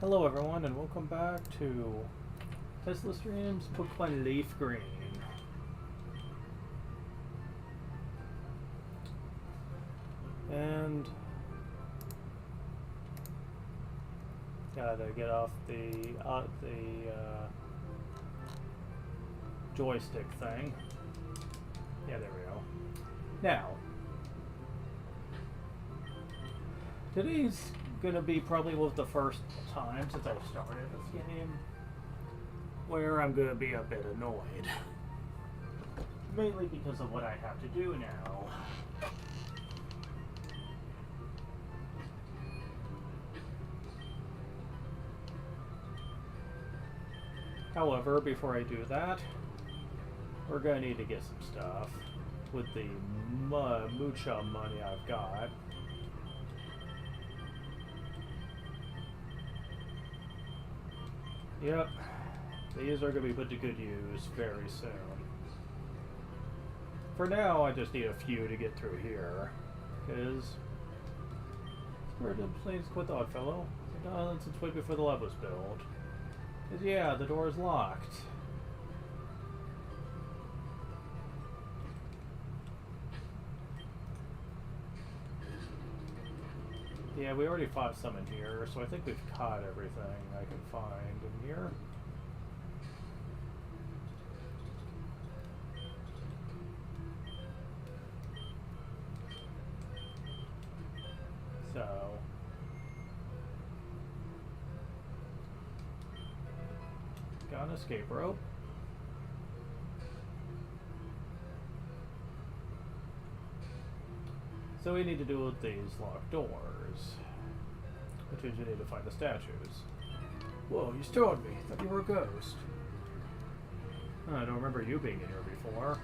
Hello everyone and welcome back to Tesla Streams Pokemon LeafGreen. And gotta get off the joystick thing. Yeah, there we go. Now, today's gonna be probably the first time since I started this game where I'm gonna be a bit annoyed. Mainly because of what I have to do now. However, before I do that, we're gonna need to get some stuff with the mucha money I've got. Yep, these are going to be put to good use very soon. For now, I just need a few to get through here, because we're in place with Oddfellow. Since way before the lab was built. Because yeah, the door is locked. Yeah, we already fought some in here, so I think we've caught everything I can find in here. So... got an escape rope. So we need to deal with these locked doors. Which means we need to find the statues. Whoa, you startled me. I thought you were a ghost. Oh, I don't remember you being in here before.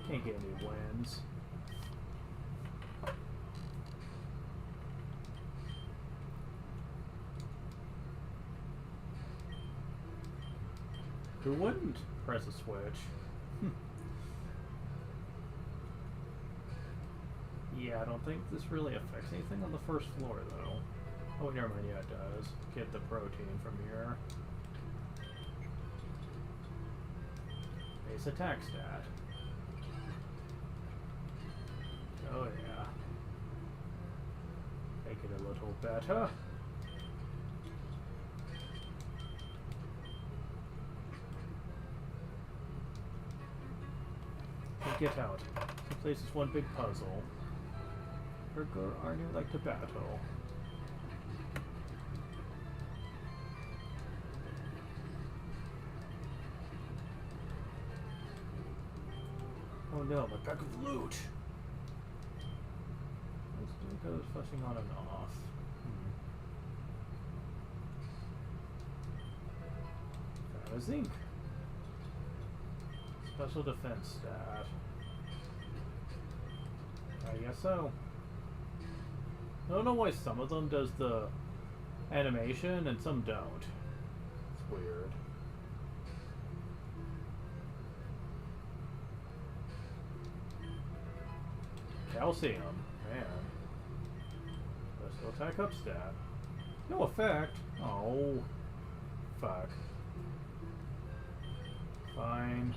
Can't get any wins. Who wouldn't press a switch? Yeah, I don't think this really affects anything on the first floor, though. Oh, never mind, yeah, it does. Get the protein from here. Base attack stat. Oh, yeah. Make it a little better. Get out. This place is one big puzzle. Burger, aren't you like to battle? Oh no, my bag of loot! It goes flashing on and off. Found a zinc. Special defense stat. I guess so. I don't know why some of them does the animation and some don't. It's weird. Calcium, man. Special attack up stat. No effect. Oh, fuck. Fine.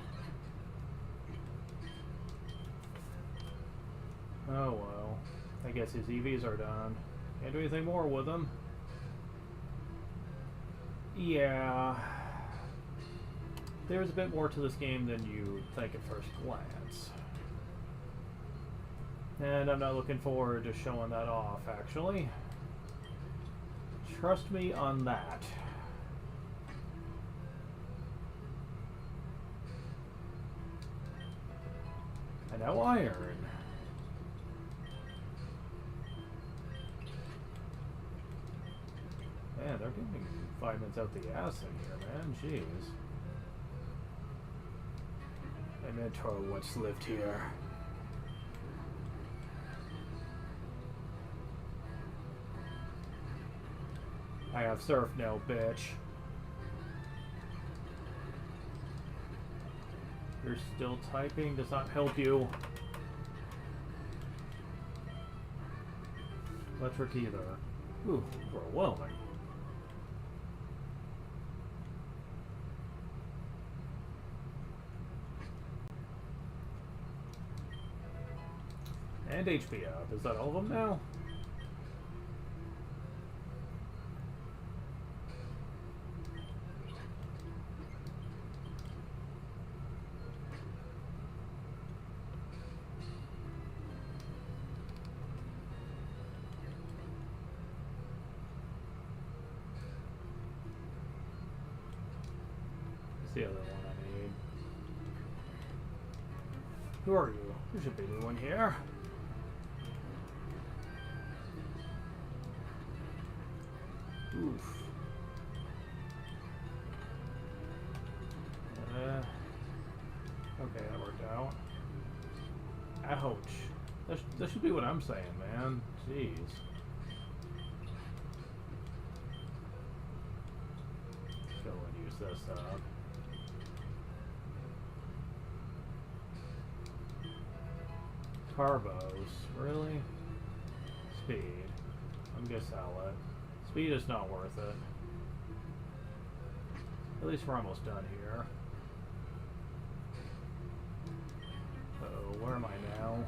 Oh well. I guess his EVs are done. Can't do anything more with them. Yeah. There's a bit more to this game than you think at first glance. And I'm not looking forward to showing that off, actually. Trust me on that. And now iron. Man, they're giving vitamins out the ass in here, man. Jeez. My mentor once lived here. I have surf now, bitch. You're still typing, does not help you. Electric either. Ooh, overwhelming. And HP up. Is that all of them now? What's the other one I need? Who are you? There should be one here. Oof. Okay, that worked out. Ouch. That should be what I'm saying, man. Jeez. Let's go and use this up. Carbos, really? Speed. I'm gonna sell it. Speed is not worth it. At least we're almost done here. Uh-oh, where am I now?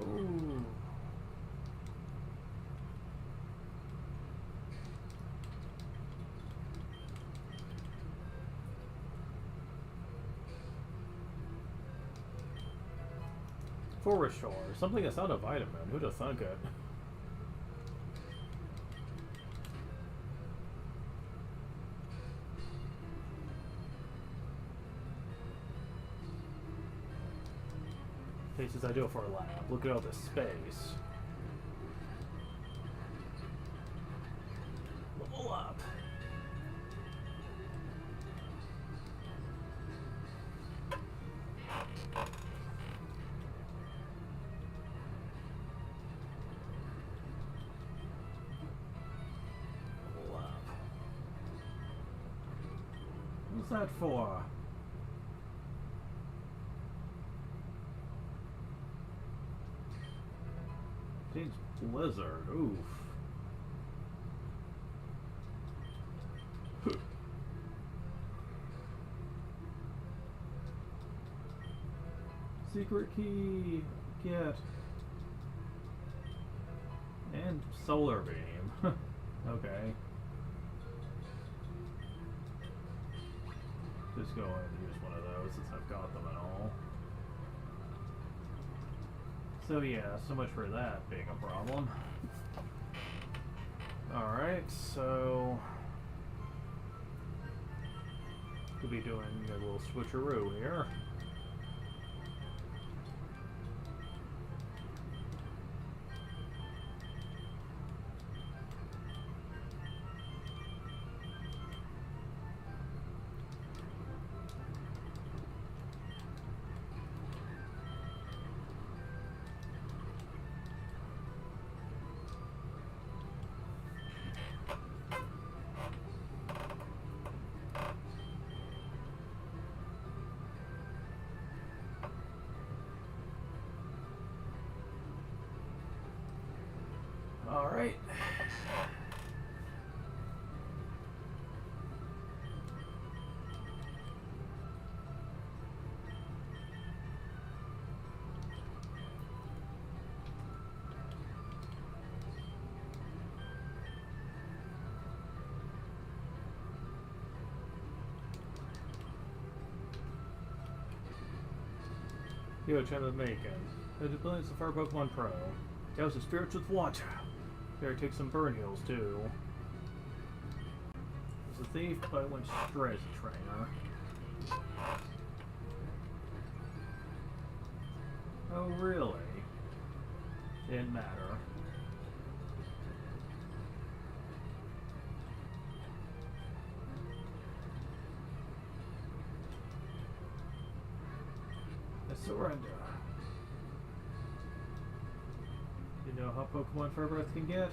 Oh. Forest Shore, something that's not a vitamin. Who'd have thunk it? Cases I do it for a lab. Look at all this space. Level up. What's that for? Teach Blizzard. Oof. Secret key. Get. And solar beam. Okay. Just go ahead and use one of those since I've got them and all. So yeah, so much for that being a problem. Alright, so could be doing a little switcheroo here. Alright. Yo, China Macon. The ability to fire Pokemon Pro. Douse the spirits with water. Better take some burn heals too. As a thief, but I went straight as a trainer. Oh really? Didn't matter. Surrender. You know how Pokemon Fire Breath can get?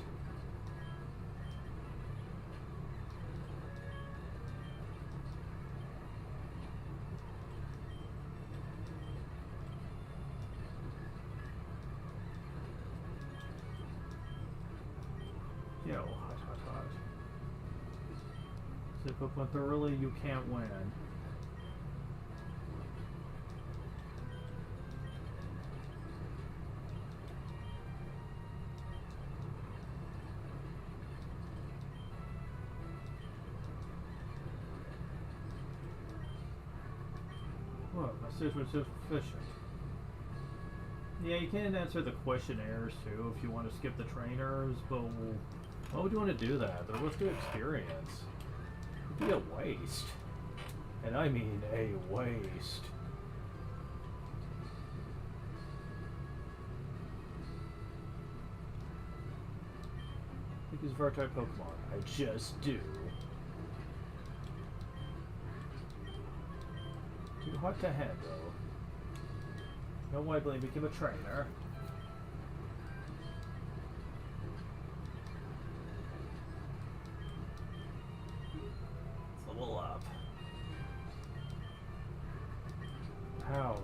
Yo, hot, hot, hot. So Pokemon thoroughly, you can't win. Whoa, my statement was sufficient. Yeah, you can answer the questionnaires too if you want to skip the trainers, but why would you want to do that? They're worth the experience. It'd be a waste. And I mean a waste. Because Var-type Pokemon, I just do. Too hot to handle. No why blame became a trainer. Let's level up. How?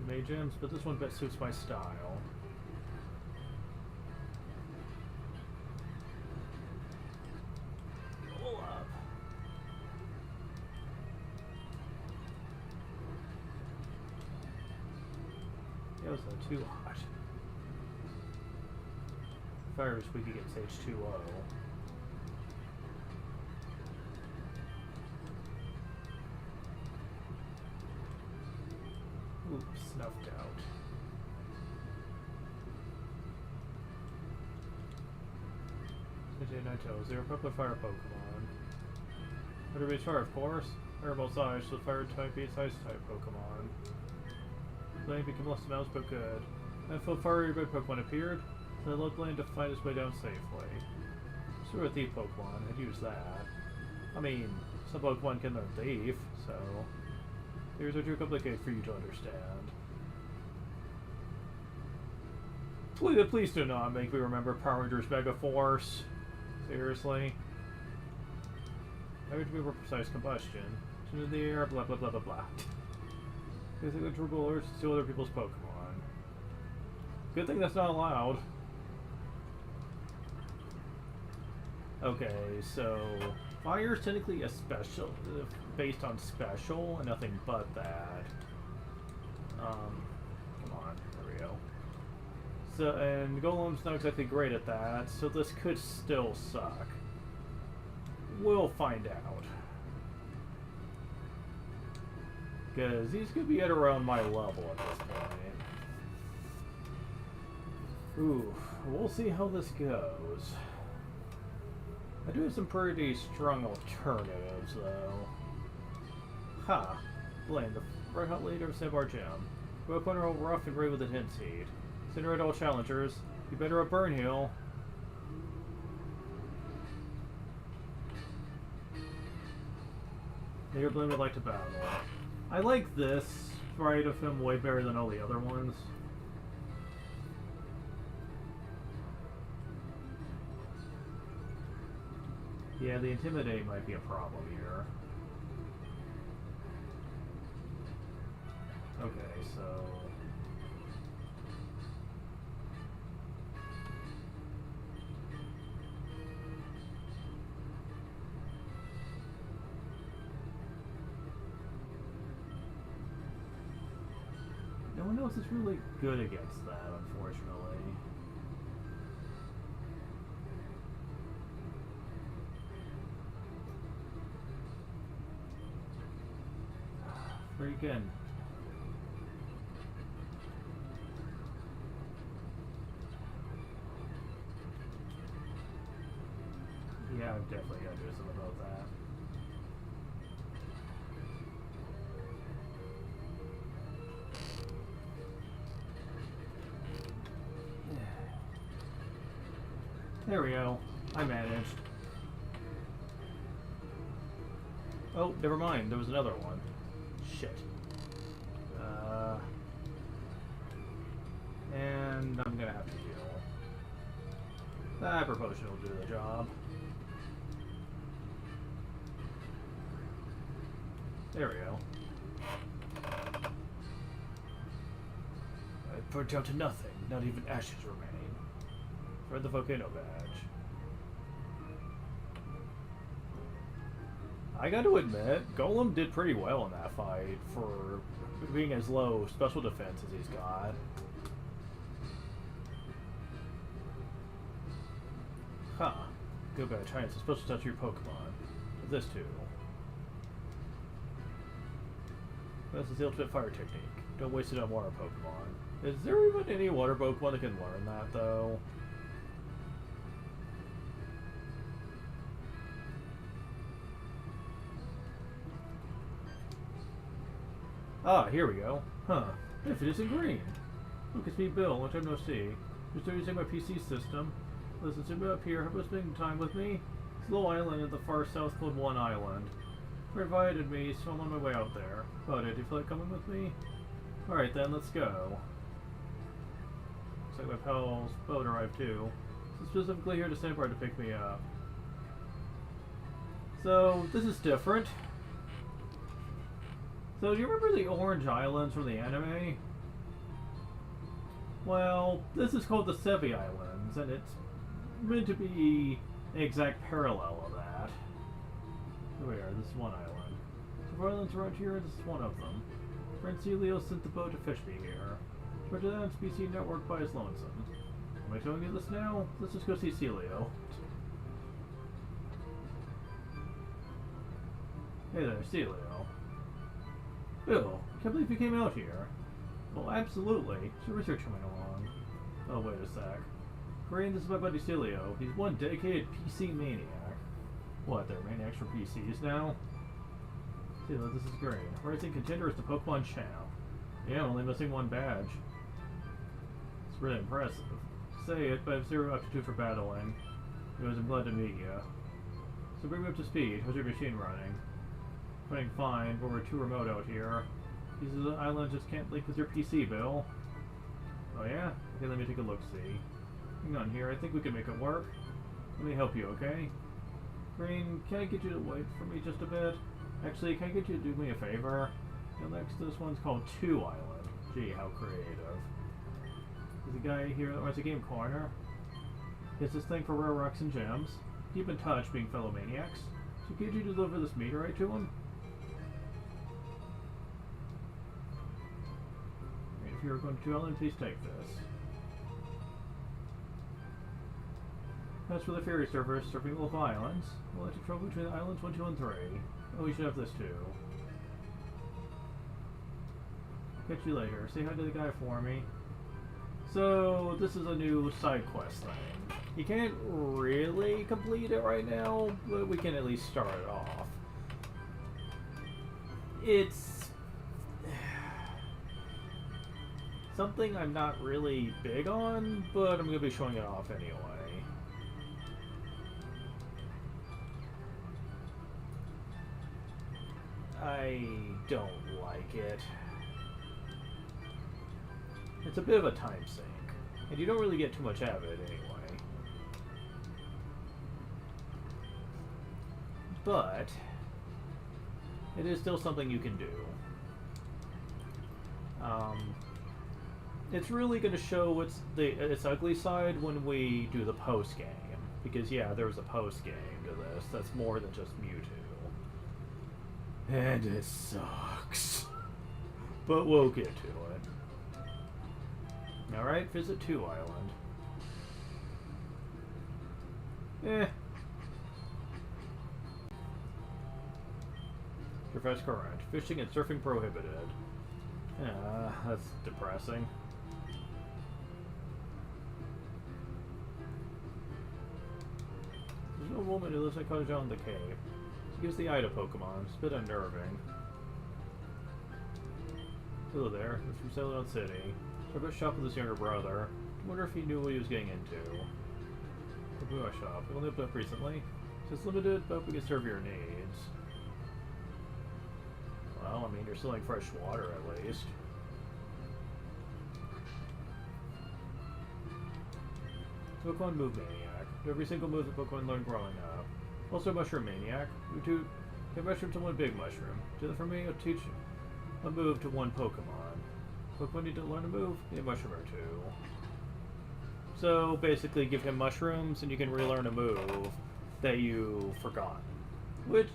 Mage gems, but this one best suits my style. Level up. It was too hot. Fire is weak against H2O. Oops, snuffed out. Naito, zero popular fire Pokemon. Better be fire, of course. Fireball size, so fire type beats ice type Pokemon. Lane became less amounts, but good. And full fiery red Pokemon appeared, so I led Lane to find his way down safely. Sewer Thief Pokemon had used that. I mean, some Pokemon can learn Thief, so these are too complicated for you to understand. Please do not make me remember Power Rangers Mega Force. Seriously. I have to be more precise combustion. Into the air, blah blah blah blah blah. Using the triple alerts to steal other people's Pokemon. Good thing that's not allowed. Okay, so fire is technically a special, based on special, and nothing but that. Come on, there we go. So, and Golem's not exactly great at that, so this could still suck. We'll find out. Because these could be at around my level at this point. Ooh, we'll see how this goes. I do have some pretty strong alternatives, though. Ha! Blaine, the red hot leader of Sandbar Gym. Go up on her rough and brave with intense heat. Incinerate all challengers. You better up Burn Heal. Mayor Blaine would like to battle. I like this variety of him way better than all the other ones. Yeah, the Intimidate might be a problem here. Okay, so... no one else is really good against that, unfortunately. Freaking. Yeah, I've definitely got to do something about that. There we go. I managed. Oh, never mind. There was another one. Shit. And I'm gonna have to heal. That promotion will do the job. There we go. I burnt out to nothing. Not even ashes remain. For the volcano badge. I got to admit, Golem did pretty well in that fight for being as low special defense as he's got. Huh. Good bad chance. It's supposed to touch your Pokemon. This too. This is the ultimate fire technique. Don't waste it on water Pokemon. Is there even any water Pokemon that can learn that, though? Ah, here we go. Huh. Introducing Green. Look, it's me, Bill. Long time no see. Just using my PC system. Listen, zoom up here. How about spending time with me? It's a little island at the far south called One Island. They invited me, so I'm on my way out there. Oh, did you feel like coming with me? Alright then, let's go. Looks like my pal's boat arrived too. So specifically here to Sandbar to pick me up. So, this is different. So, do you remember the Orange Islands from the anime? Well, this is called the Sevi Islands, and it's meant to be an exact parallel of that. Here we are, this is one island. So islands around here, this is one of them. Friend Celio sent the boat to fish me here. But to that species network by his lonesome. Am I telling you this now? Let's just go see Celio. Hey there, Celio. Bill, can't believe you came out here. Well, absolutely. It's your research coming along. Oh, wait a sec. Green, this is my buddy Celio. He's one dedicated PC maniac. What, they're maniacs for PCs now? Celio, this is Green. Rising contender is the Pokemon champ. Yeah, only missing one badge. It's really impressive. Say it, but I have 0 aptitude for battling. Anyways, I'm glad to meet you. So bring me up to speed. How's your machine running? Running fine, but we're too remote out here. These islands just can't link with your PC, Bill. Oh yeah? Okay, let me take a look-see. Hang on here, I think we can make it work. Let me help you, okay? Green, can I get you to wait for me just a bit? Actually, can I get you to do me a favor? Next, this one's called 2 Island. Gee, how creative. There's a guy here that runs a game corner. He has this thing for rare rocks and gems. Keep in touch, being fellow maniacs. So could you deliver this meteorite to him? If you're going to 2 Island, please take this. As for the ferry service, serving the local islands, we'll let you travel between the islands 1, 2, and 3. Oh, we should have this too. Catch you later. Say hi to the guy for me. So, this is a new side quest thing. You can't really complete it right now, but we can at least start it off. It's something I'm not really big on, but I'm going to be showing it off anyway. I don't like it. It's a bit of a time sink, and you don't really get too much out of it anyway. But it is still something you can do. It's really going to show its ugly side when we do the post game, because yeah, there's a post game to this that's more than just Mewtwo. And it sucks. But we'll get to it. Alright, visit 2 Island. Professor current. Fishing and surfing prohibited. That's depressing. There's no woman who lives in a cottage out in the cave. She gives the eye to Pokemon. It's a bit unnerving. Hello there. It's from Celadon City. So I go shop with his younger brother. I wonder if he knew what he was getting into. Where do I shop? We only opened up recently. So it's limited, but we can serve your needs. Well, I mean, you're selling fresh water at least. Pokemon Move Maniac. Do every single move that Pokemon learned growing up. Also Mushroom Maniac. You two give mushroom to one big mushroom. Do that for me, I'll teach a move to one Pokemon. Pokemon need to learn a move, need a mushroom or two. So basically give him mushrooms and you can relearn a move that you forgot. Which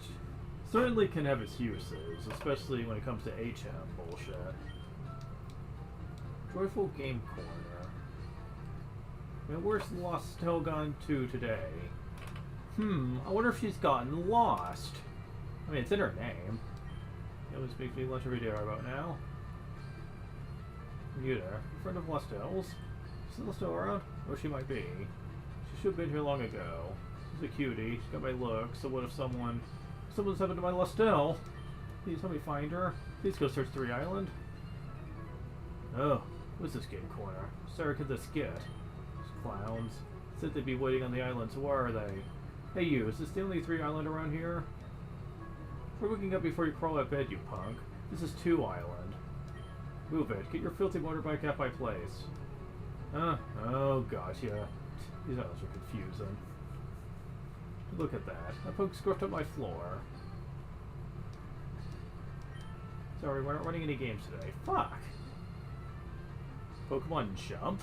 certainly can have its uses, especially when it comes to HM bullshit. Joyful Game Corner. Now, where's Lost Tail gone to today? I wonder if she's gotten lost. I mean, it's in her name. It always makes me lunch every day right about now. You there? Friend of Lost Tails? Still around? Or she might be. She should have been here long ago. She's a cutie. She's got my look. So what if someone's happened to my Lost Tail? Please help me find her. Please go search 3 Island. Oh, what's this game corner? Sarah can this get? Clowns. Said they'd be waiting on the island, so where are they? Hey you, is this the only 3 Island around here? We're waking up before you crawl out of bed, you punk. This is 2 Island. Move it. Get your filthy motorbike at my place. Oh gosh, yeah. These islands are confusing. Look at that. That punk scuffed up my floor. Sorry, we're not running any games today. Fuck! Pokemon Jump?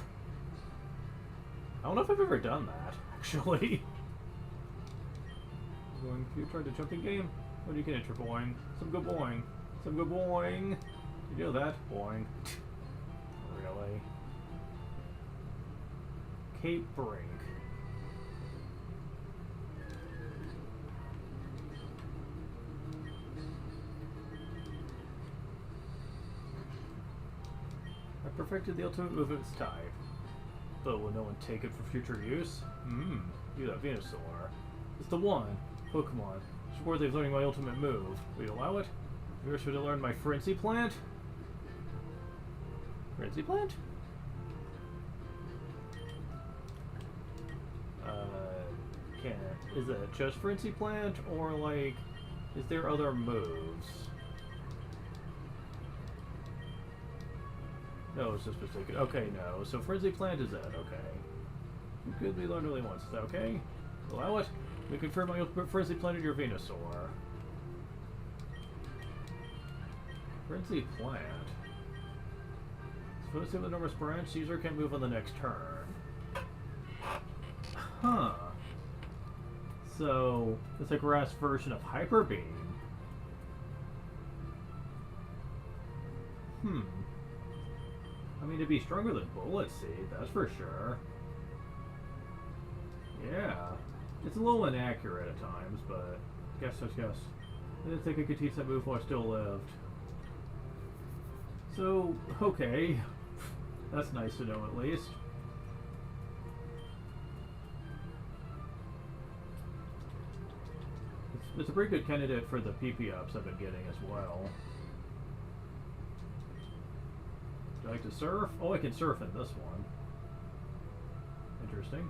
I don't know if I've ever done that, actually. You tried the jumping game? What do you get enter, boing? Some good boing. Some good boing. You know that? Boing. Really? Cape Brink. I perfected the ultimate move of its type. But will no one take it for future use? You that Venusaur. It's the one. Pokemon. It's worthy of learning my ultimate move. Will you allow it? Maybe I should have learned my Frenzy Plant? Frenzy Plant? Is it just Frenzy Plant? Or, like, is there other moves? No, it's just mistaken. Okay, no. So Frenzy Plant is it. Okay. Good, we learned only once. Is that okay? Allow it. We confirm my Frenzy Plant in your Venusaur. Frenzy Plant. Supposed to have an enormous branch. User can't move on the next turn. Huh. So it's a grass version of Hyper Beam. I mean, it'd be stronger than Bullet Seed, that's for sure. Yeah. It's a little inaccurate at times, but guess. I didn't think I could teach that move while I still lived. So, okay. That's nice to know at least. It's a pretty good candidate for the PP ups I've been getting as well. Do I like to surf? Oh, I can surf in this one. Interesting.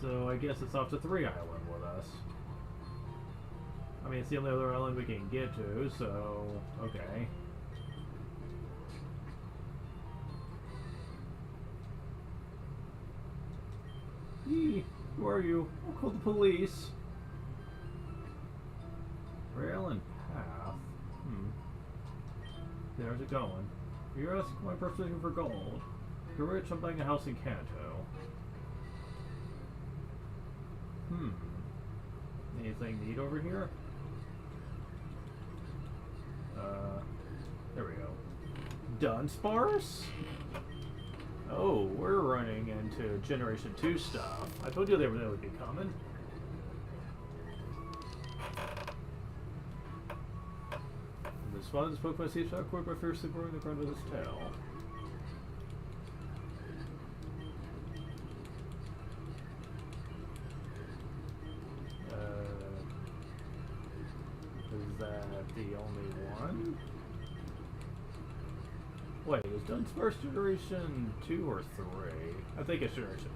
So I guess it's off to 3 Island with us. I mean, it's the only other island we can get to, so okay. Eee, who are you? I'll call the police. Rail and path. There's it going. You're asking my person looking for gold. You're rich, I'm buying a house in Kanto. Anything neat over here? There we go. Dunsparce? Oh, we're running into Generation 2 stuff. I told you they would be coming. The spot is spoke by sea shot cord by fiercely growing the ground with its tail. Is that the only one? Wait, is Dunsparce Generation 2 or 3? I think it's Generation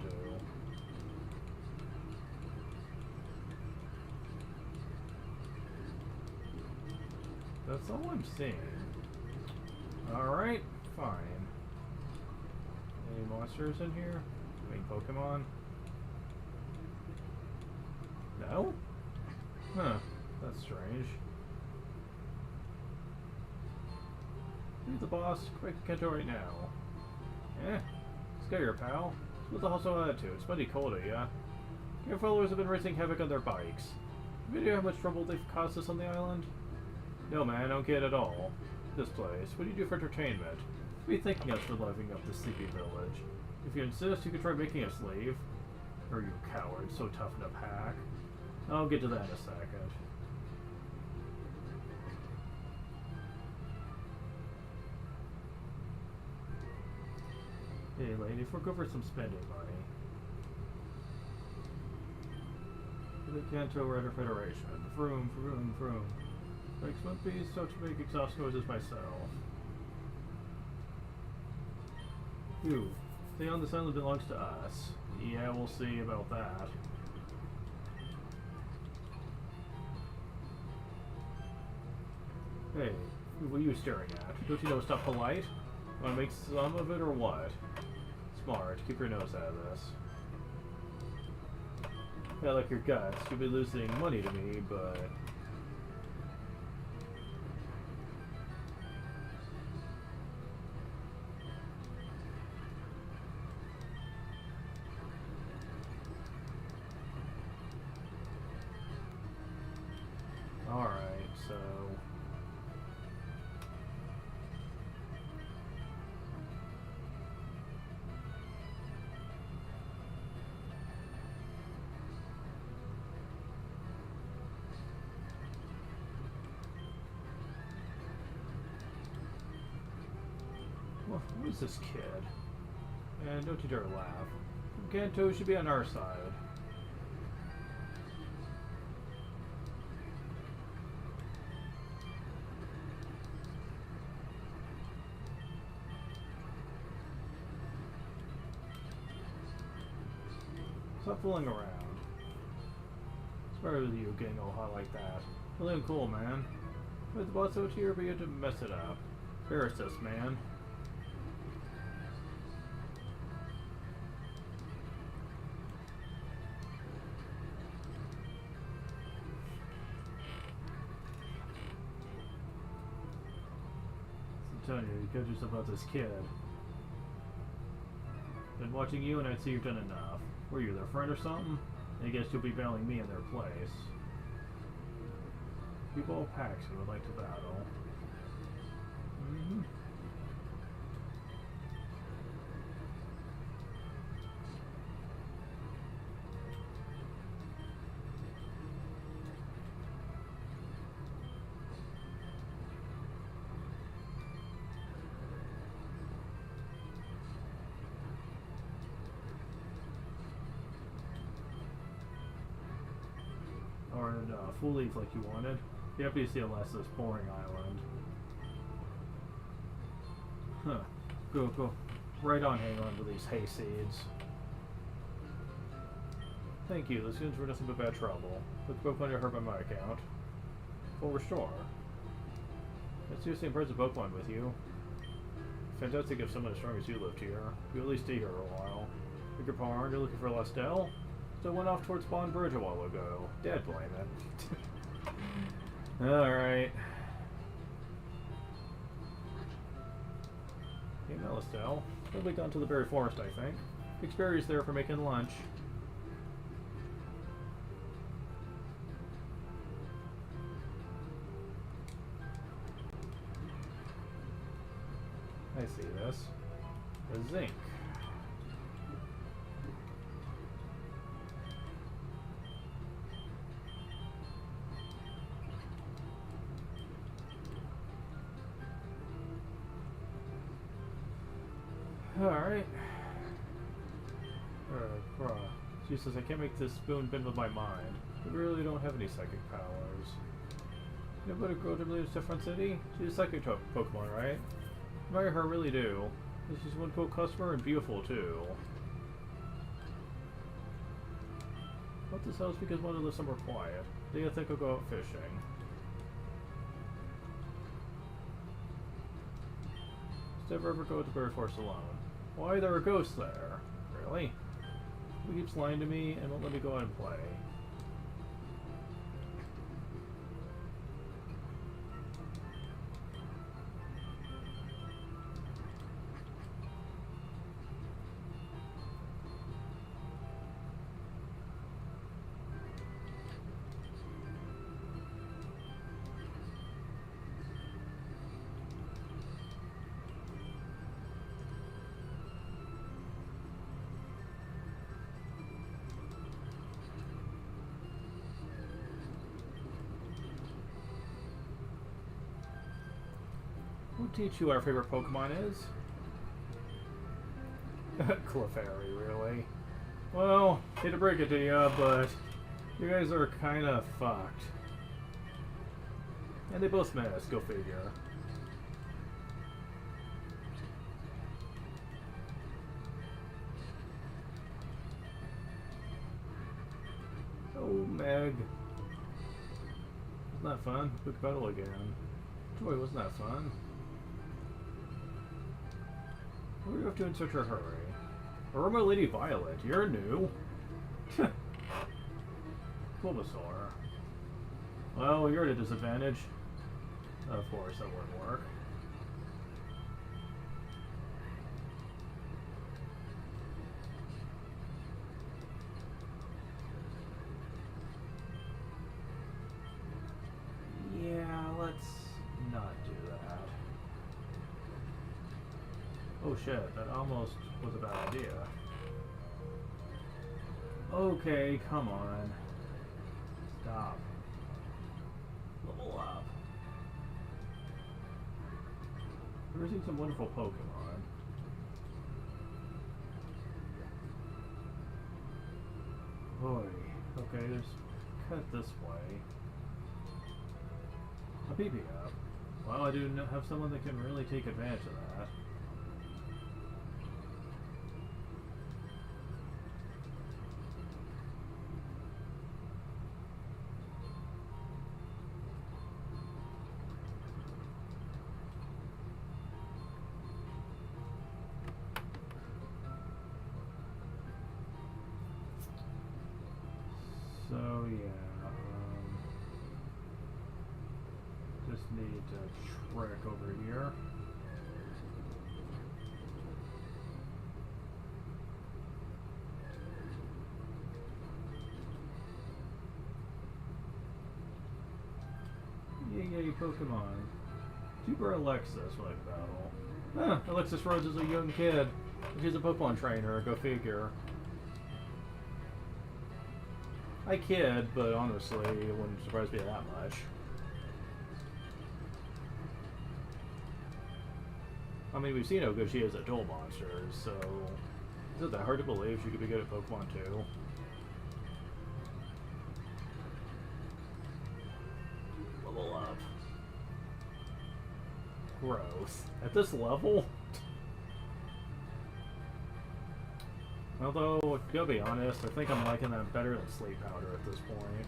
That's all I'm seeing. Alright, fine. Any monsters in here? I mean, Pokemon? No? Huh, that's strange. Meet the boss, quick Kento right now. Eh, scare your pal. With the hostile attitude, it's mighty cold, yeah? Your followers have been wreaking havoc on their bikes. Have you idea how much trouble they've caused us on the island? No man, I don't get it at all. This place, what do you do for entertainment? Be thanking us for livening up the sleepy village. If you insist, you could try making us leave. Or you coward, so tough in a pack. I'll get to that in a second. Hey lady, forgo for some spending money. The Kanto Rider Federation. Vroom, vroom, vroom. Makes one piece, so to make exhaust noises myself. Ooh, stay on this island belongs to us. Yeah, we'll see about that. Hey, what are you staring at? Don't you know it's not polite? Want to make some of it or what? Smart, keep your nose out of this. I like your guts. You'll be losing money to me, but... Alright, so... Who is this kid? And don't you dare laugh. Kanto should be on our side. Stop fooling around. What's the matter with you getting all hot like that? Really cool, man. With the boss out here, but you had to mess it up. Embarrass us, man. I'm telling you, you could do something about this kid. Been watching you and I'd say you've done enough. Were you their friend or something? I guess you'll be battling me in their place. People all packs who would like to battle. Or full leaf like you wanted. You have to see a less of this boring island. Huh. Go. Right on, hang on to these hay seeds. Thank you, those skins were nothing but bad trouble. But the Pokemon are hurt by my account. Full restore. It's seriously impressive Pokemon with you. Fantastic if someone as strong as you lived here. You at least stay here a while. Beg your pardon, you're looking for Lastel? So I went off towards Spawn Bridge a while ago. Dad blame it. Alright. Hey, Lastel. Probably gone to the Berry Forest, I think. Xberry's there for making lunch. I see this. A zinc. Alright. She says, I can't make this spoon bend with my mind. I really don't have any psychic powers. You know about a girl to live in Saffron City? She's a psychic Pokemon, right? Admire her, really do. She's one cool customer and beautiful, too. What this house because one of the summer quiet. Then I think I'll go out fishing. Never ever go to Bird Force alone. Why are there ghosts there? Really? Who keeps lying to me and won't let me go out and play? We'll teach you our favorite Pokemon is. Clefairy, really? Well, hate to break it to you, but you guys are kind of fucked. And they both missed, go figure. Oh, Meg. Wasn't that fun? Quick battle again. Boy, wasn't that fun? What are you up to in such a hurry? Aroma Lady Violet, you're new. Bulbasaur. Well, you're at a disadvantage. Of course, that wouldn't work. Yeah, let's not do that. Oh shit, that almost was a bad idea. Okay, come on. Stop. Level up. We're seeing some wonderful Pokemon. Boy. Okay, there's cut this way. A PP up. Well, I do have someone that can really take advantage of that. So yeah, just need to trek over here. Yay, Pokemon. Super Alexis like battle. Huh, Alexis Rhodes is a young kid. She's a Pokemon trainer, go figure. I kid, but honestly, it wouldn't surprise me that much. I mean, we've seen how good she is at duel monsters, so is it that hard to believe she could be good at Pokemon too? Level up. Gross. At this level? Although, to be honest, I think I'm liking that better than Sleep Powder at this point.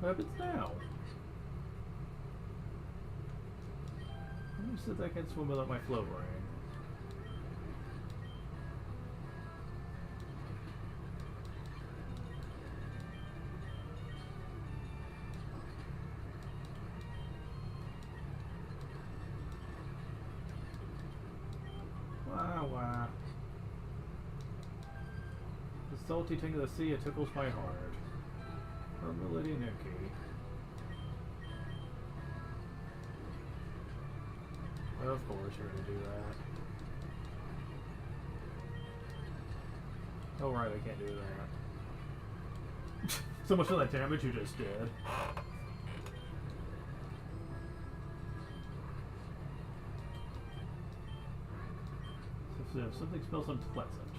What happens now? Who said I can swim without my float ring? Wow. The salty ting of the sea, it tickles my heart. Hermelity Nuki. Of course you're gonna do that. Oh right, I can't do that. So much for that damage you just did. So something smells unpleasant.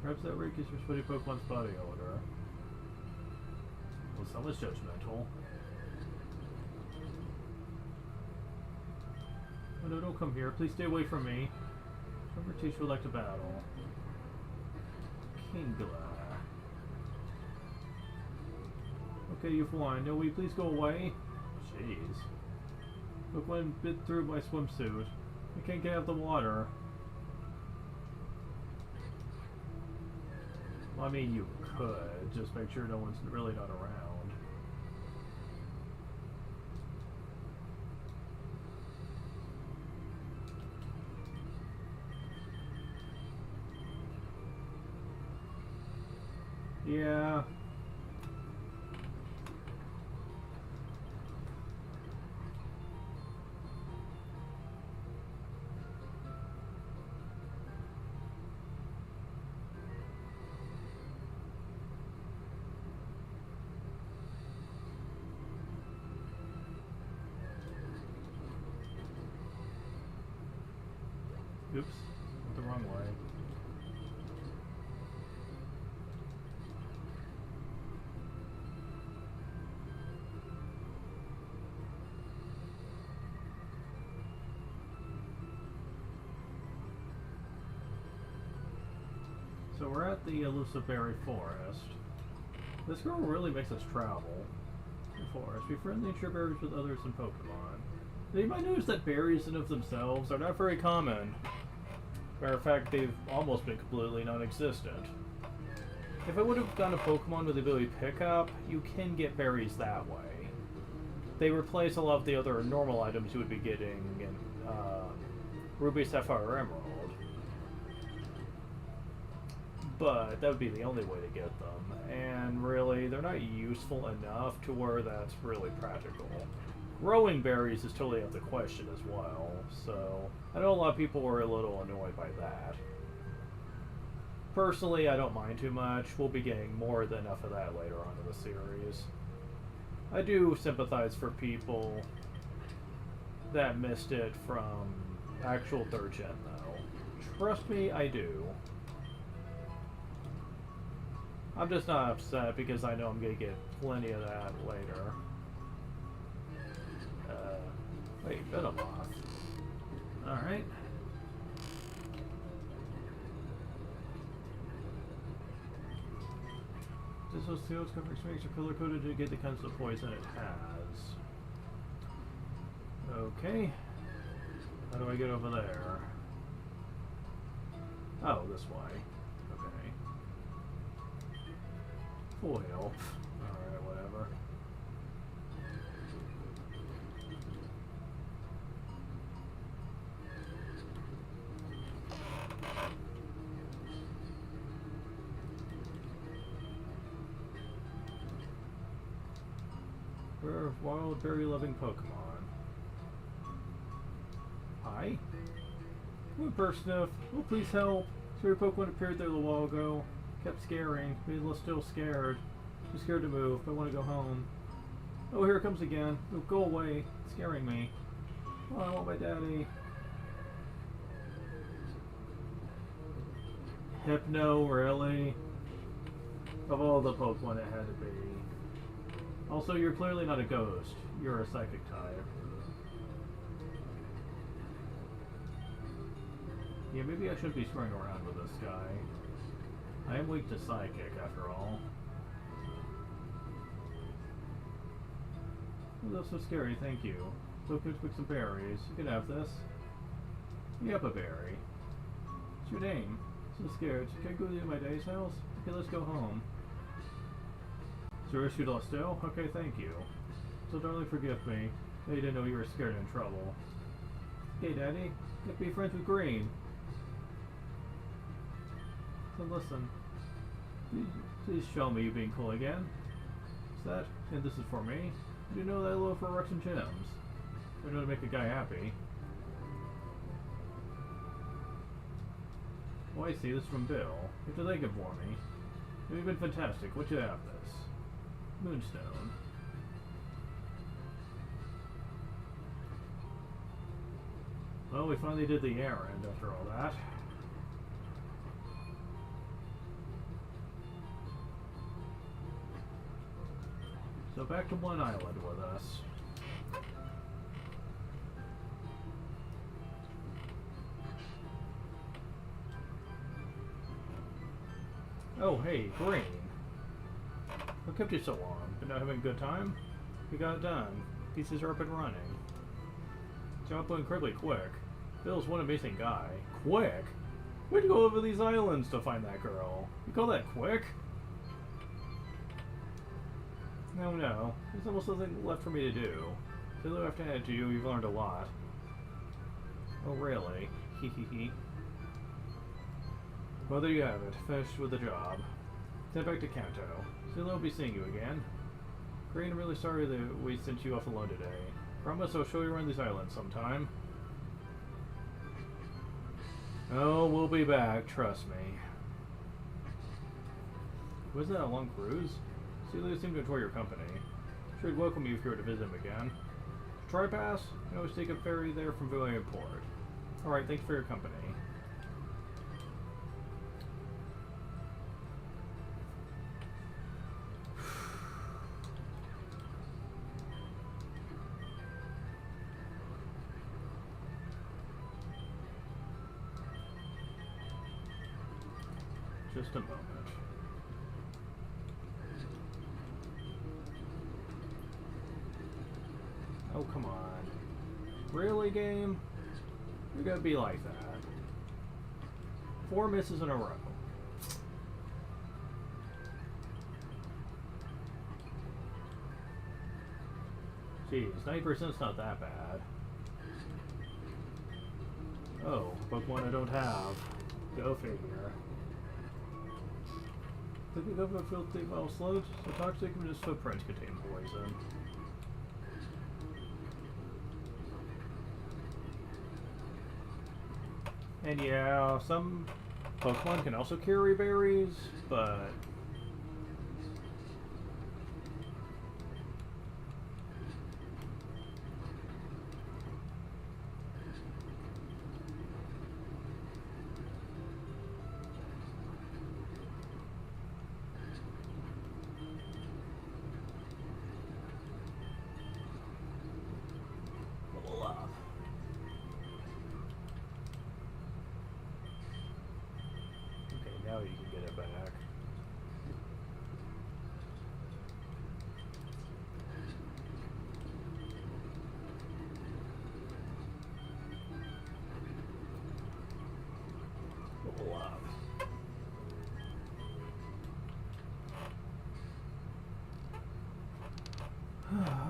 Perhaps that reek is your sweaty Pokemon's body odor. Well, that was judgmental. Oh no, don't come here. Please stay away from me. Whoever teach would like to battle. Kingler. Okay, you're fine. No, will you please go away? Jeez. Look, one bit through my swimsuit. I can't get out of the water. Well, I mean, you could. Just make sure no one's really not around. Yeah. Oops, went the wrong way. So we're at the elusive berry forest. This girl really makes us travel the forest. Be friendly and share berries with others and Pokemon. Now, you might notice that berries in of themselves are not very common. Matter of fact, they've almost been completely non-existent. If I would have done a Pokemon with the ability to pick up, you can get berries that way. They replace a lot of the other normal items you would be getting in Ruby, Sapphire, Emerald. But that would be the only way to get them. And really, they're not useful enough to where that's really practical. Growing berries is totally out of the question as well, so I know a lot of people were a little annoyed by that. Personally, I don't mind too much. We'll be getting more than enough of that later on in the series. I do sympathize for people that missed it from actual 3rd gen, though. Trust me, I do. I'm just not upset because I know I'm going to get plenty of that later. Wait, Venomoth. Alright. This was sealed cover experience or color coded to get the kinds of poison it has. Okay. How do I get over there? Oh, this way. Okay. Full health. Alright, whatever. We're wild, berry-loving Pokemon. Hi? One person of, oh please help. Scary Pokemon appeared there a little while ago. Kept scaring. Maybe they're still scared. Too scared to move. I want to go home. Oh, here it comes again. Oh, go away. It's scaring me. Oh, I want my daddy. Hypno, really? Of all the Pokemon it had to be. Also, you're clearly not a ghost. You're a psychic type. Yeah, maybe I shouldn't be screwing around with this guy. I am weak to psychic, after all. Oh, that's so scary, thank you. So good to pick some berries. You can have this. Yep, a berry. What's your name? So scared. Can I go to my daddy's house? Okay, let's go home. Sir, you lost still? Okay, thank you. So darling, forgive me. I didn't know you were scared and in trouble. Hey, Daddy. Get be friends with Green. So listen. Please show me you being cool again. Is that? And this is for me? You know that I love for rocks and gems. I know to make a guy happy. Oh, I see. This is from Bill. You have to thank him for me. You've been fantastic. What you have this? Moonstone. Well, we finally did the errand after all that. So back to one island with us. Oh, hey, Green. What kept you so long? Been not having a good time? We got it done. Pieces are up and running. Job went incredibly quick. Bill's one amazing guy. Quick? We'd go over these islands to find that girl. You call that quick? No, no. There's almost nothing left for me to do. Although after I had to you, you've learned a lot. Oh, really? Hee. Well, there you have it. Finished with the job. Head back to Kanto. Still I'll be seeing you again. Green, I'm really sorry that we sent you off alone today. Promise I'll show you around these islands sometime. Oh, we'll be back, trust me. Was that a long cruise? Celia seemed to enjoy your company. Sure, he'd welcome you if you were to visit him again. Tri-Pass? I always take a ferry there from Villiers Port. Alright, thanks for your company. Just a moment. Oh, come on. Really, game? You're gonna be like that. 4 misses in a row. Jeez, 90%'s not that bad. Oh, Pokemon I don't have. Go figure. Thinking of a filthy foul sludge? So toxic and his footprints contain poison. And yeah, some Pokemon can also carry berries, but level up. Now you can get it back. Level up.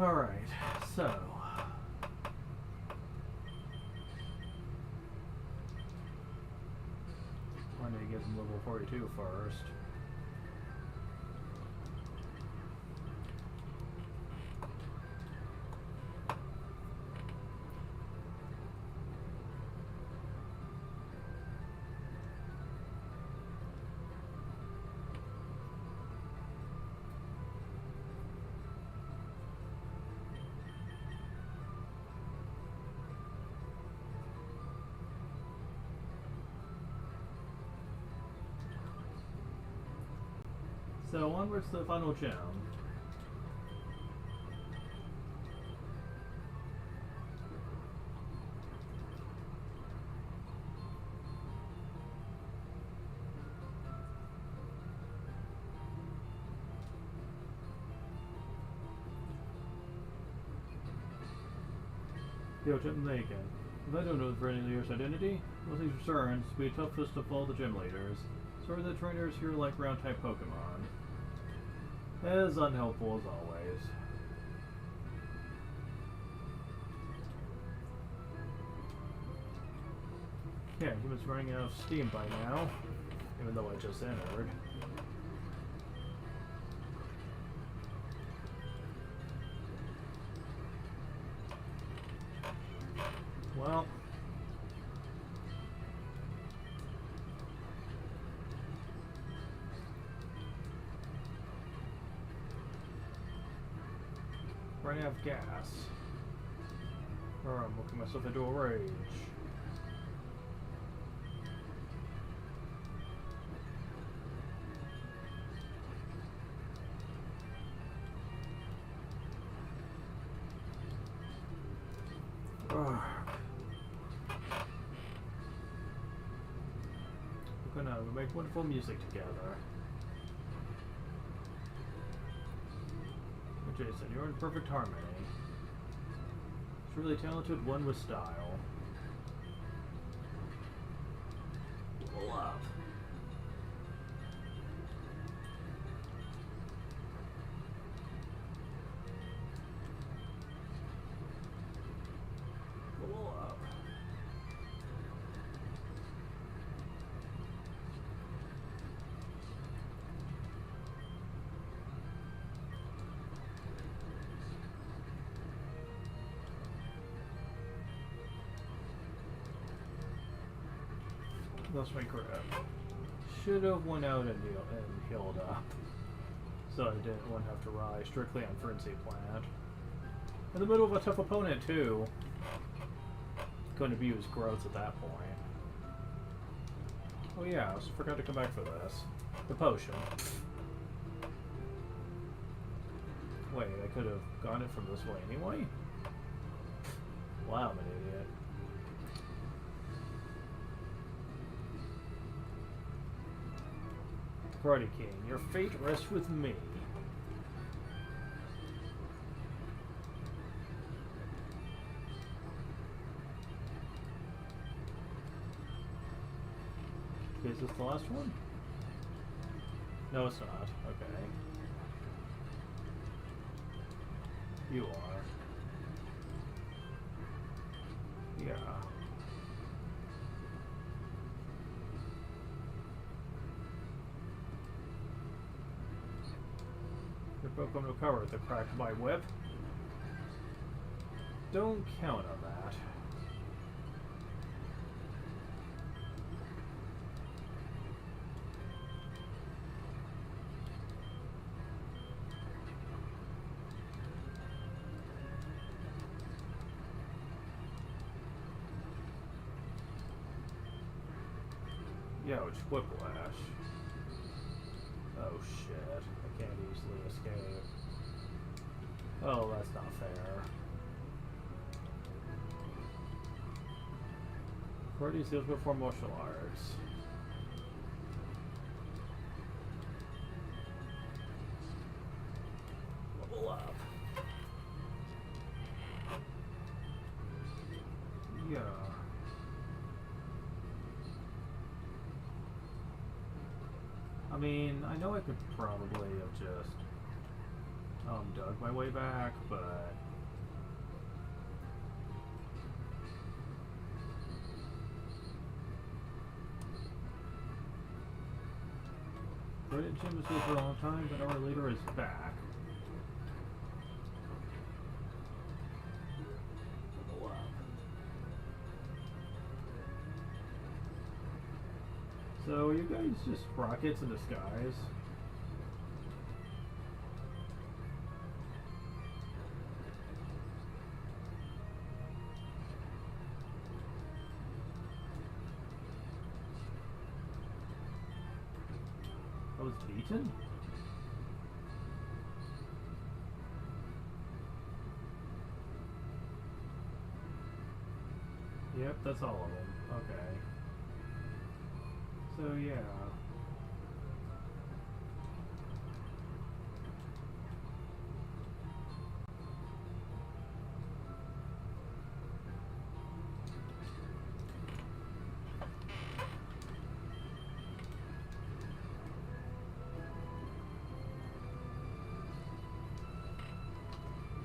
Alright, so I need to get them level 42 first. So onwards to the final gem. Yo, Gem Naked. If I don't know the Year's identity, once he returns, be a toughest of all the gym leaders. Sorry the trainers here like ground type Pokemon. As unhelpful as always. Yeah, he was running out of steam by now, even though I just entered. Well, running out of gas. Or I'm working myself into a rage. We're gonna make wonderful music together. Jason, you're in perfect harmony. Truly talented, one with style. Pull up. Pull up. That's my crap. Should have went out and healed up. So I wouldn't have to rely strictly on Frenzy Plant. In the middle of a tough opponent too. Couldn't abuse growth at that point. Oh yeah, I also forgot to come back for this. The potion. Wait, I could have gotten it from this way anyway? Wow, I'm an idiot. Karate King, your fate rests with me. Okay, is this the last one? No, it's not. Okay. You are. Yeah. Your Pokemon recover with the crack of my whip. Don't count on that. Ouch, whiplash. Oh shit, I can't easily escape. Oh, that's not fair. Karate skills before martial arts. Level up. Yeah. I mean, I know I could probably have just dug my way back, but Graded Gym was here for a long time, but our leader is back. So, are you guys just rockets in disguise? I was beaten? Yep, that's all of them. Okay. So, yeah.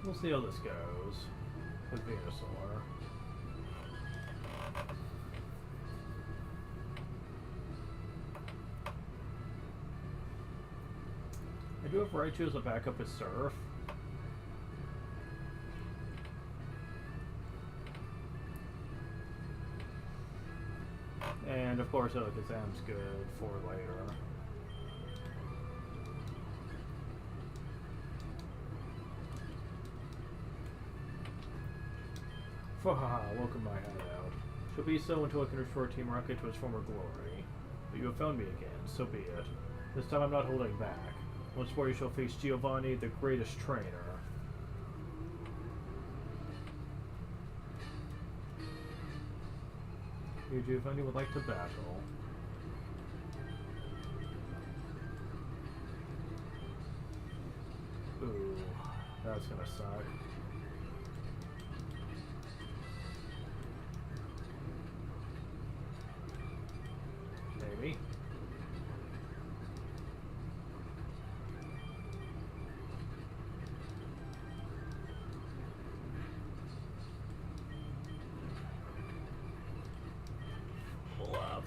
We'll see how this goes with Venusaur. I do have Raichu as a backup with Surf. And of course Alakazam's good for later. Welcome my hideout. She'll be so until I can restore Team Rocket to its former glory. But you have found me again, so be it. This time I'm not holding back. Once more you shall face Giovanni, the greatest trainer. You, Giovanni, would like to battle. Ooh, that That's gonna suck. Maybe. Pull up.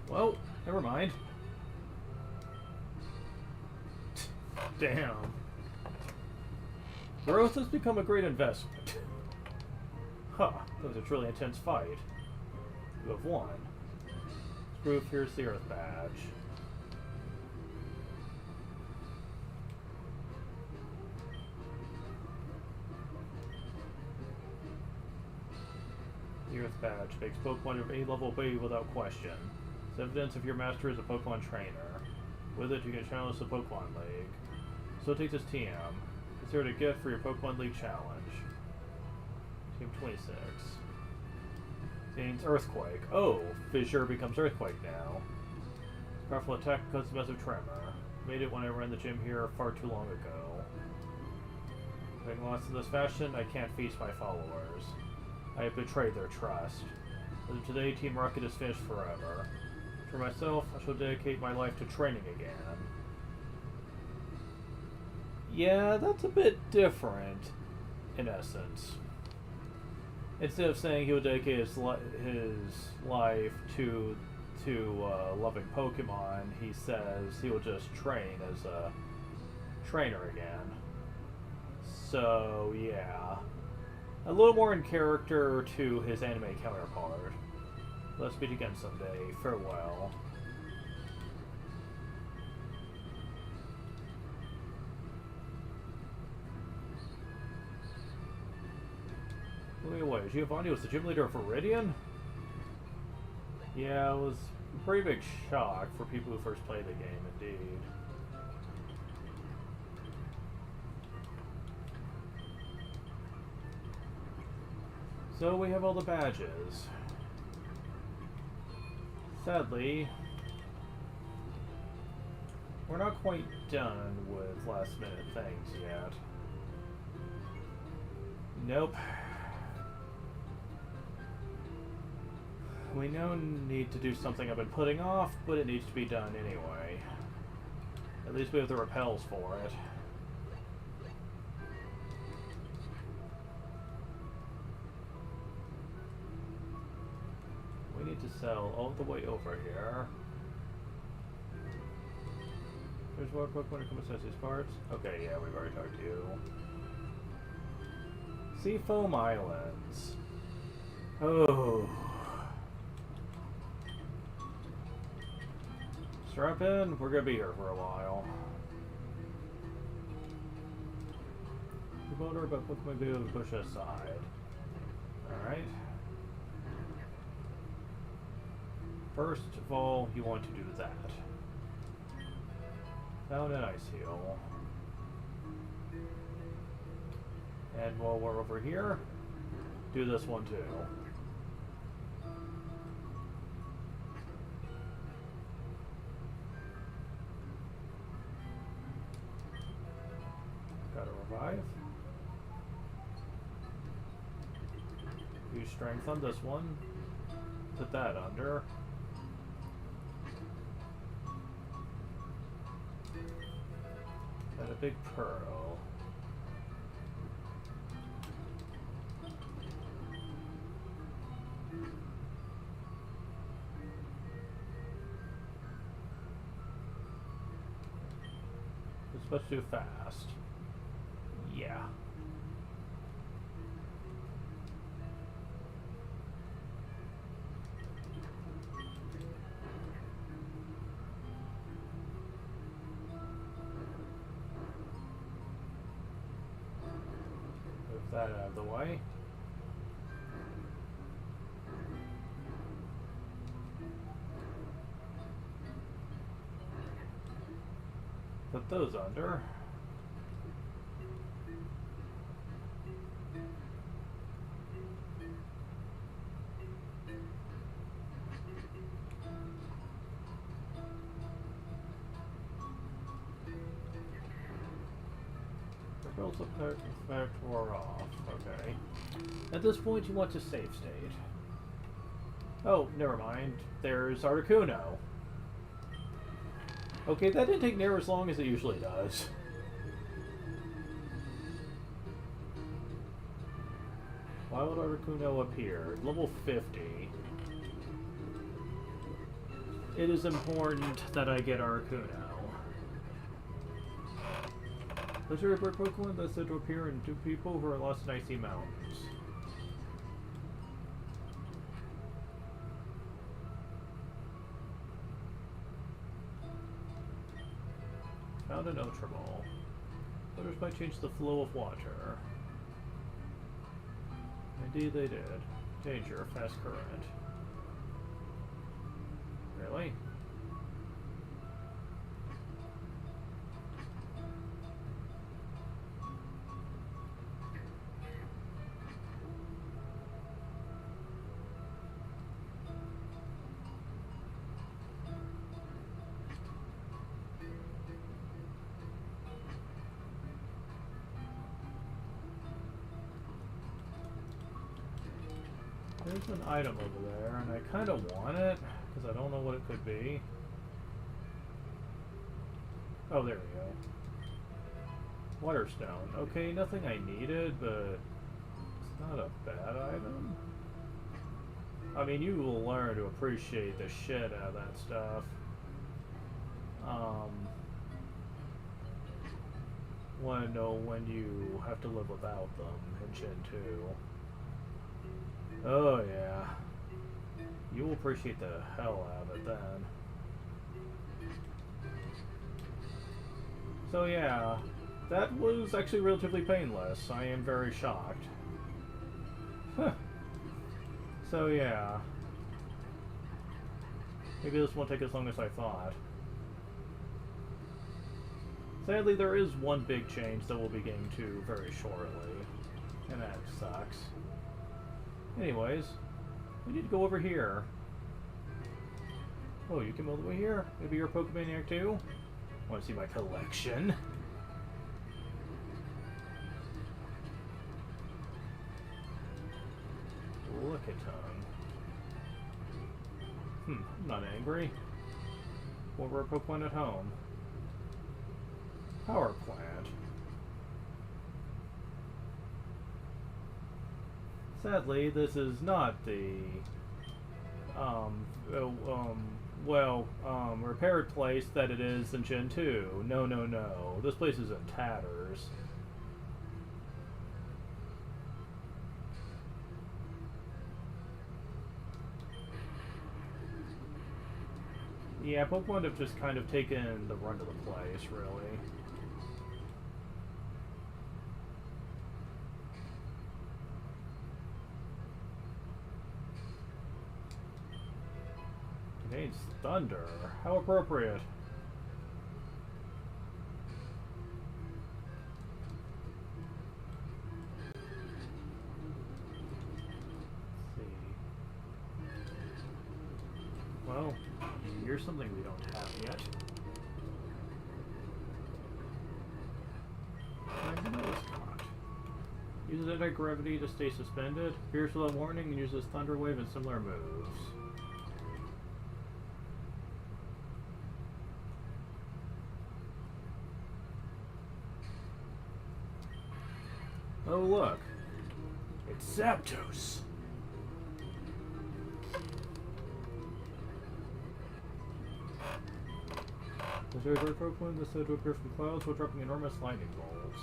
Well, never mind. Damn. Growth has become a great investment. Huh, that was a truly intense fight. You have won. Proof, here's the Earth badge. The Earth badge makes Pokemon of any level obey you without question. It's evidence of your master as a Pokemon trainer. With it, you can challenge the Pokemon League. So take this TM. Consider it a gift for your Pokemon League challenge. Team 26. Gains Earthquake. Oh, Fissure becomes Earthquake now. Powerful attack causes a massive tremor. Made it when I ran the gym here far too long ago. Having lost in this fashion, I can't feast my followers. I have betrayed their trust. As of today, Team Rocket is finished forever. For myself, I shall dedicate my life to training again. Yeah, that's a bit different, in essence. Instead of saying he would dedicate his life to loving Pokemon, he says he will just train as a trainer again. So, yeah. A little more in character to his anime counterpart. Let's meet again someday. Farewell. Wait, Giovanni was the gym leader of Viridian? Yeah, it was a pretty big shock for people who first played the game, indeed. So we have all the badges. Sadly, we're not quite done with last minute things yet. Nope. We now need to do something I've been putting off, but it needs to be done anyway. At least we have the repels for it. We need to sell all the way over here. There's more Pokemon to come assess these parts. Okay, yeah, we've already talked to you. Seafoam Islands. Oh. Strap in, we're gonna be here for a while. The boulder, but Pokemon be able to push aside. Alright. First of all, you want to do that. Found an ice heal. And while we're over here, do this one too. Gotta revive. Use strength on this one. Put that under. And a big pearl. It's supposed to do fast. Yeah. Move that out of the way. Put those under. Levels effect wore off. Okay. At this point, you want to save state. Oh, never mind. There's Articuno. Okay, that didn't take near as long as it usually does. Why would Articuno appear? Level 50. It is important that I get Articuno. Legendary bird Pokemon that's said to appear in 2 people who are lost in icy mountains. Found an Ultra Ball. Others might change the flow of water. Indeed they did. Danger, fast current. Really? There's an item over there, and I kind of want it, because I don't know what it could be. Oh, there we go. Waterstone. Okay, nothing I needed, but it's not a bad item. I mean, you will learn to appreciate the shit out of that stuff. Want to know when you have to live without them in Gen 2. Oh yeah. You will appreciate the hell out of it then. So yeah, that was actually relatively painless. I am very shocked. So yeah. Maybe this won't take as long as I thought. Sadly, there is one big change that we'll be getting to very shortly. And that sucks. Anyways, we need to go over here. Oh, you came all the way here? Maybe you're a Pokemaniac too? Want to see my collection? Look at I'm not angry. Over a Pokemon at home. Power plant. Sadly, this is not the repaired place that it is in Gen 2. No, no, no. This place is in tatters. Yeah, Pokemon have just kind of taken the run of the place, really. Contains thunder. How appropriate. Well, here's something we don't have yet. Magnetic caught. Uses anti-gravity to stay suspended. Appears without warning and uses Thunder Wave and similar moves. Oh look! It's Zapdos! Legendary bird Pokemon that's said to appear from clouds while dropping enormous lightning bolts.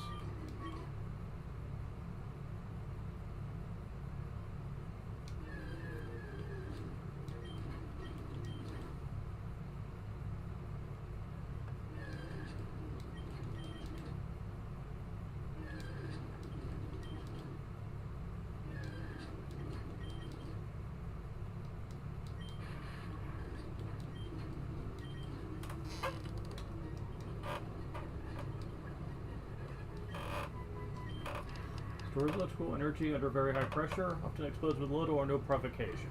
Stores electrical energy under very high pressure, often explodes with little or no provocation.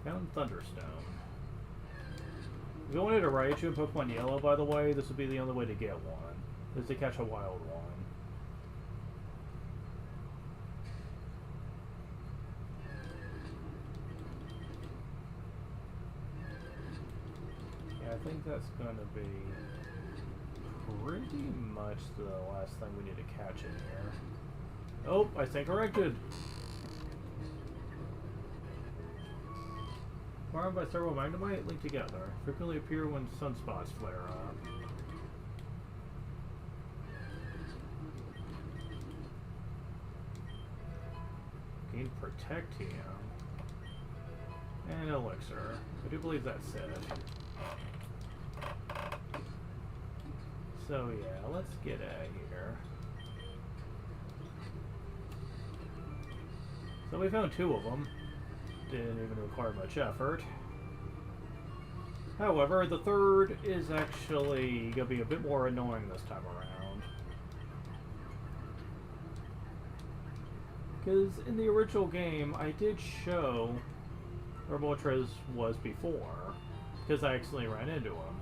Found Thunderstone. If you wanted a Raichu in Pokemon Yellow, by the way, this would be the only way to get one. Is to catch a wild one. Yeah, I think that's gonna be pretty much the last thing we need to catch in here. Oh, I stand corrected! Formed by several Magnemite linked together. Frequently appear when sunspots flare up. Gain Protectium. And Elixir. I do believe that's it. So yeah, let's get out of here. So we found 2 of them. Didn't even require much effort. However, the 3rd is actually going to be a bit more annoying this time around. Because in the original game, I did show where Moltres was before, because I accidentally ran into him.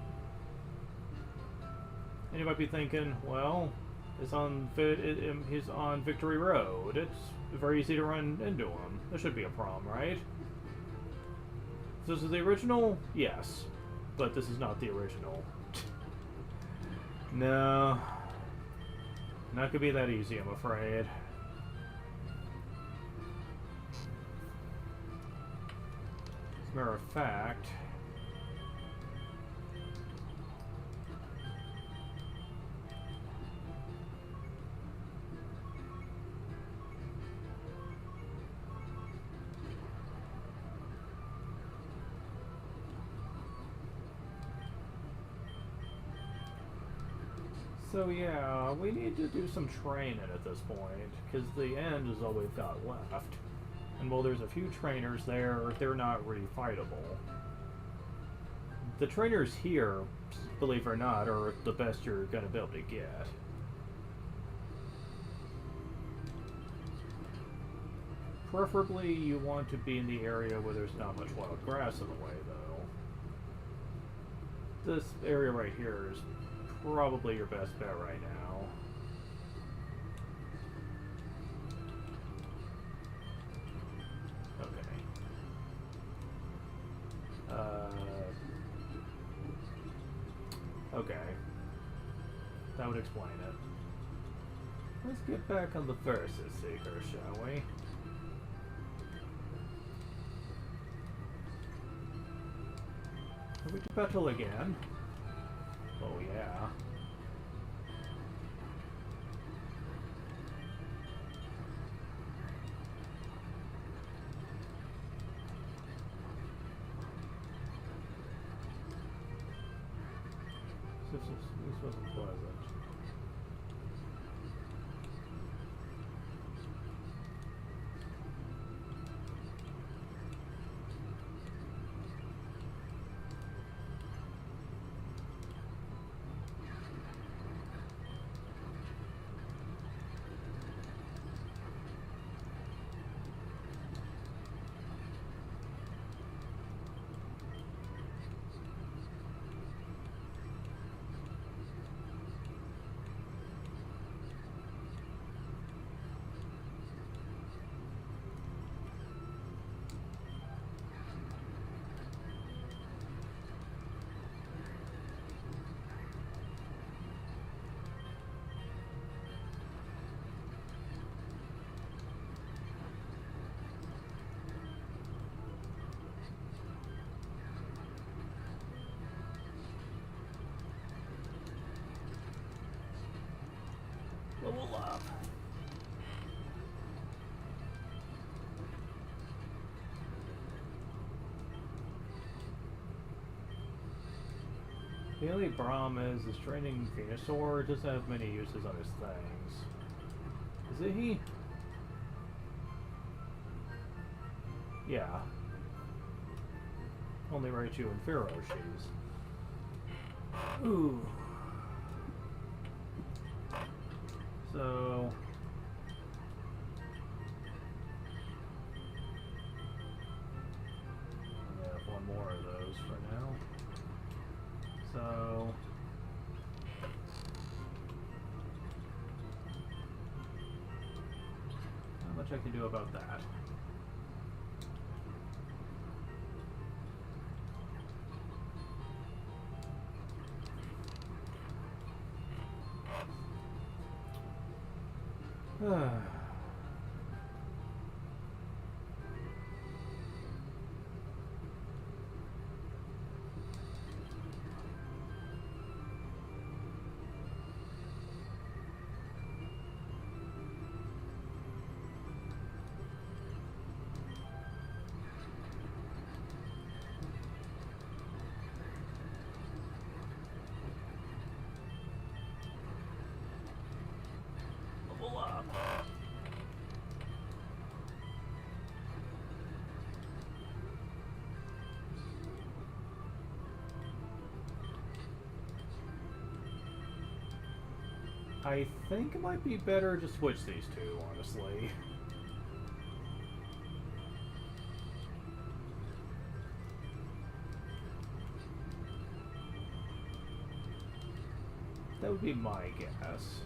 And you might be thinking, well, he's on Victory Road. It's very easy to run into him. There should be a problem, right? This is the original? Yes. But this is not the original. No. Not gonna be that easy, I'm afraid. As a matter of fact... So yeah, we need to do some training at this point, because the end is all we've got left. And while there's a few trainers there, they're not really fightable. The trainers here, believe it or not, are the best you're going to be able to get. Preferably you want to be in the area where there's not much wild grass in the way, though. This area right here is probably your best bet right now. Okay. Okay. That would explain it. Let's get back on the Versus Seeker, shall we? Are we to battle again? Oh yeah. This wasn't pleasant. Level up. The only problem is training Venusaur doesn't have many uses on his things. Is it he? Yeah. Only Raichu and Ferocious. Ooh. So... I have one more of those for now. much I can do about that. Level up. I think it might be better to switch these two, honestly. That would be my guess.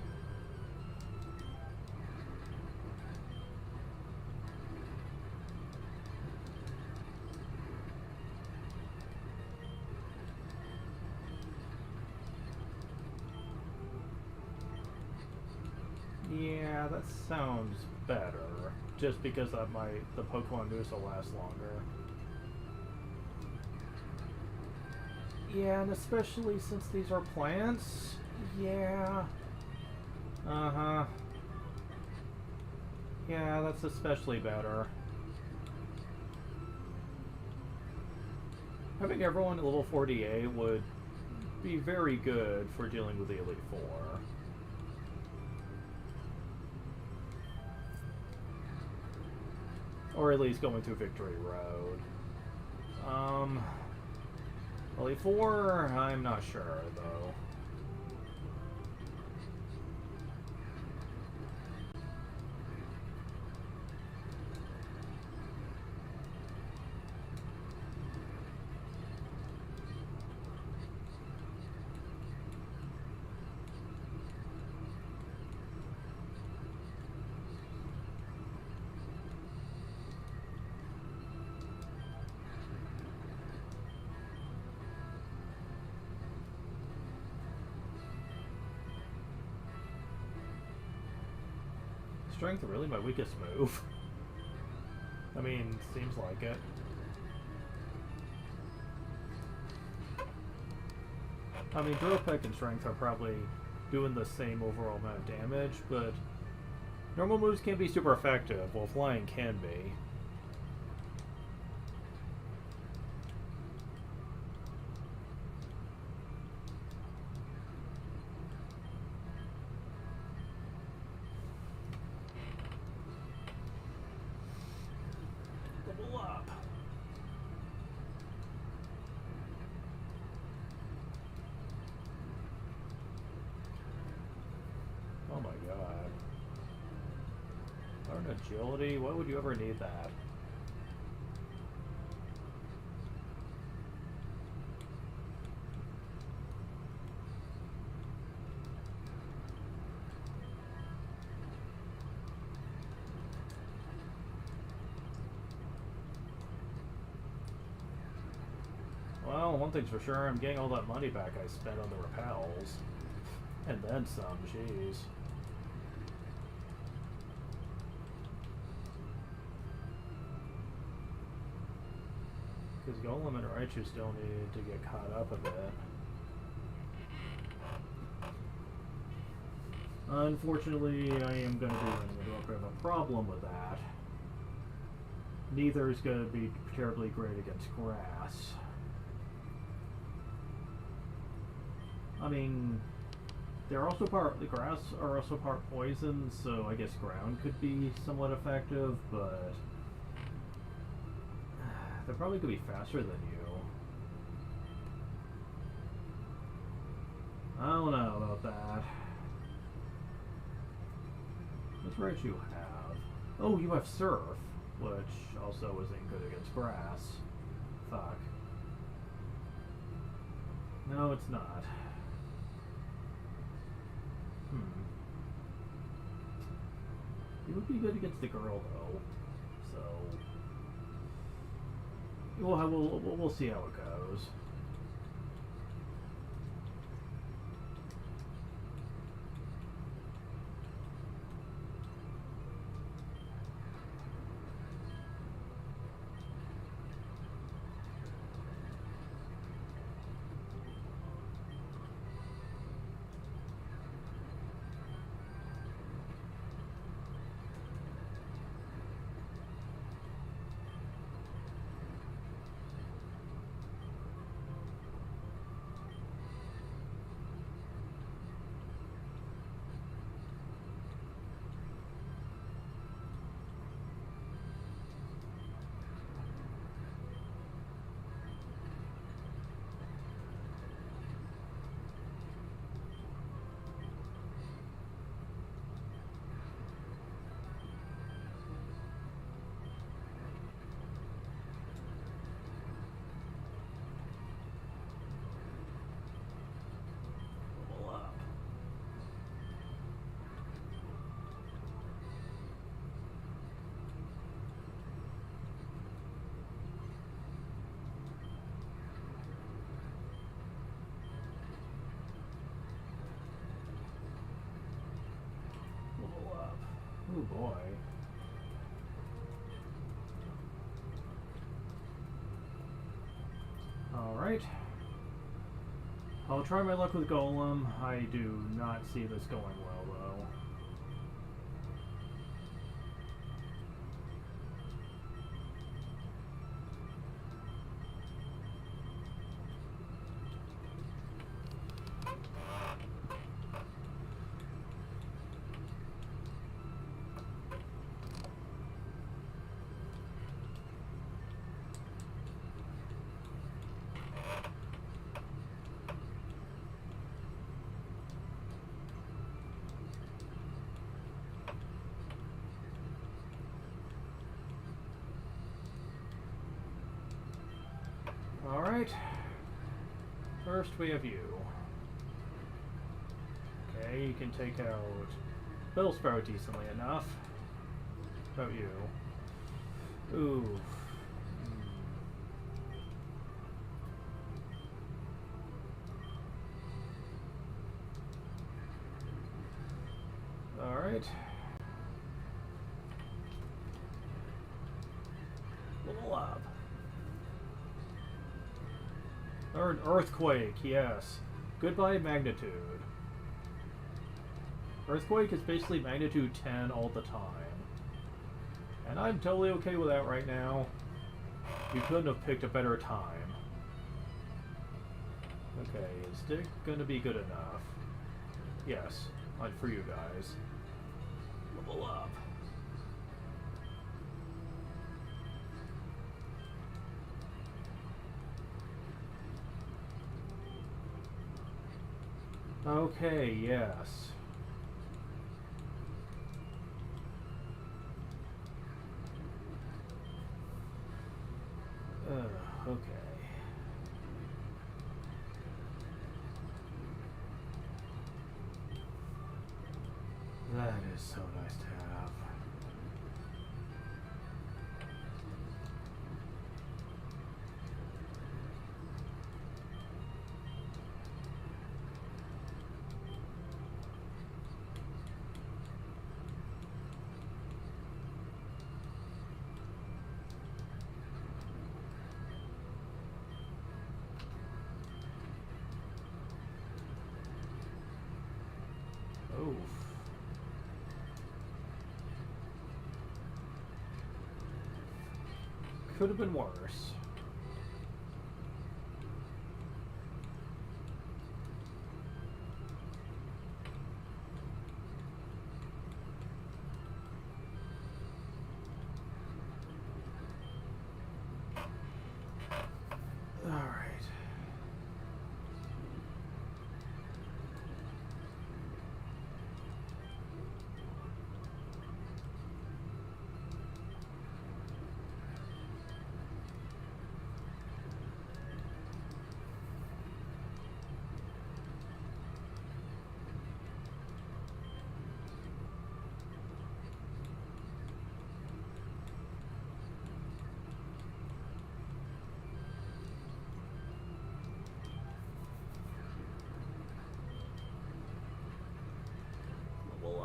Yeah, that sounds better. Just because that the Pokemon news will last longer. Yeah, and especially since these are plants. Yeah. Uh-huh. Yeah, that's especially better. Having everyone at level 48 would be very good for dealing with the Elite Four. Or at least going through Victory Road. Elite Four, I'm not sure, though. Strength really my weakest move? I mean, seems like it. I mean, Drill Peck and Strength are probably doing the same overall amount of damage, but normal moves can be super effective, while flying can be. Level up. Oh my god. Learn agility? Why would you ever need that? Well, one thing's for sure, I'm getting all that money back I spent on the repels. And then some, jeez. Because Golem and Raichu still need to get caught up a bit. Unfortunately, I am going to be running into a bit of a problem with that. Neither is going to be terribly great against grass. I mean, the grass are also part poison, so I guess ground could be somewhat effective, but they're probably going to be faster than you. I don't know about that. What Raichu you have? Oh, you have Surf, which also isn't good against grass. Fuck. No, it's not. He would be good against the girl, though. So we'll see how it goes. Oh boy. Alright. I'll try my luck with Golem. I do not see this going well, though. Alright. First we have you. Okay, you can take out Bellsprout decently enough. How about you? Ooh. Alright. Level up. Earthquake, yes. Goodbye, magnitude. Earthquake is basically magnitude 10 all the time. And I'm totally okay with that right now. You couldn't have picked a better time. Okay, is it gonna be good enough? Yes, for you guys. Level up. Okay, yes. Okay. That is so nice to have. Oof. Could have been worse. All right.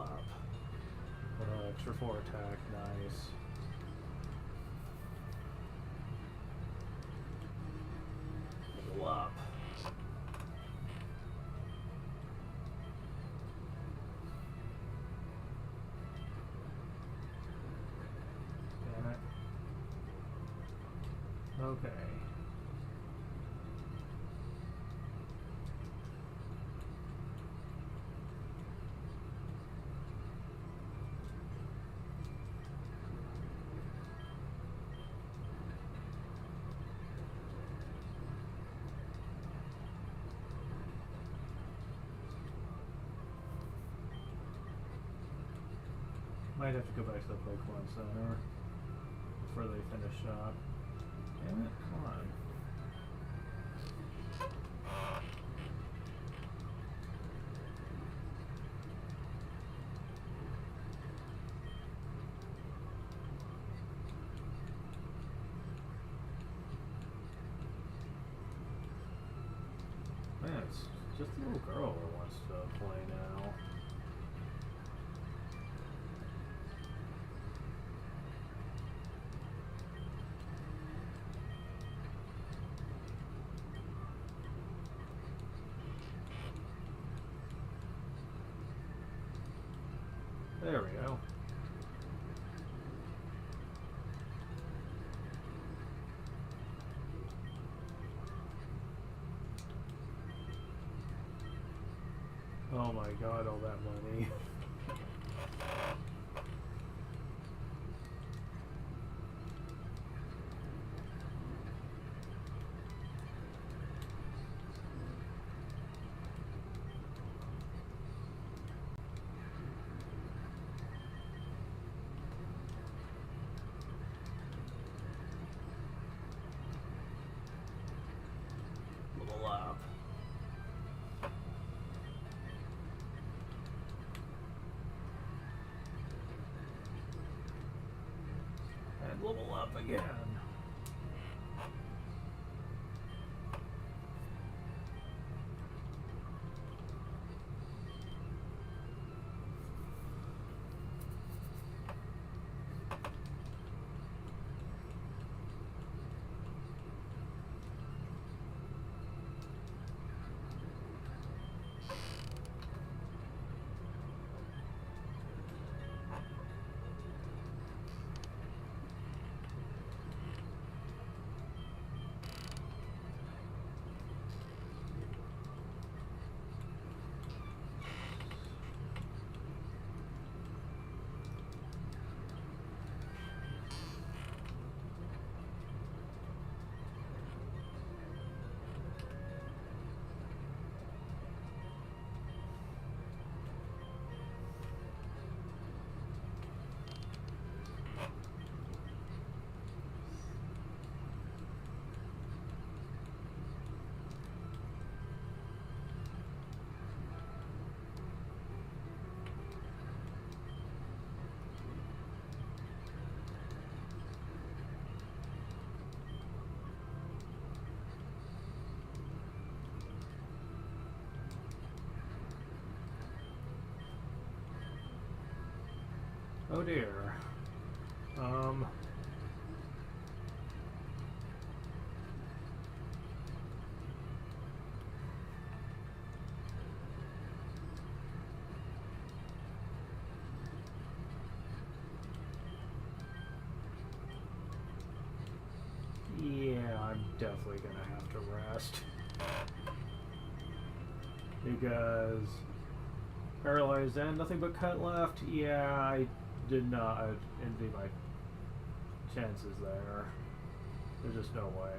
up. Extra 4 attack, nice. Level up. Damn it. Okay. Might have to go back to the Pokemon Center before they finish up. Damn it, come on. Man, it's just a little girl that wants to play now. There we go. Oh my god, all that money. Level up. And level up again. Oh dear. Yeah, I'm definitely gonna have to rest. Because paralyzed and nothing but cut left. Yeah, I did not envy my chances there. There's just no way.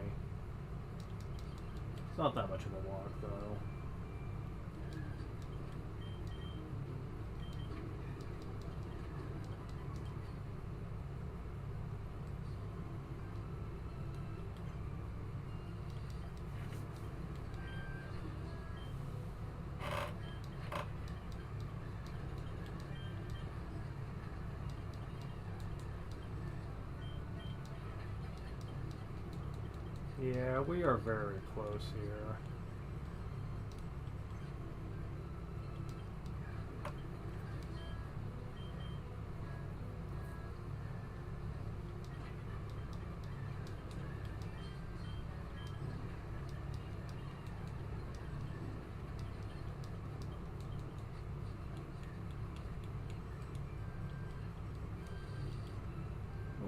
It's not that much of a walk, though. Yeah, we are very close here.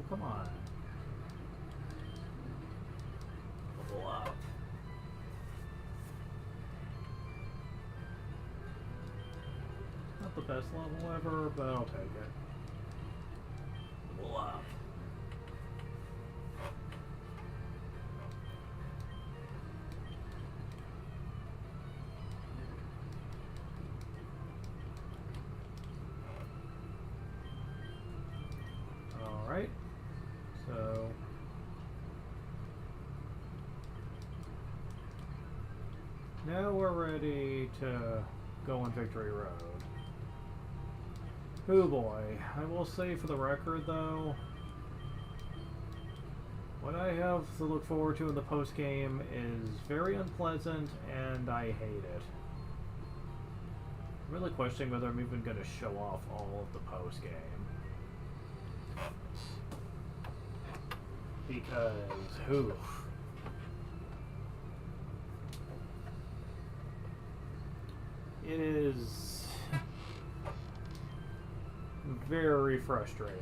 come on. Level up. Not the best level ever, but I'll take it. Level up. Alright. So now we're ready to go on Victory Road. Oh boy, I will say for the record though, what I have to look forward to in the post-game is very unpleasant and I hate it. I'm really questioning whether I'm even going to show off all of the post-game. Because, oof. It is very frustrating.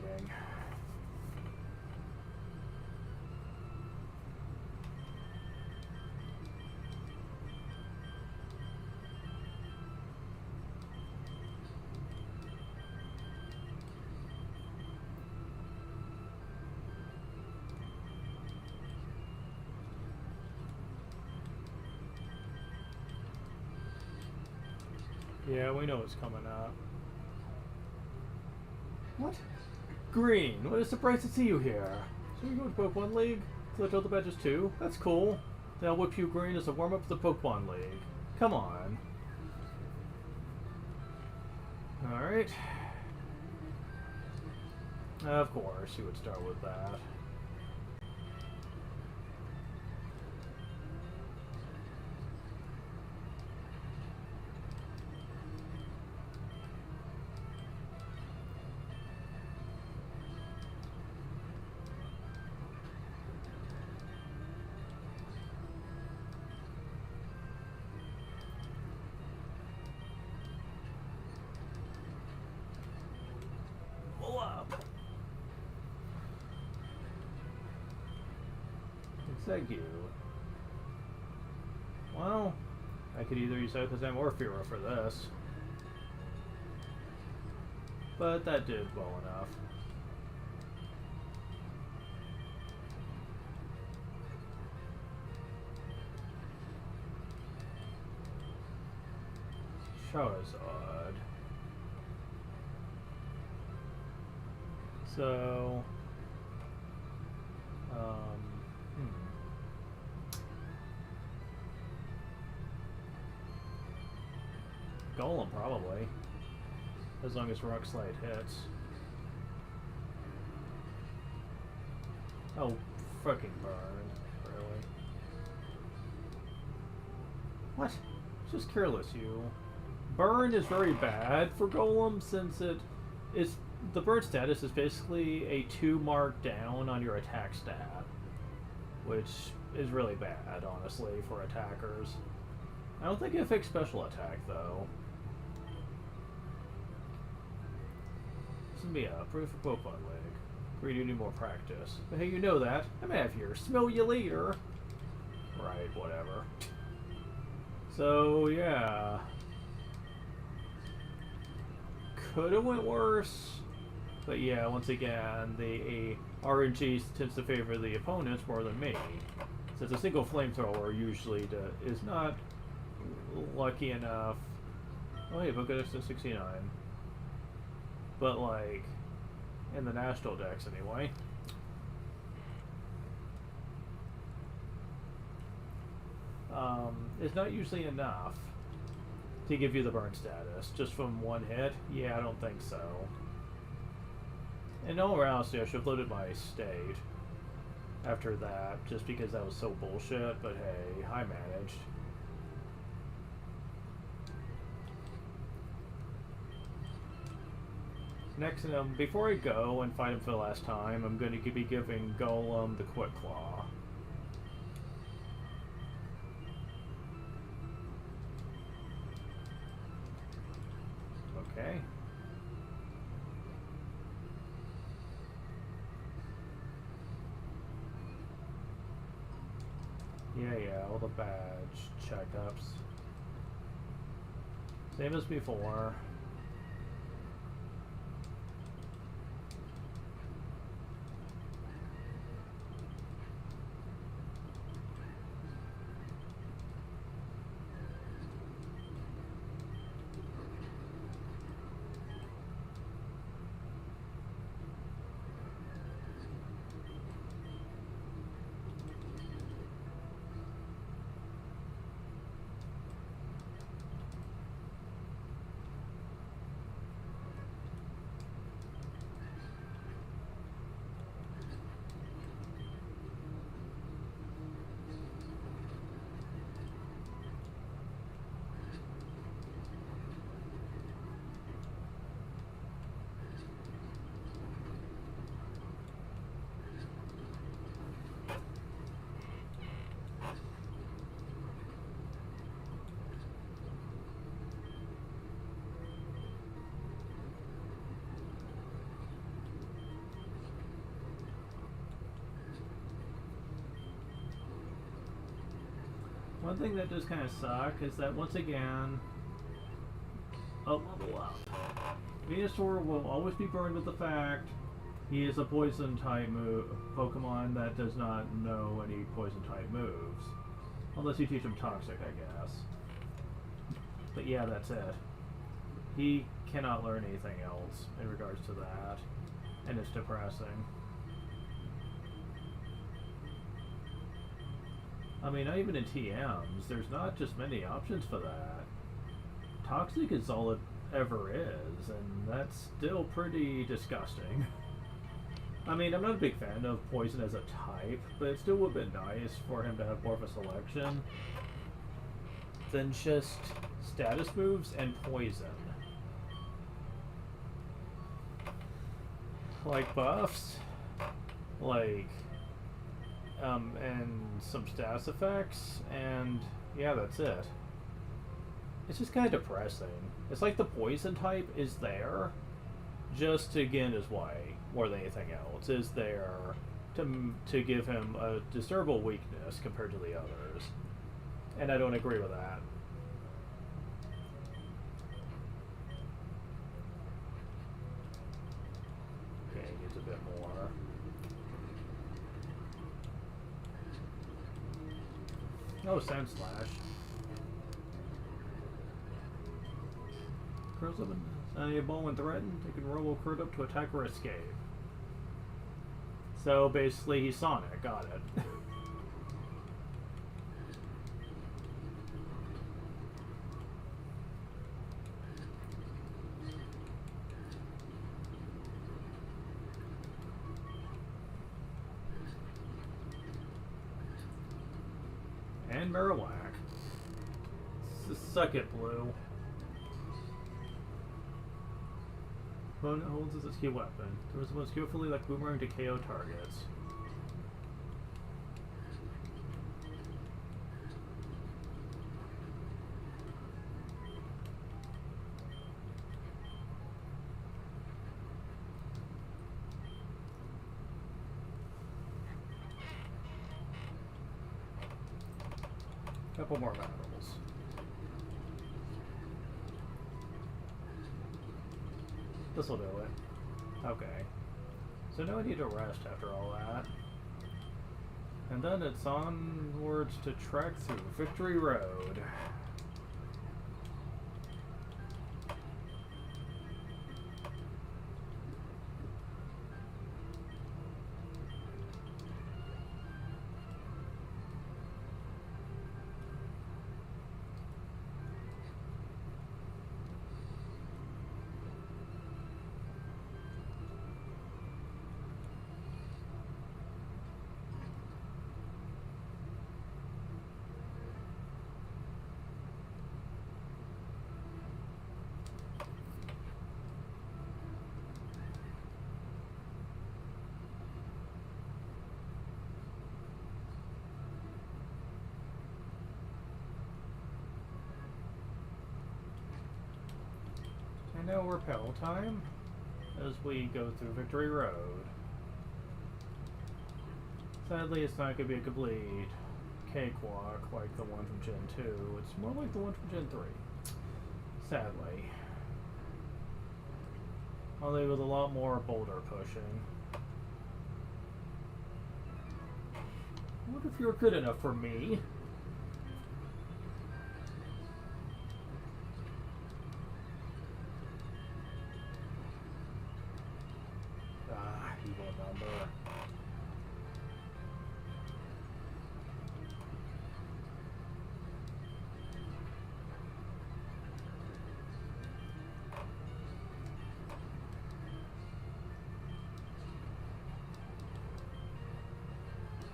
Yeah, we know it's coming up. What? Green, what a surprise to see you here. So you're going to Pokemon League? Collect all the badges too? That's cool. Then I'll whip you Green as a warm-up for the Pokemon League. Come on. Alright. Of course, you would start with that. Thank you. Well, I could either use Alakazam or Fira for this. But that did well enough. Charizard. So... Golem, probably. As long as Rock Slide hits. Oh, fucking burn. Really? What? Just careless, you. Burn is very bad for Golem since it is... The burn status is basically a 2 mark down on your attack stat. Which is really bad, honestly, for attackers. I don't think it affects special attack, though. This would be a proof for Pokemon League. Where you need more practice. But hey, you know that. I'm out of here. Smell you later. Right, whatever. So, yeah. Could've went worse. But yeah, once again, the RNG tends to favor the opponents more than me. Since a single flamethrower usually is not lucky enough. Oh hey, Pokedex to 69. But like, in the National Dex anyway. It's not usually enough to give you the burn status. Just from one hit? Yeah, I don't think so. In all reality, I should have loaded my state after that, just because that was so bullshit, but hey, I managed. Next, before I go and fight him for the last time, I'm going to be giving Golem the Quick Claw. Okay. Yeah, all the badge checkups. Same as before. One thing that does kind of suck is that once again, level up. Venusaur will always be burned with the fact he is a poison type Pokemon that does not know any poison type moves. Unless you teach him Toxic, I guess. But yeah, that's it. He cannot learn anything else in regards to that. And it's depressing. I mean, not even in TMs, there's not just many options for that. Toxic is all it ever is, and that's still pretty disgusting. I mean, I'm not a big fan of poison as a type, but it still would have been nice for him to have more of a selection than just status moves and poison. Like buffs, like and some status effects, and yeah, that's it. It's just kind of depressing. It's like the poison type is there just to get in his way more than anything else. Is there to give him a discernible weakness compared to the others, and I don't agree with that. Okay, needs a bit more. Oh, Sand Slash. Curls up and a ball when threatened, it can roll curd up to attack or escape. So basically he's Sonic, got it. And Marowak. Suck it, Blue. Opponent holds as its key weapon. Throws the most skillfully like boomerang to KO targets. Couple more battles. This'll do it. Okay. So now I need to rest after all that. And then it's onwards to trek through Victory Road. And now repel time as we go through Victory Road. Sadly, it's not going to be a complete cakewalk like the one from Gen 2. It's more like the one from Gen 3. Sadly. Although with a lot more boulder pushing. What if you're good enough for me? Ah, evil number.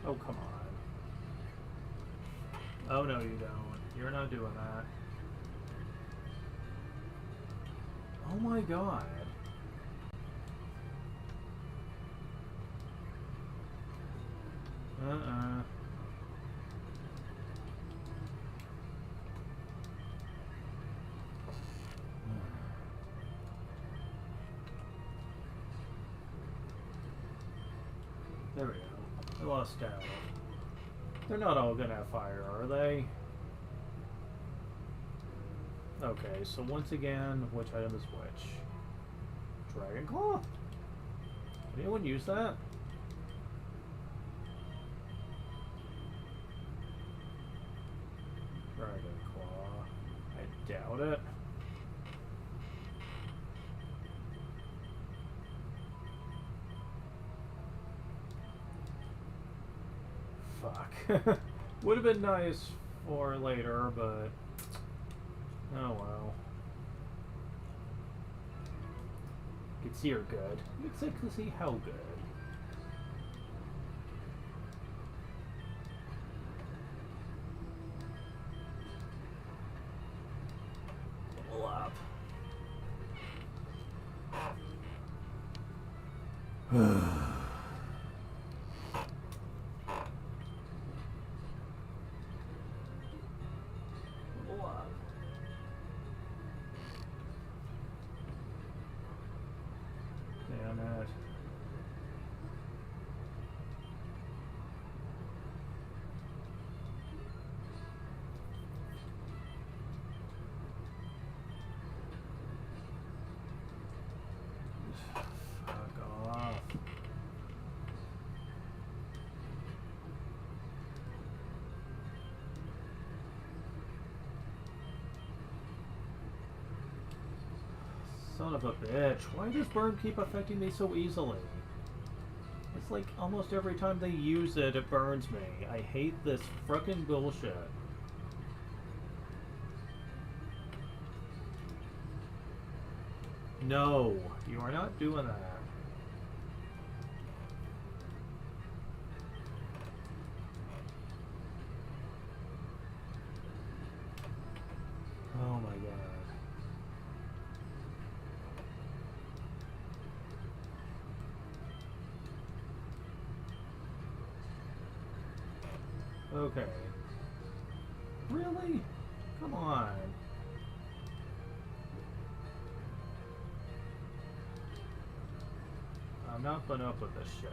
Oh, come on. Oh, no, you don't. You're not doing that. Oh my god. There we go. I lost out. They're not all gonna have fire, are they? Okay, so once again, which item is which? Dragon Claw? Did anyone use that? Dragon Claw. I doubt it. Fuck. Would have been nice for later, but oh well. You can see her good. You can see how good. Level up. Son of a bitch. Why does burn keep affecting me so easily? It's like almost every time they use it, it burns me. I hate this frickin' bullshit. No, you are not doing that. Oh my god. Okay. Really? Come on. I'm not putting up with this shit.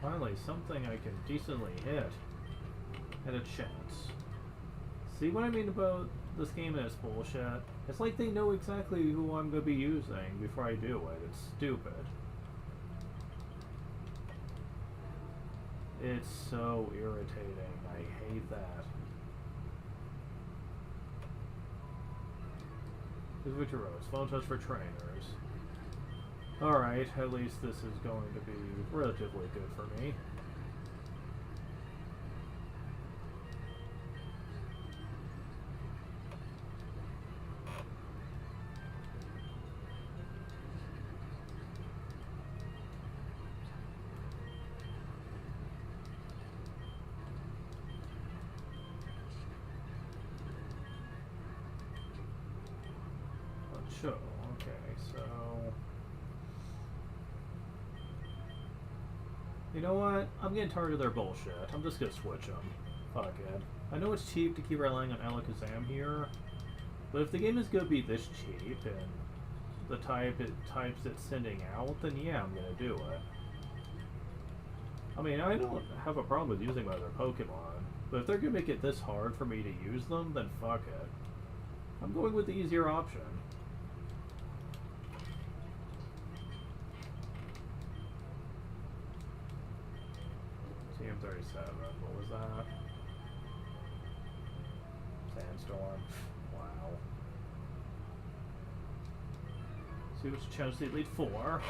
Finally, something I can decently hit. Had a chance. See what I mean about this game and its bullshit? It's like they know exactly who I'm going to be using before I do it. It's stupid. It's so irritating. I hate that. This is what you wrote. Phone touch for trainers. Alright, at least this is going to be relatively good for me. Sure, okay, so You know what? I'm getting tired of their bullshit. I'm just gonna switch them. Fuck it. I know it's cheap to keep relying on Alakazam here, but if the game is gonna be this cheap and the types it's sending out, then yeah, I'm gonna do it. I mean, I don't have a problem with using my other Pokemon, but if they're gonna make it this hard for me to use them, then fuck it. I'm going with the easier option. TM37, what was that? Sandstorm. Wow. See which chose the Elite Four.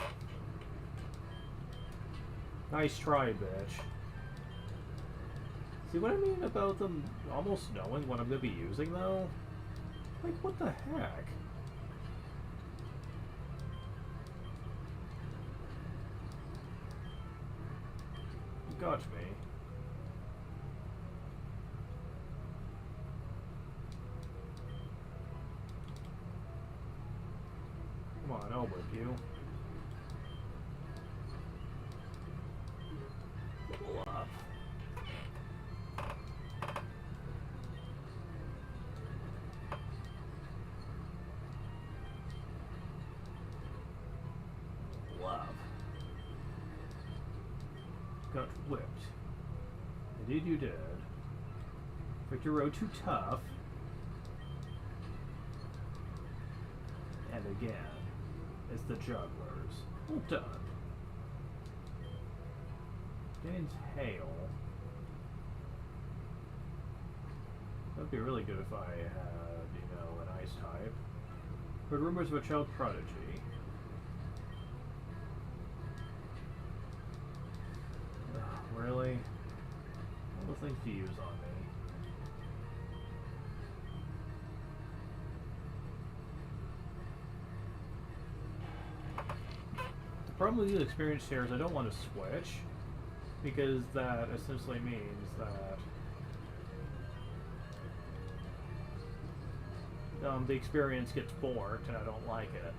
Nice try, bitch. See what I mean about them almost knowing what I'm gonna be using, though? Like, what the heck? You got me. Come on, I'll whip you. Level up. Love. Got whipped. Indeed you did. Victor Road too tough. And again, it's the jugglers. Well done. Gains hail. That'd be really good if I had, you know, an ice type. Heard rumors of a child prodigy. Ugh, really? All the things to use on me. The problem with these experience shares, I don't want to switch, because that essentially means that the experience gets borked, and I don't like it.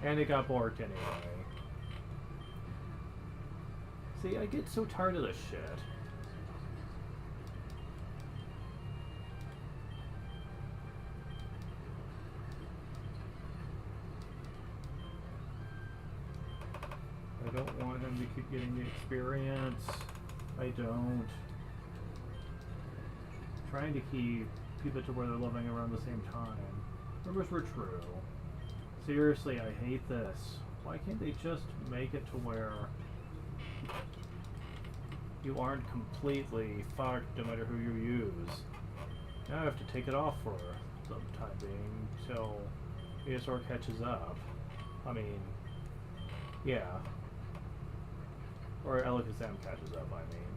And it got borked anyway. See, I get so tired of this shit. I don't want him to keep getting the experience. I don't. Trying to keep it to where they're living around the same time. Rumors were true. Seriously, I hate this. Why can't they just make it to where you aren't completely fucked no matter who you use? Now I have to take it off for some time being till ESR catches up. I mean, yeah. Or Alakazam catches up, I mean.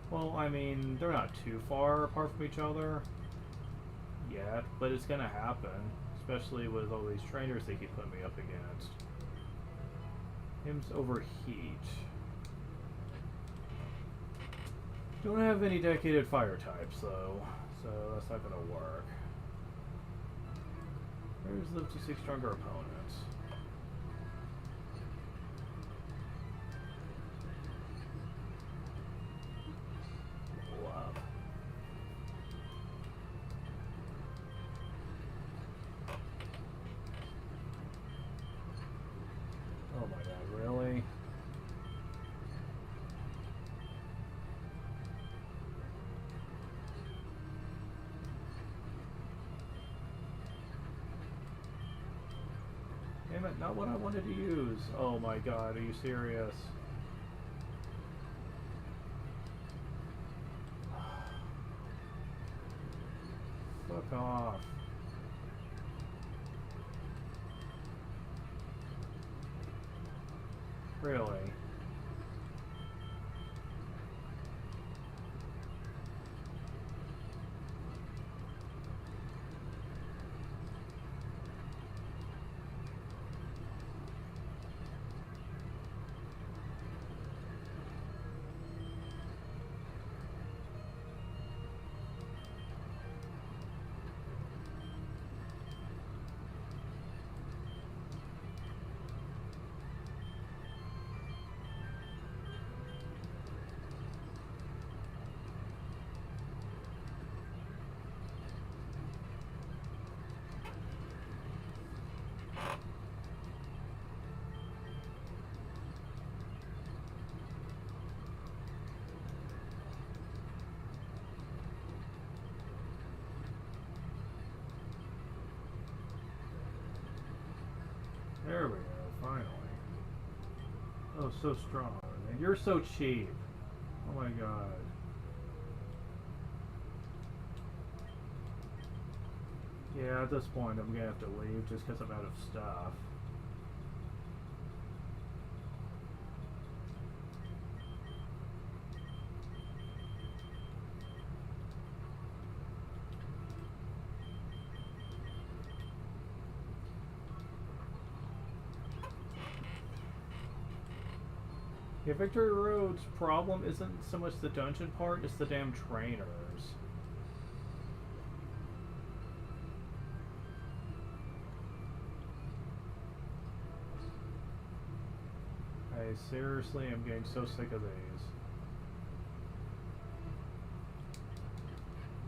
Well, I mean, they're not too far apart from each other yet, but it's gonna happen, especially with all these trainers they keep putting me up against. Him's overheat. Don't have any dedicated fire types though, so that's not gonna work. Where's live to 6 stronger opponents? Love. Oh my god, really? Damn it, not what I wanted to use. Oh my god, are you serious? Fuck off. Really? There we go, finally. Oh, so strong. And you're so cheap. Oh my god. Yeah, at this point I'm gonna have to leave just because I'm out of stuff. Yeah, Victory Road's problem isn't so much the dungeon part, it's the damn trainers. I seriously am getting so sick of these.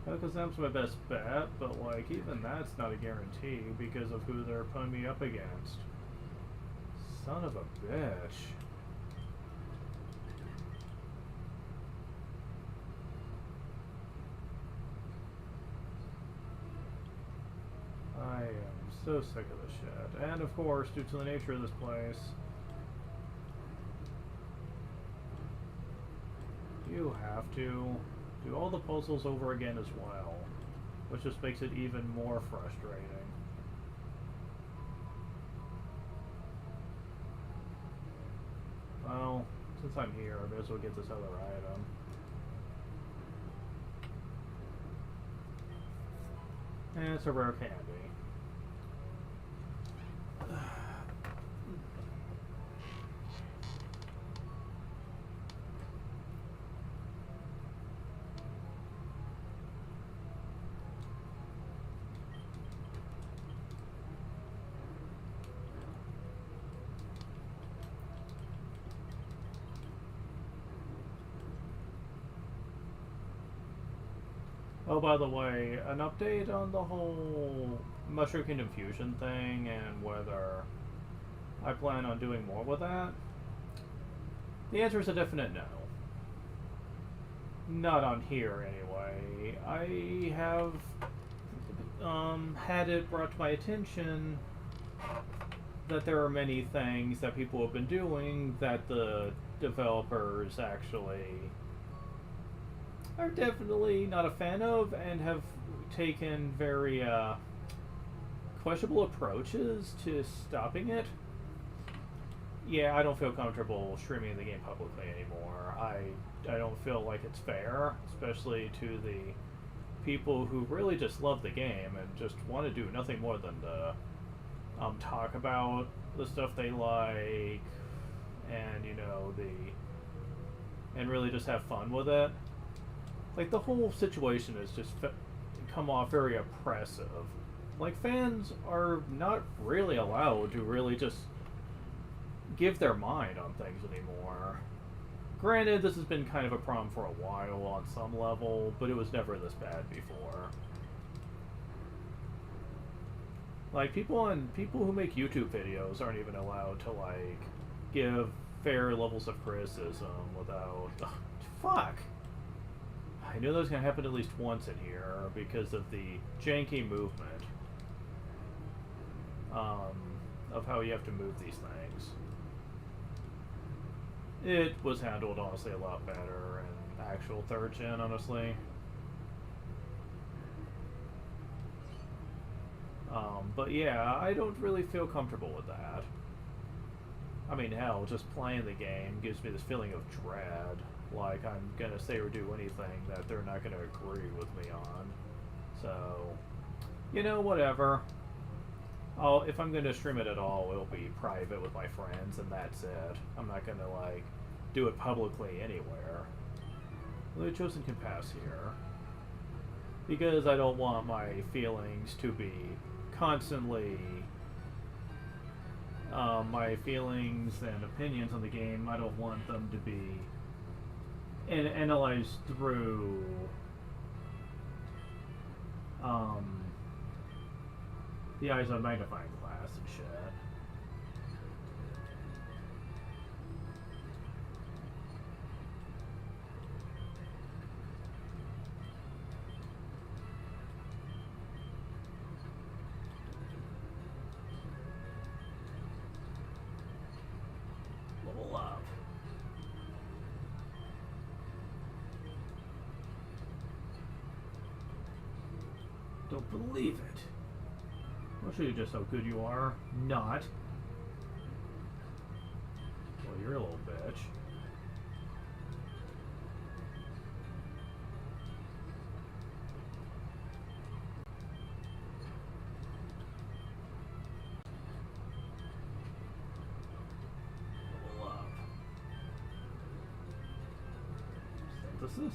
Because that's my best bet, but like, even that's not a guarantee because of who they're putting me up against. Son of a bitch. I am so sick of this shit. And of course, due to the nature of this place, you have to do all the puzzles over again as well, which just makes it even more frustrating. Well, since I'm here, I may as well get this other item. And it's a rare candy. Oh, by the way, an update on the whole Mushroom Kingdom Fusion thing and whether I plan on doing more with that? The answer is a definite no. Not on here, anyway. I have had it brought to my attention that there are many things that people have been doing that the developers actually are definitely not a fan of and have taken very questionable approaches to stopping it. Yeah, I don't feel comfortable streaming the game publicly anymore. I don't feel like it's fair, especially to the people who really just love the game and just want to do nothing more than to talk about the stuff they like and, you know, and really just have fun with it. Like, the whole situation has just come off very oppressive. Like, fans are not really allowed to really just give their mind on things anymore. Granted, this has been kind of a problem for a while on some level, but it was never this bad before. Like, people who make YouTube videos aren't even allowed to, like, give fair levels of criticism without... Ugh, fuck! I knew that was going to happen at least once in here because of the janky movement of how you have to move these things. It was handled, honestly, a lot better in actual 3rd gen, honestly. But yeah, I don't really feel comfortable with that. I mean, hell, just playing the game gives me this feeling of dread. Like, I'm gonna say or do anything that they're not gonna agree with me on. So, you know, whatever. If I'm gonna stream it at all, it'll be private with my friends, and that's it. I'm not gonna, like, do it publicly anywhere. The Chosen can pass here. Because I don't want my feelings to be constantly... my feelings and opinions on the game, I don't want them to be analyzed through the eyes of a magnifying glass and shit. believe it. I'll show you just how good you are. Not. Well, you're a little bitch. Level up. Synthesis?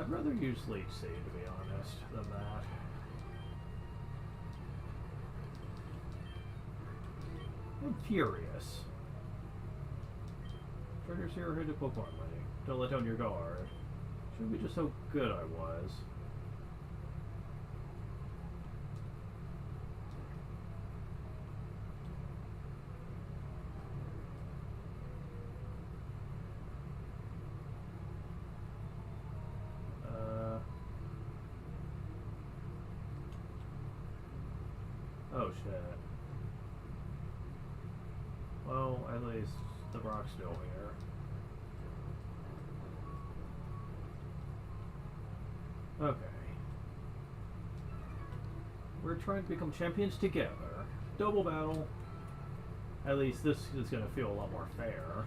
I'd rather use Leech Seed, to be honest, than that. I'm furious. Triggers here hit a Pokemon Link. Don't let down your guard. Shouldn't be just how good I was. Oh shit. Well, at least the rock's still here. Okay. We're trying to become champions together. Double battle. At least this is going to feel a lot more fair.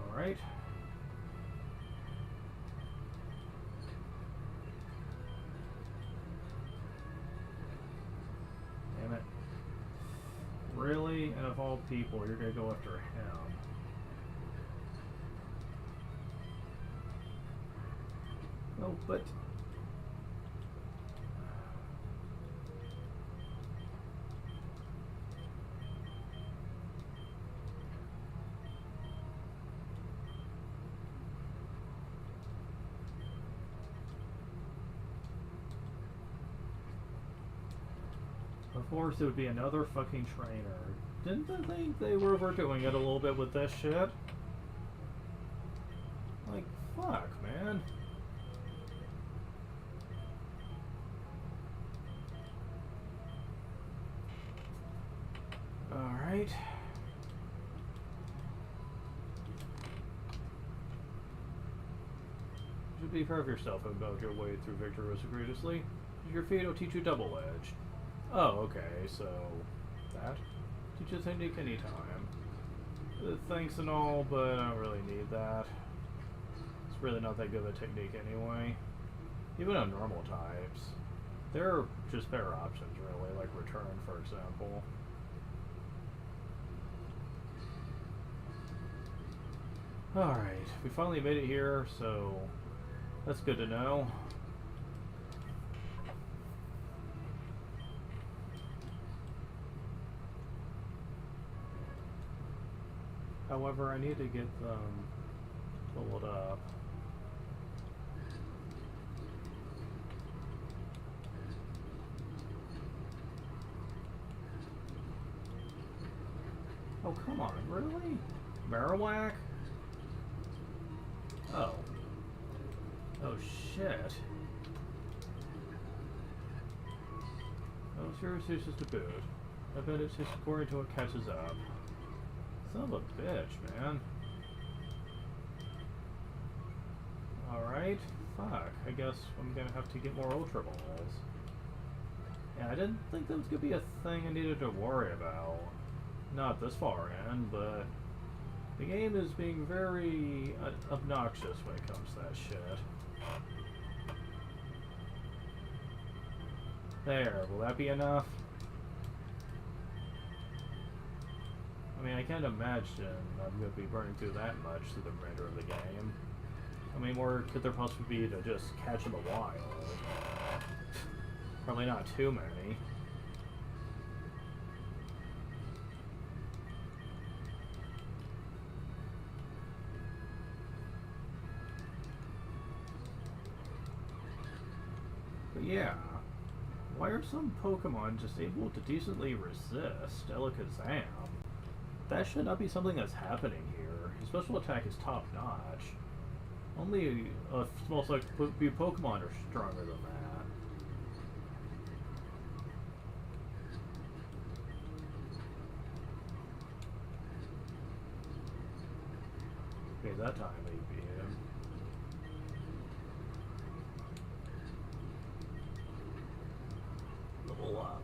Alright. Damn it. Really? And of all people, you're going to go after him. Oh, but... Of course, it would be another fucking trainer. Didn't I think they were overdoing it a little bit with this shit? Like, fuck, man. Alright. You should be proud of yourself about your way through victory so graciously. Your fate will teach you double-edged. Oh, okay, so that? Teach a technique anytime. Thanks and all, but I don't really need that. It's really not that good of a technique anyway. Even on normal types. There are just better options, really, like Return, for example. Alright, we finally made it here, so that's good to know. However, I need to get them leveled up. Oh, come on, really? Marowak? Oh. Oh, shit. Oh, seriously, it's just a boot. I bet it's just according to what catches up. Son of a bitch, man. Alright, fuck. I guess I'm gonna have to get more Ultra Balls. Yeah, I didn't think that was gonna be a thing I needed to worry about. Not this far in, but the game is being very obnoxious when it comes to that shit. There, will that be enough? I mean, I can't imagine I'm going to be burning through that much through the remainder of the game. How many more could there possibly be to just catch in the wild? Probably not too many. But yeah, why are some Pokemon just able to decently resist Alakazam? That should not be something that's happening here. His special attack is top notch. Only a small select few Pokemon are stronger than that. Okay, that time maybe. Level up.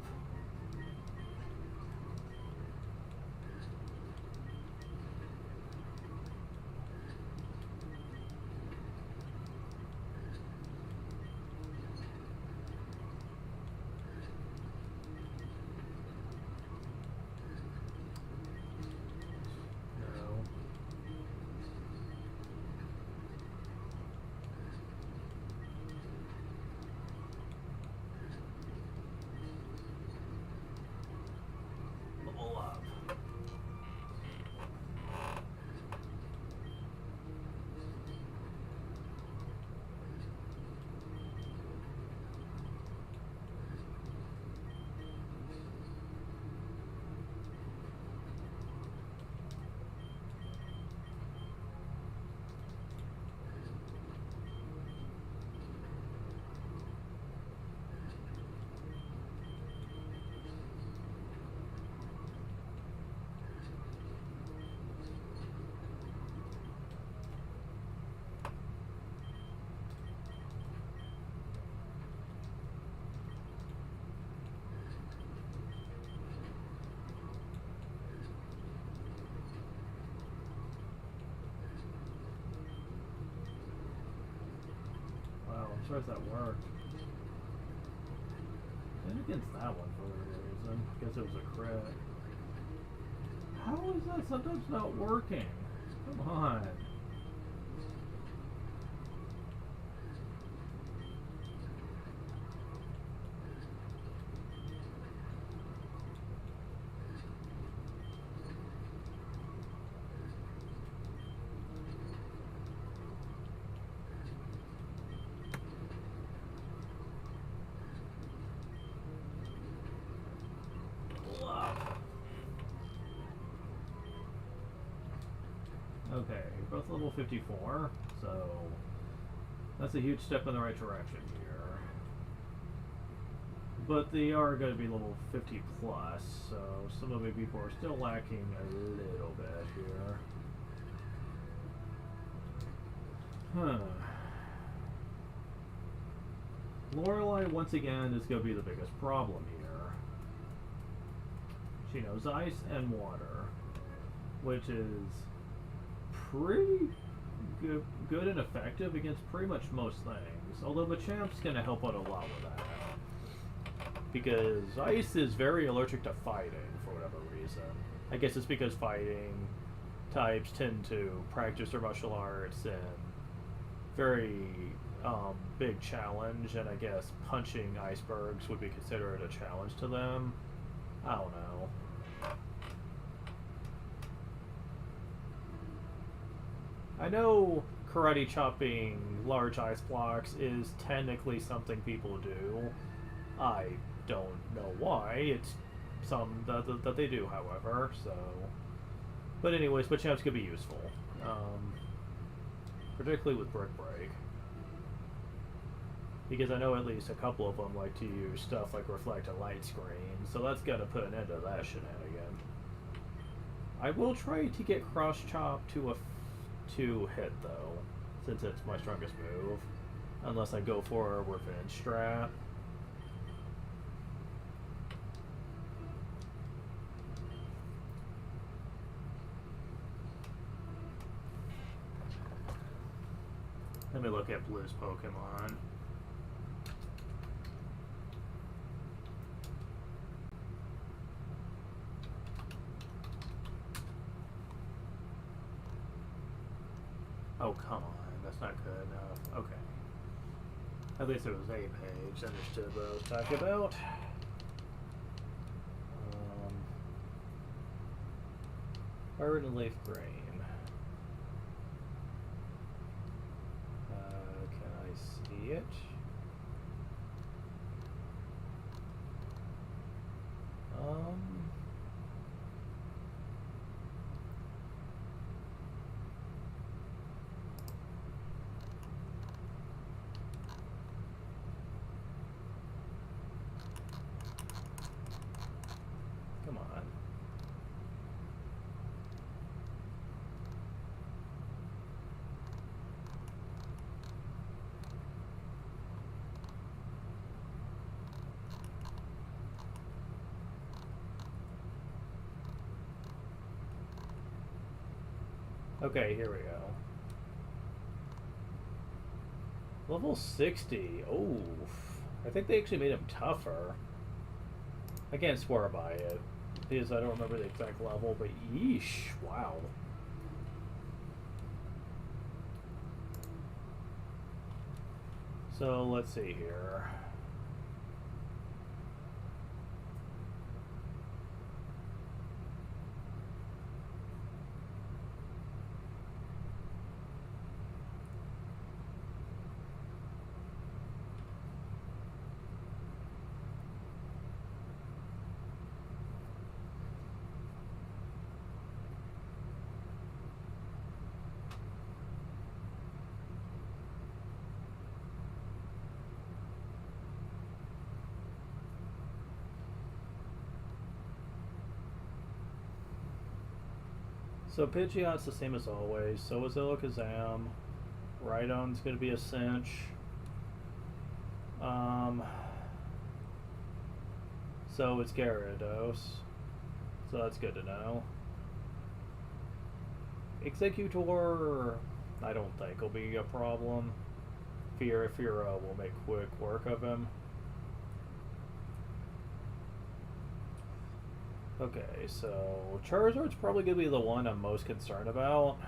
I'm surprised that worked. And against that one for whatever reason. Guess it was a crit. How is that sometimes not working? Come on. Okay, both level 54, so that's a huge step in the right direction here. But they are going to be level 50 plus, so some of the people are still lacking a little bit here. Huh. Lorelei, once again, is going to be the biggest problem here. She knows ice and water, which is pretty good and effective against pretty much most things. Although Machamp's going to help out a lot with that. Because ice is very allergic to fighting for whatever reason. I guess it's because fighting types tend to practice their martial arts and very big challenge, and I guess punching icebergs would be considered a challenge to them. I don't know. I know karate chopping large ice blocks is technically something people do. I don't know why. It's some that they do, however. So, but anyways, Machamps could be useful, particularly with Brick Break, because I know at least a couple of them like to use stuff like Reflect a Light Screen. So that's got to put an end to that shenanigan. I will try to get Cross Chop to a 2 hit though, since it's my strongest move, unless I go for a revenge strat. Let me look at Blue's Pokemon. Oh, come on. That's not good enough. Okay. At least it was a page. Understood what I was talking about. Bird and LeafGreen. Can I see it? Come on. Okay, here we go. Level 60. Oh, I think they actually made him tougher. I can't swear by it because I don't remember the exact level, but yeesh, wow. So let's see here. So Pidgeot's the same as always. So is Alakazam. Rhydon's going to be a cinch. So it's Gyarados. So that's good to know. Executor, I don't think will be a problem. Fearow will make quick work of him. Okay, so Charizard's probably going to be the one I'm most concerned about.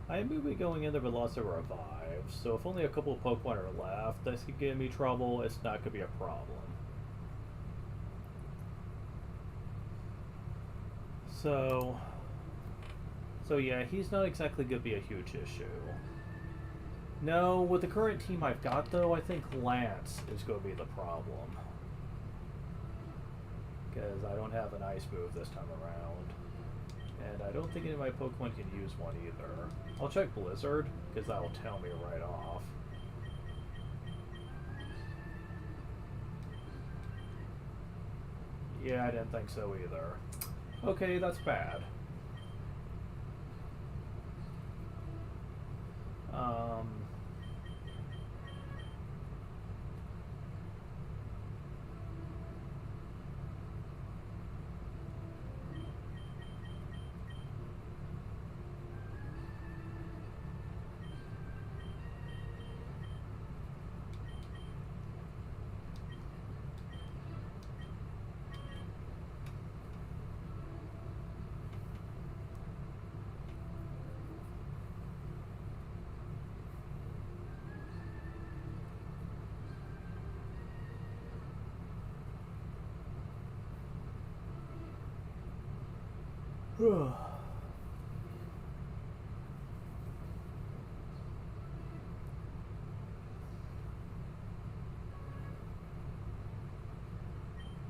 I may be going in there with lots of revives, so if only a couple of Pokemon are left, this could give me trouble. It's not going to be a problem. So yeah, he's not exactly going to be a huge issue. No, with the current team I've got, though, I think Lance is going to be the problem. Because I don't have an ice move this time around. And I don't think any of my Pokemon can use one either. I'll check Blizzard, because that will tell me right off. Yeah, I didn't think so either. Okay, that's bad.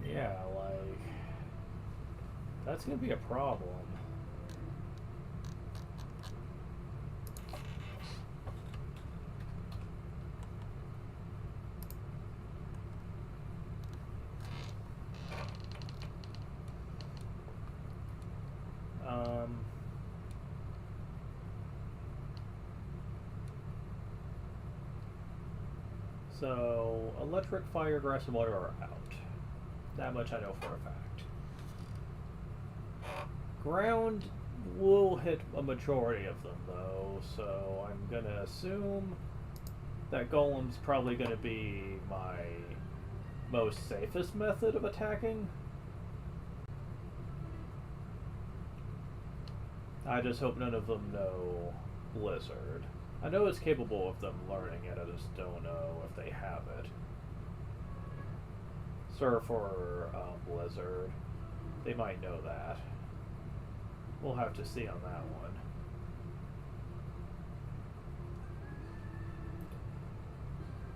Yeah, like, that's gonna be a problem. So, electric, fire, grass, and water are out. That much I know for a fact. Ground will hit a majority of them, though, so I'm gonna assume that Golem's probably gonna be my most safest method of attacking. I just hope none of them know Blizzard. I know it's capable of them learning it, I just don't know if they have it. Surf or Blizzard. They might know that. We'll have to see on that one.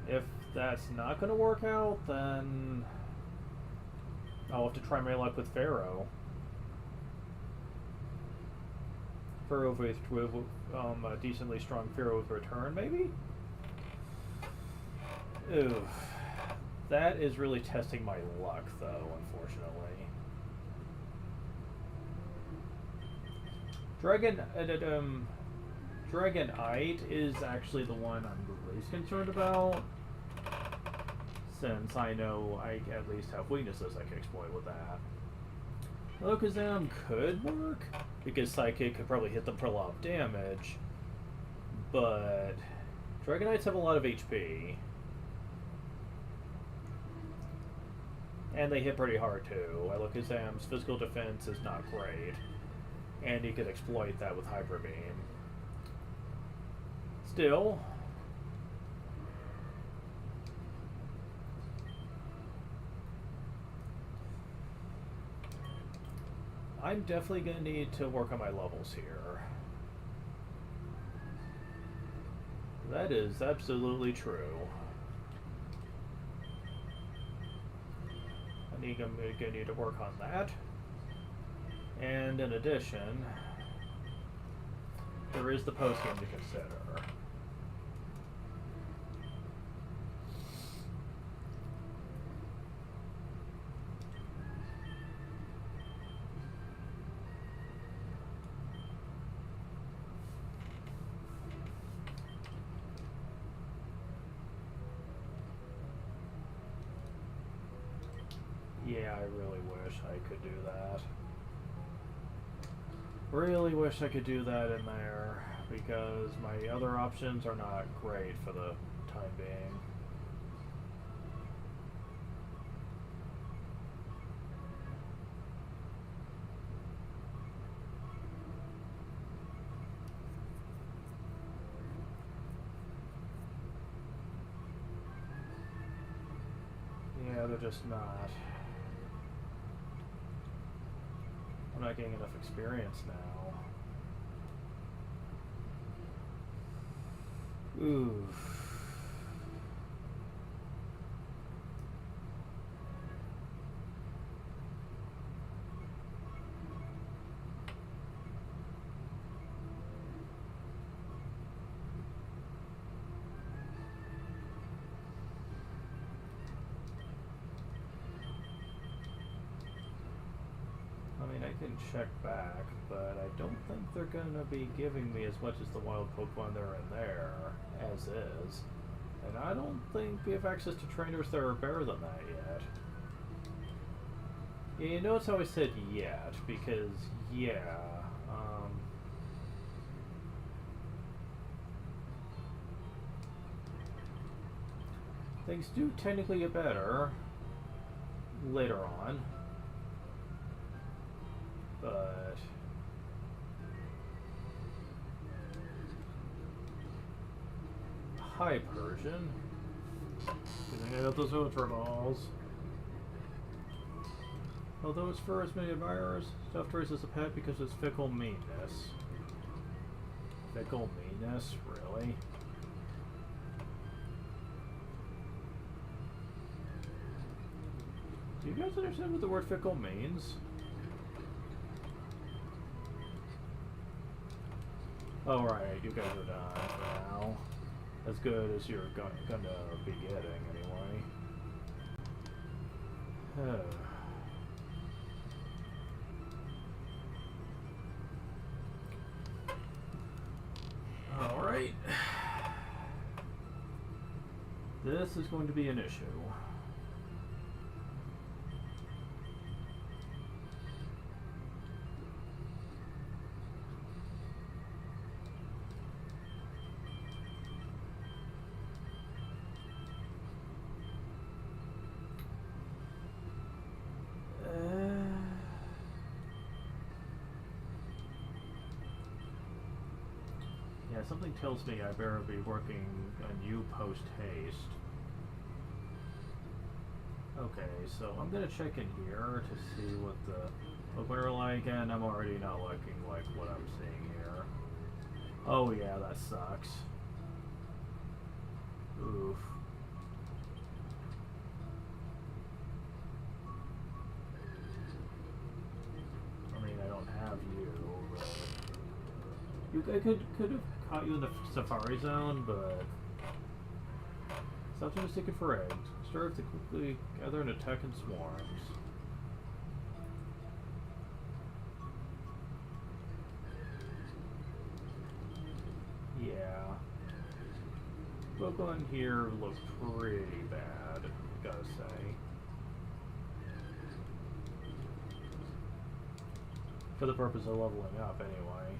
If that's not going to work out, then I'll have to try my luck with Pharaoh. Pharaoh with a decently strong Pharaoh with return, maybe? Ooh. That is really testing my luck, though, unfortunately. Dragonite is actually the one I'm least concerned about, since I know I at least have weaknesses I can exploit with that. Alakazam could work, because Psychic could probably hit them for a lot of damage, but Dragonites have a lot of HP. And they hit pretty hard too. Alakazam's physical defense is not great, and he could exploit that with Hyper Beam. Still, I'm definitely going to need to work on my levels here. That is absolutely true. I'm going to need to work on that. And in addition, there is the post-game to consider. Yeah, I really wish I could do that. Really wish I could do that in there, because my other options are not great for the time being. Yeah, they're just not. I'm not getting enough experience now. Ooh. I can check back, but I don't think they're going to be giving me as much as the wild Pokemon that are in there, as is. And I don't think we have access to trainers that are better than that yet. You notice how I said yet, because, yeah, things do technically get better later on. But hi, Persian. Getting out those Ultra Balls. Although its fur has many admirers, Stuffed raises a pet because of its fickle meanness. Fickle meanness? Really? Do you guys understand what the word fickle means? Oh, right, you guys are done for now. As good as you're gonna be getting, anyway. Alright. This is going to be an issue. Something tells me I better be working on you post-haste. Okay, so I'm gonna check in here to see what the Pokemon are like, and I'm already not looking like what I'm seeing here. Oh yeah, that sucks. Oof. I mean, I don't have you, but I could have caught you in the Safari Zone, but stop trying to stick it for eggs. Serve to quickly gather and attack in swarms. Yeah. Pokemon here look pretty bad, gotta say. For the purpose of leveling up, anyway.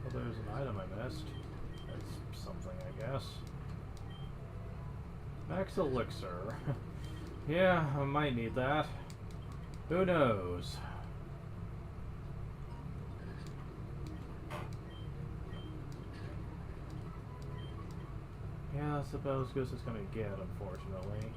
Well, there's an item I missed. That's something, I guess. Max Elixir. Yeah, I might need that. Who knows? Yeah, that's about as good as it's gonna get, unfortunately.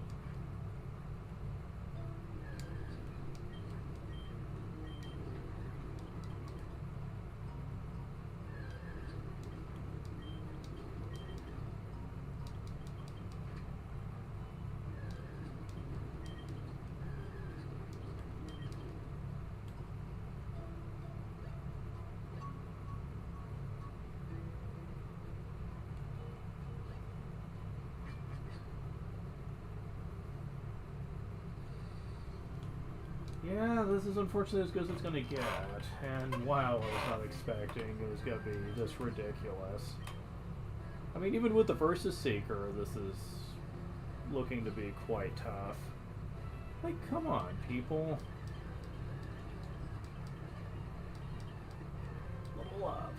Yeah, this is unfortunately as good as it's gonna get, and wow, I was not expecting it was gonna be this ridiculous. I mean, even with the Versus Seeker, this is looking to be quite tough. Like, come on, people. Level up.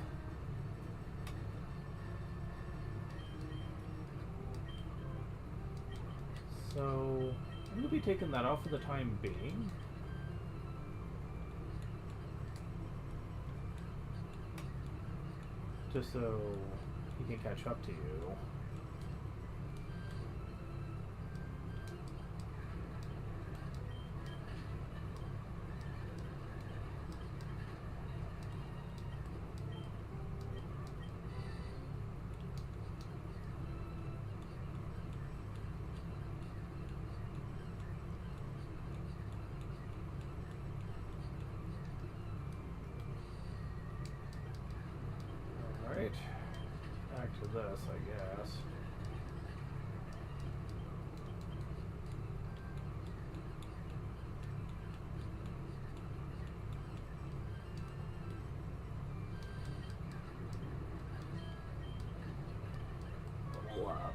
So, I'm gonna be taking that off for the time being. Just so he can catch up to you. Alright. Back to this, I guess. Level up.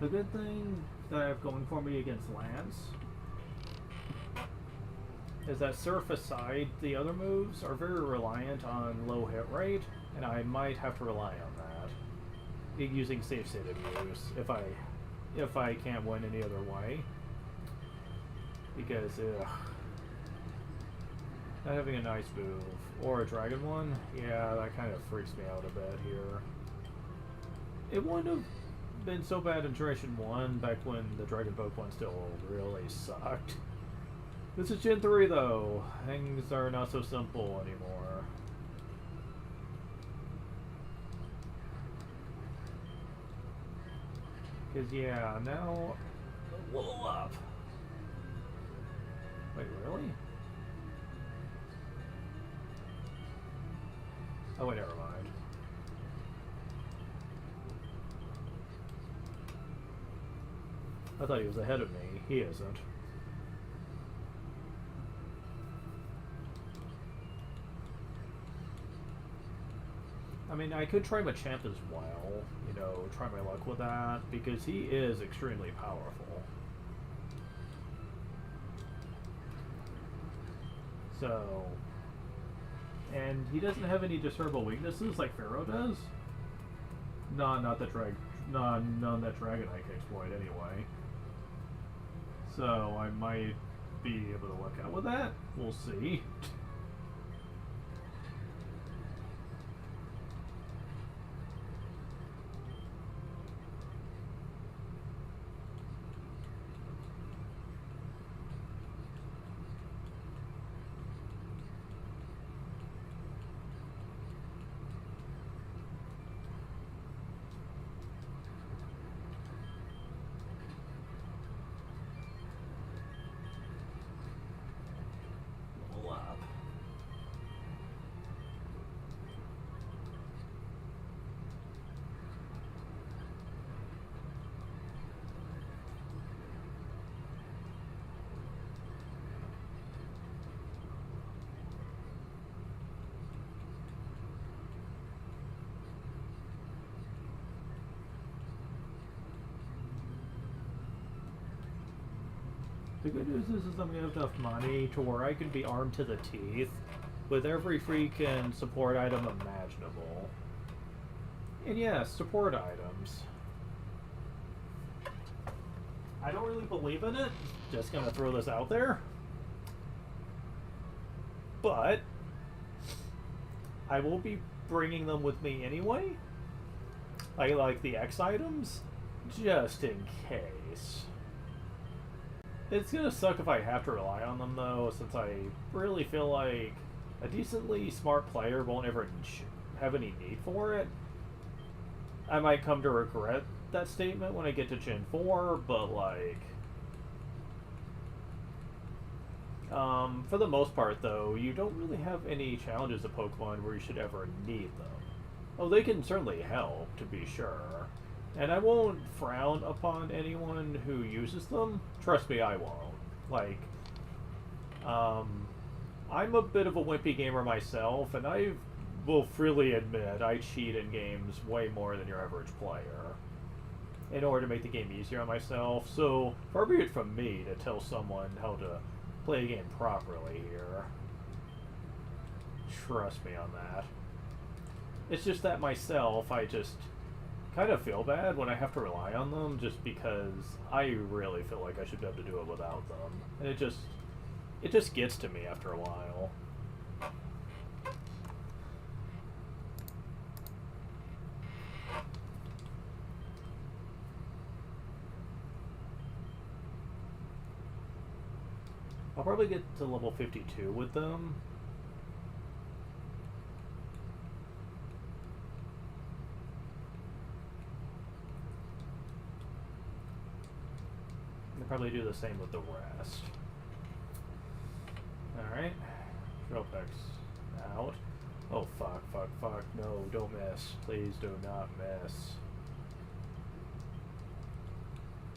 The good thing that I have going for me against Lance is that surf aside, the other moves are very reliant on low hit rate, and I might have to rely on that using safe stated moves if I can't win any other way. Because not having a nice move or a dragon one, yeah, that kind of freaks me out a bit here. It wouldn't have been so bad in Generation 1 back when the Dragon Pokemon still really sucked. This is Gen 3 though. Things are not so simple anymore. Cause yeah, now level up. Wait, really? Oh wait, never mind. I thought he was ahead of me. He isn't. I mean, I could try Machamp as well, you know, try my luck with that, because he is extremely powerful. So, and he doesn't have any discernible weaknesses like Pharaoh does. None that Dragonite can exploit anyway. So I might be able to work out with that. We'll see. The good news is I'm going to have enough money to where I can be armed to the teeth with every freaking support item imaginable. And yes, support items. I don't really believe in it. Just going to throw this out there. But I will be bringing them with me anyway. Like the X items, just in case. It's gonna suck if I have to rely on them though, since I really feel like a decently smart player won't ever have any need for it. I might come to regret that statement when I get to Gen 4, but like... for the most part though, you don't really have any challenges of Pokemon where you should ever need them. Oh, they can certainly help, to be sure. And I won't frown upon anyone who uses them. Trust me, I won't. Like, I'm a bit of a wimpy gamer myself, and I will freely admit I cheat in games way more than your average player in order to make the game easier on myself. So, far be it from me to tell someone how to play a game properly here. Trust me on that. It's just that myself, I just kind of feel bad when I have to rely on them, just because I really feel like I should be able to do it without them. And it just gets to me after a while. I'll probably get to level 52 with them. Probably do the same with the rest. Alright. Tropix out. Oh, fuck. No, don't miss. Please do not miss.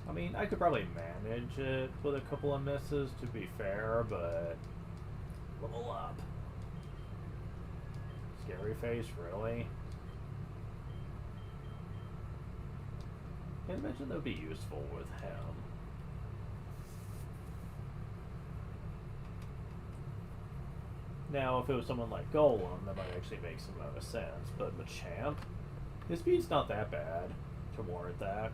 I mean, I could probably manage it with a couple of misses, to be fair, but... Level up. Scary face, really? Can't imagine that would be useful with him. Now, if it was someone like Golem, that might actually make some amount of sense. But Machamp, his speed's not that bad to warrant that.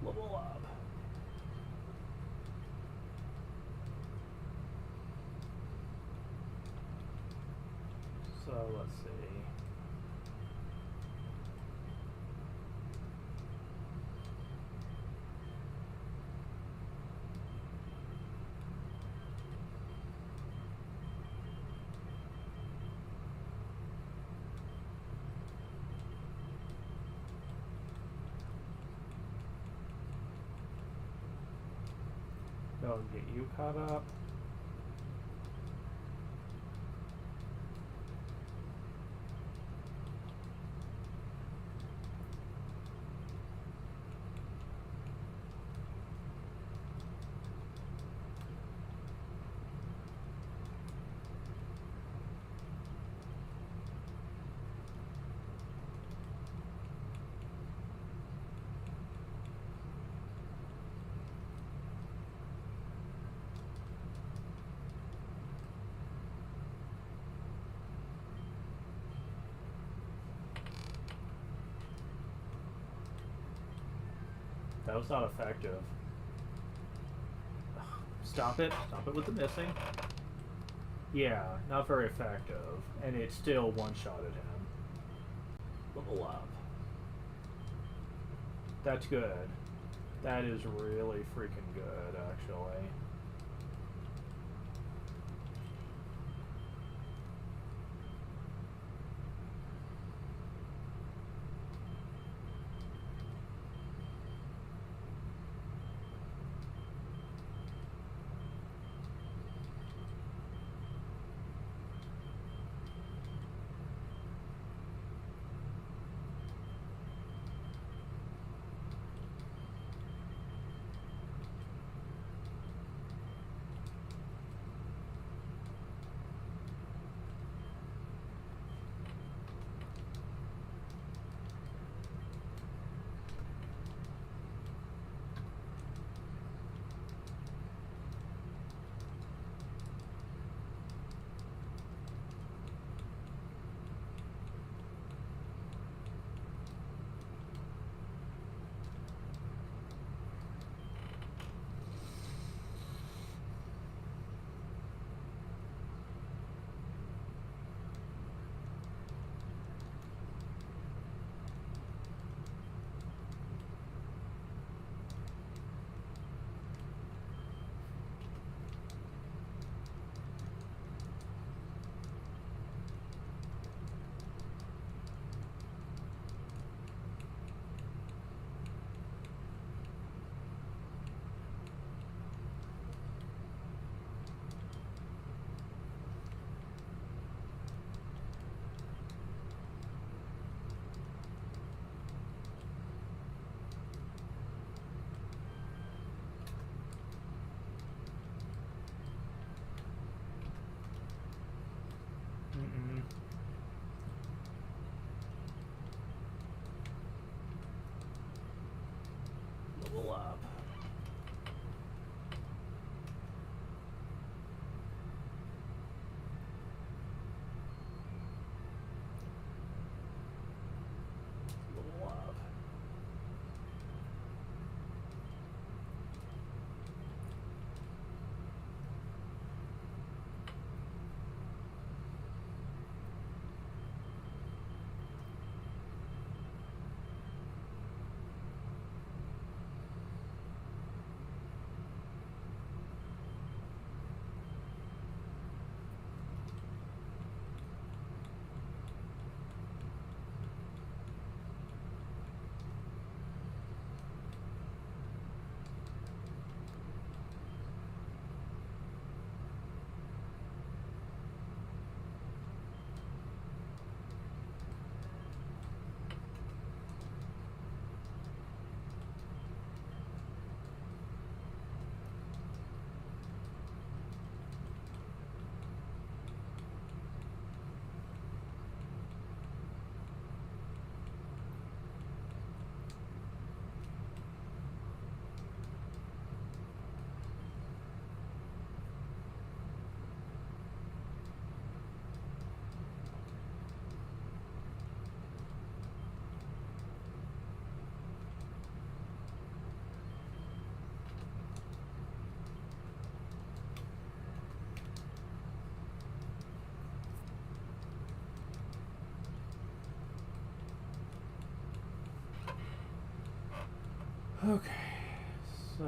Level up. So let's see. Go and get you caught up. That was not effective. Stop it. Stop it with the missing. Yeah, not very effective. And it still one-shotted him. Level up. That's good. That is really freaking good, actually. Okay, so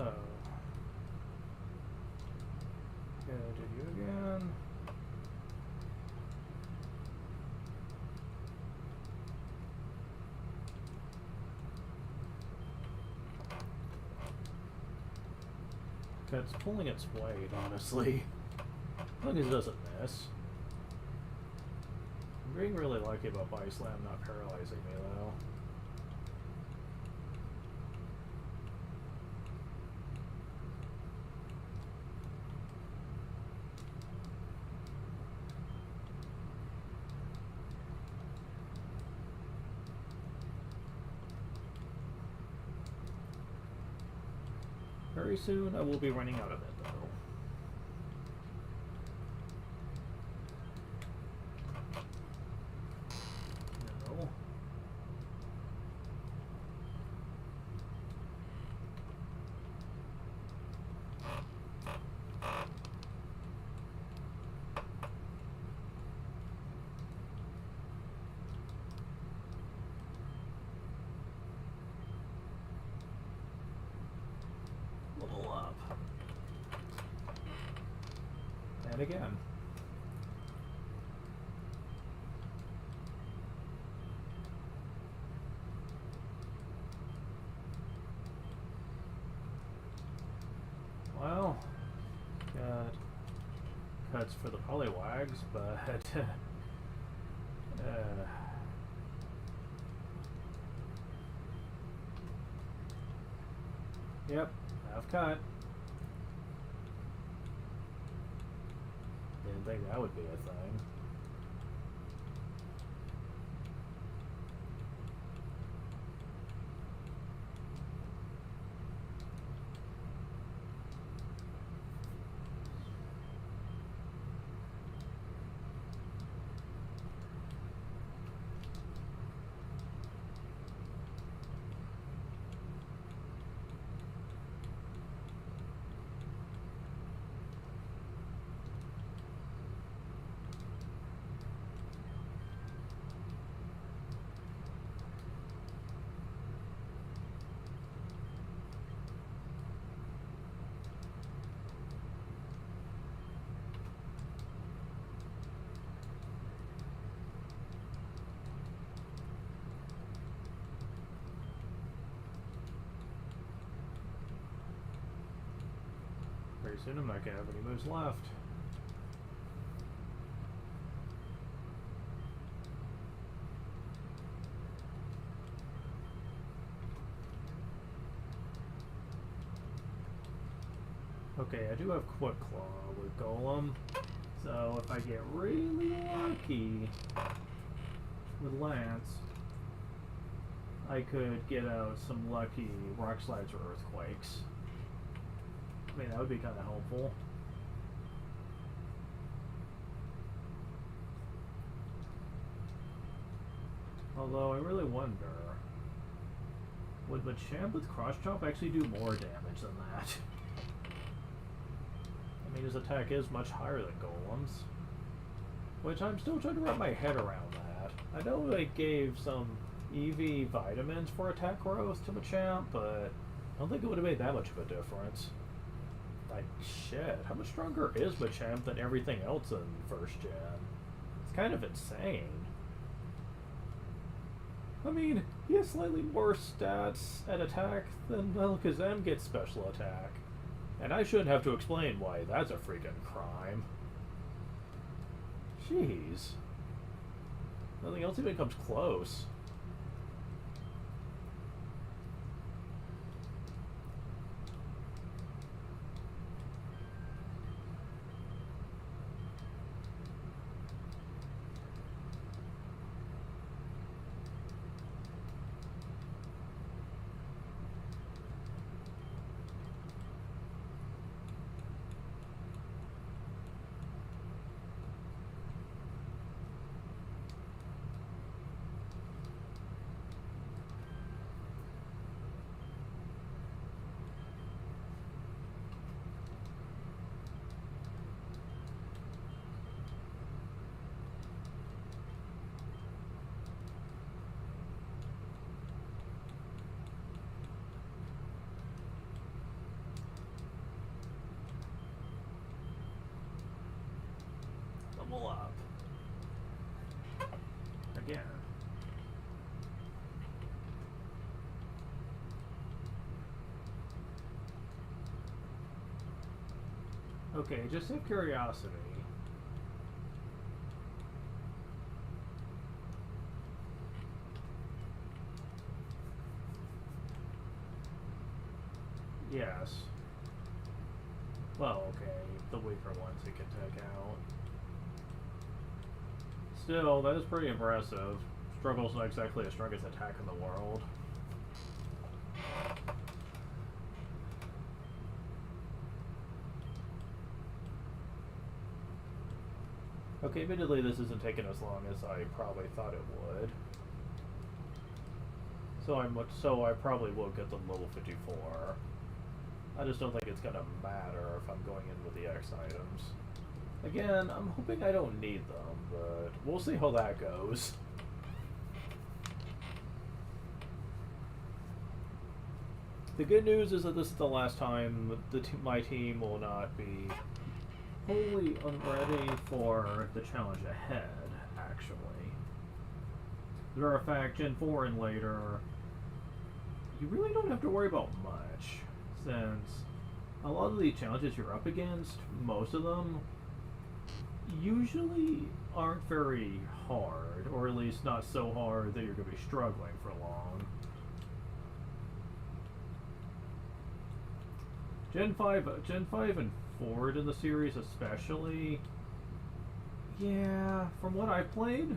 gonna do you again. It's pulling its weight, honestly. As long as it doesn't miss. I'm being really lucky about Body Slam not paralyzing me, though. Very soon, I will be running out of it, though. No. Level up. And again. Well, got cuts for the Poliwags, but yep, half cut. Didn't think that would be a thing. Very soon I'm not going to have any moves left. Okay, I do have Quick Claw with Golem, so if I get really lucky with Lance, I could get out some lucky Rock Slides or Earthquakes. I mean, that would be kind of helpful. Although, I really wonder, would Machamp with Cross Chop actually do more damage than that? I mean, his attack is much higher than Golem's. Which I'm still trying to wrap my head around that. I know they gave some EV vitamins for attack growth to Machamp, but I don't think it would have made that much of a difference. Like, shit, how much stronger is Machamp than everything else in first gen? It's kind of insane. I mean, he has slightly worse stats at attack than Alakazam gets special attack. And I shouldn't have to explain why that's a freaking crime. Jeez. Nothing else even comes close. Okay, just out of curiosity. Yes. Well, okay, the weaker ones he can take out. Still, that is pretty impressive. Struggle's not exactly the strongest attack in the world. Okay, admittedly this isn't taking as long as I probably thought it would. So I probably will get the level 54. I just don't think it's gonna matter if I'm going in with the X items. Again, I'm hoping I don't need them, but we'll see how that goes. The good news is that this is the last time my team will not be wholly unready for the challenge ahead, actually. As a matter of fact, Gen 4 and later, you really don't have to worry about much, since a lot of the challenges you're up against, most of them, usually aren't very hard, or at least not so hard that you're going to be struggling for long. Gen 5 and forward in the series especially, yeah, from what I played,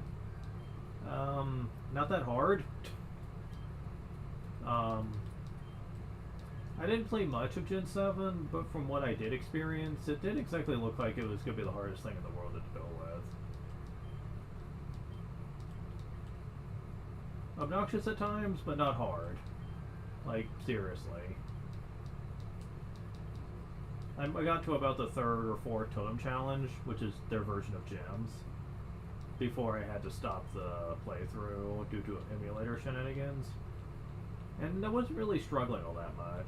not that hard. I didn't play much of Gen 7, but from what I did experience, it didn't exactly look like it was going to be the hardest thing in the world to deal with. Obnoxious at times, but not hard. Like, seriously. I got to about the 3rd or 4th totem challenge, which is their version of gems, before I had to stop the playthrough due to emulator shenanigans. And I wasn't really struggling all that much.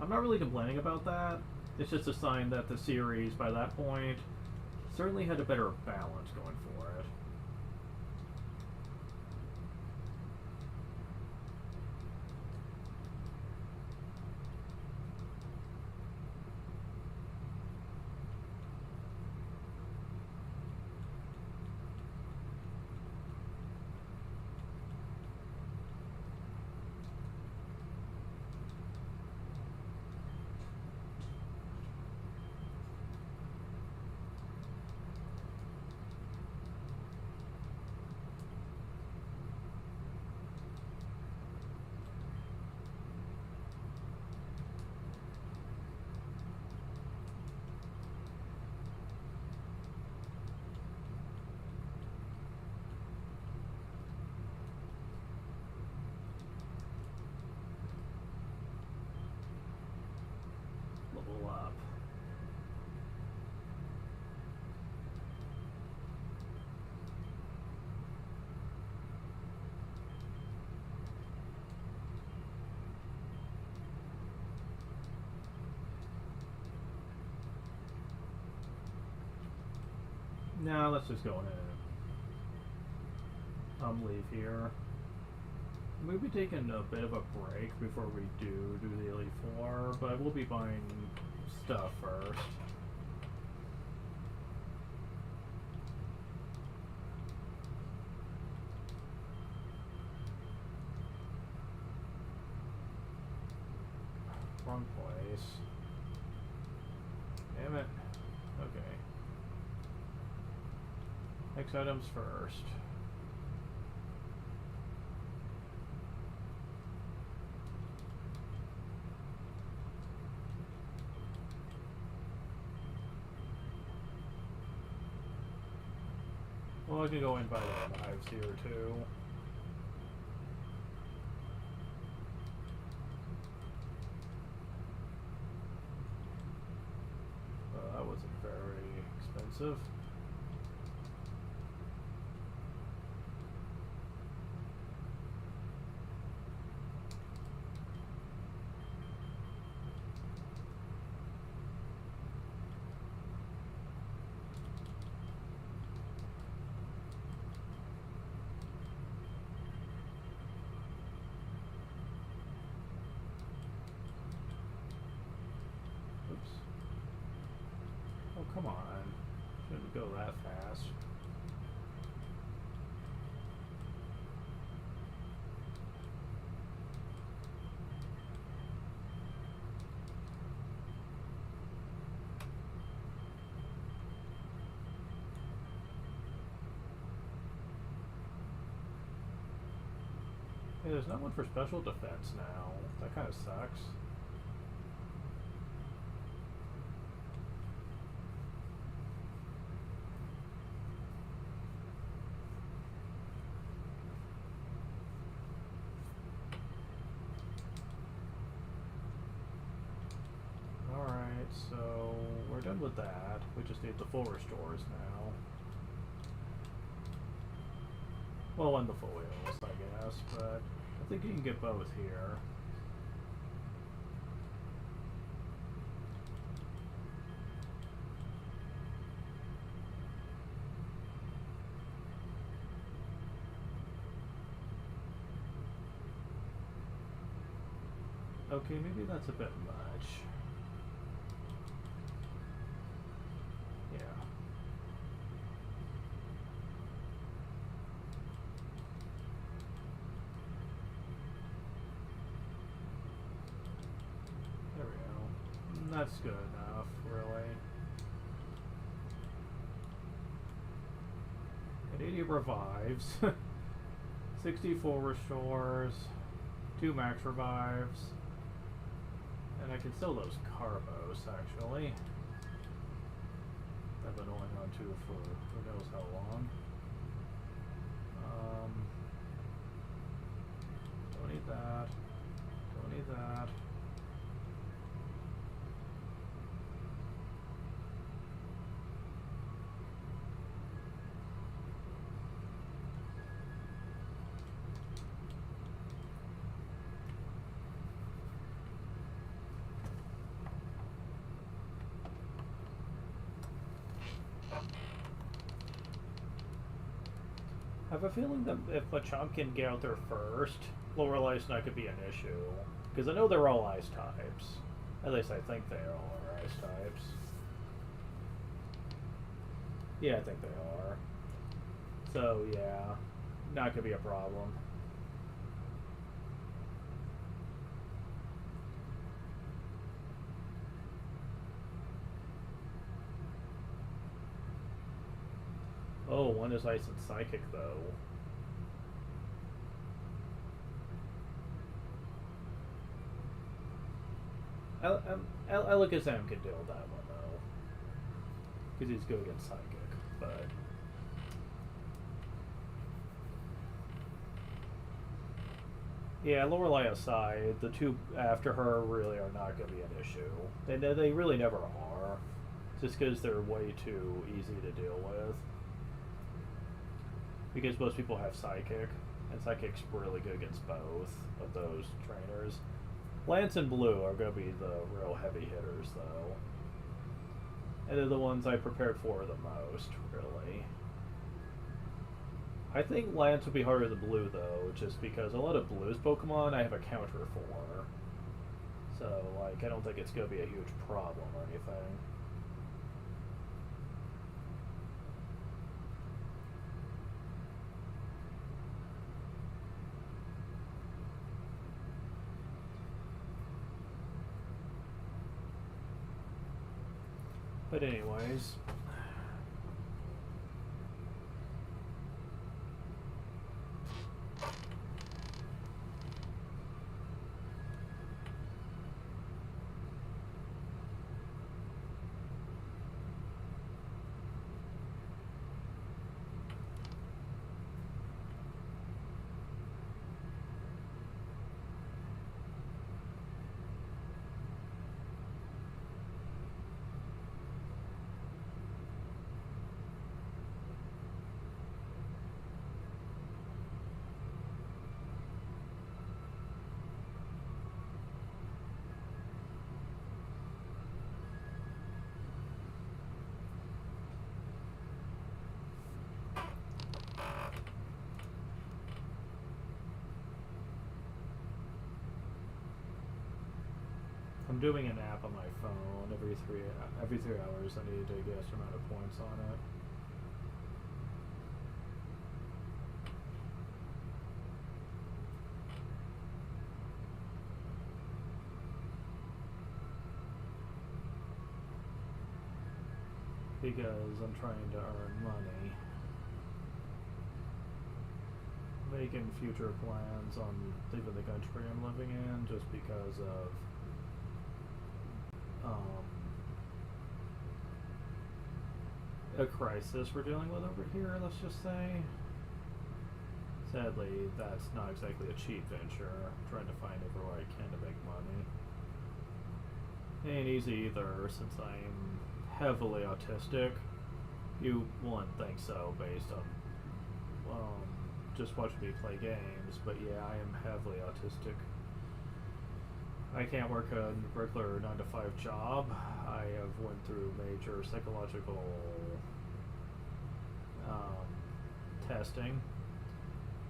I'm not really complaining about that. It's just a sign that the series, by that point, certainly had a better balance going for it. Level up. Now let's just go ahead and leave here. We'll be taking a bit of a break before we do the Elite 4, but we'll be buying stuff first. Wrong place. Damn it. Okay. X items first. Well, I can go and buy the knives here too. That wasn't very expensive. come on. Shouldn't go that fast. Hey, there's no one for special defense now. That kind of sucks. Alright, so we're done with that. We just need the full restores now. Well, and the full wheels, I guess, but I think you can get both here. Okay, maybe that's a bit much. Yeah. There we go. That's good enough, really. At 80 revives, 64 restores, 2 max revives, and I can sell those carbos, actually. I've been holding on to for who knows how long. Don't need that. Don't need that. I have a feeling that if Machamp can get out there first, Lorelei's not going to be an issue. Because I know they're all ice types. At least I think they all are ice types. Yeah, I think they are. So, yeah. Not going to be a problem. Oh, one is ice and psychic, though. Alakazam can deal with that one, though. Because he's good against psychic, but... Yeah, Lorelei aside, the two after her really are not going to be an issue. They really never are. Just because they're way too easy to deal with. Because most people have Psychic, and Psychic's really good against both of those trainers. Lance and Blue are going to be the real heavy hitters, though. And they're the ones I prepared for the most, really. I think Lance would be harder than Blue, though, just because a lot of Blue's Pokemon I have a counter for. So, like, I don't think it's going to be a huge problem or anything. But anyways... I'm doing an app on my phone every 3 hours. I need to get a certain amount of points on it. Because I'm trying to earn money. Making future plans on leaving the country I'm living in just because of a crisis we're dealing with over here, let's just say. Sadly, that's not exactly a cheap venture, trying to find everywhere I can to make money. Ain't easy either, since I'm heavily autistic. You wouldn't think so based on just watching me play games, but yeah, I am heavily autistic. I can't work a regular 9-to-5 job. I have went through major psychological testing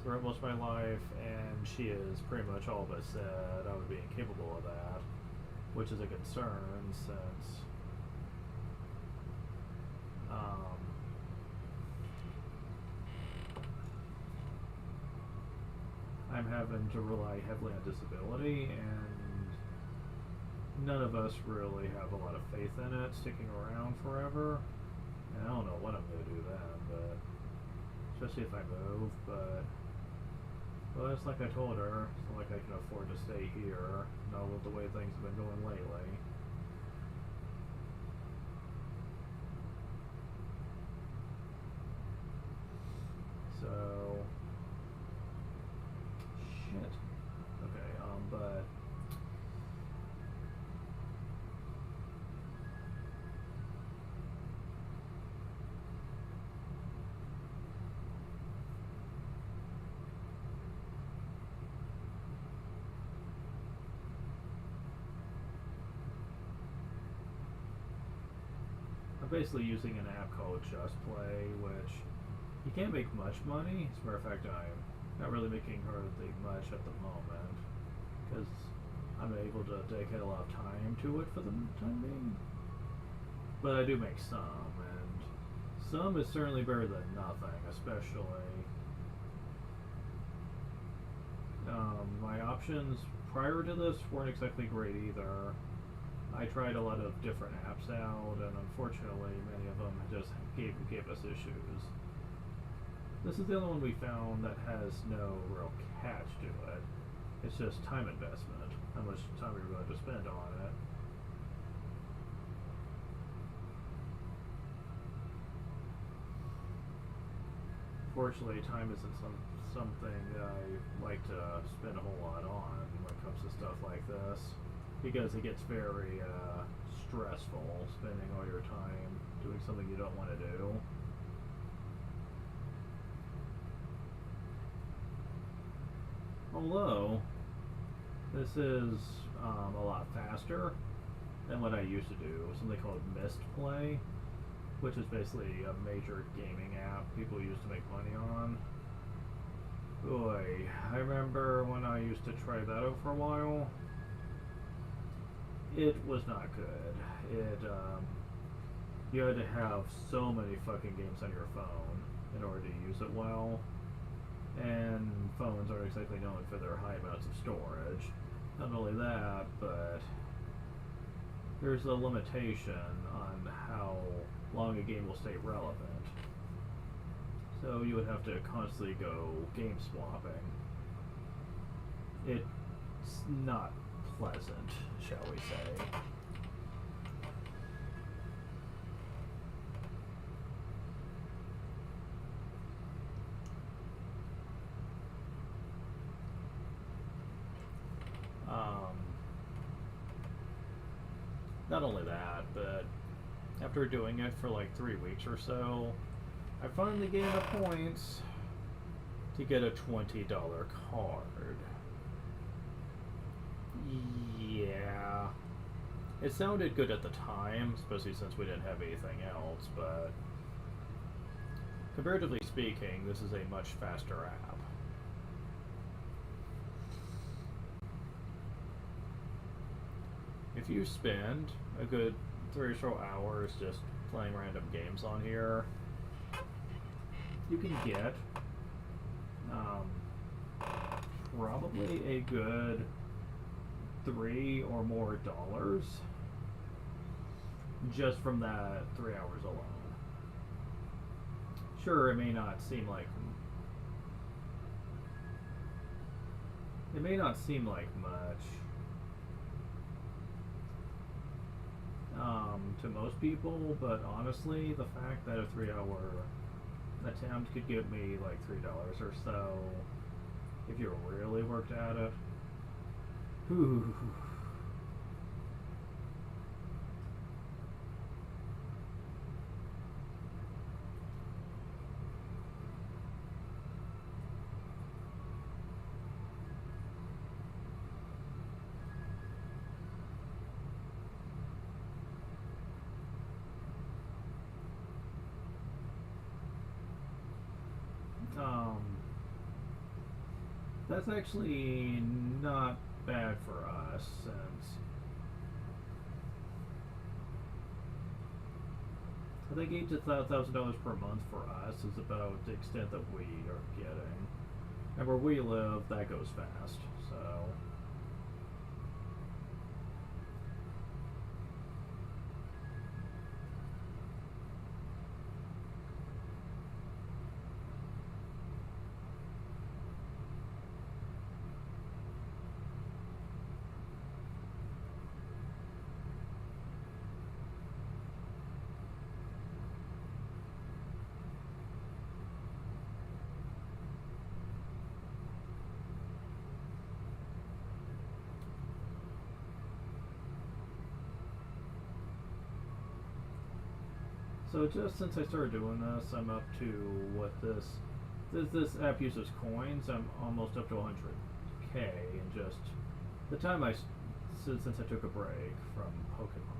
throughout most of my life, and she has pretty much all but said I would be incapable of that, which is a concern since I'm having to rely heavily on disability, and none of us really have a lot of faith in it sticking around forever. And I don't know what I'm going to do then, but especially if I move. But well, it's like I told her, it's not like I can afford to stay here, not with the way things have been going lately. So shit. Okay, but I'm basically using an app called Just Play, which you can't make much money. As a matter of fact, I'm not really making hardly much at the moment because I'm able to dedicate a lot of time to it for the time being. But I do make some, and some is certainly better than nothing, especially my options prior to this weren't exactly great either. I tried a lot of different apps out, and unfortunately many of them just gave us issues. This is the only one we found that has no real catch to it. It's just time investment, how much time you're going to spend on it. Fortunately, time isn't something that I like to spend a whole lot on when it comes to stuff like this, because it gets very stressful spending all your time doing something you don't want to do. Although, this is a lot faster than what I used to do, something called Mist Play, which is basically a major gaming app people used to make money on. Boy, I remember when I used to try that out for a while. It was not good. You had to have so many fucking games on your phone in order to use it well. And phones aren't exactly known for their high amounts of storage. Not only that, but there's a limitation on how long a game will stay relevant. So you would have to constantly go game swapping. It's not pleasant, shall we say. Not only that, but after doing it for like 3 weeks or so, I finally gained the points to get a $20 card. Yeah. It sounded good at the time, especially since we didn't have anything else, but comparatively speaking, this is a much faster app. If if you spend a good 3 or so hours just playing random games on here, you can get probably a good $3 or more just from that 3 hours alone. Sure, it may not seem like much to most people, but honestly, the fact that a 3 hour attempt could get me like $3 or so if you really worked at it. Whew. That's actually not bad for us, since I think $8,000 to $1,000 per month for us is about the extent that we are getting. And where we live, that goes fast, so. So just since I started doing this, I'm up to what this app uses coins. I'm almost up to 100K in just the time since I took a break from Pokemon.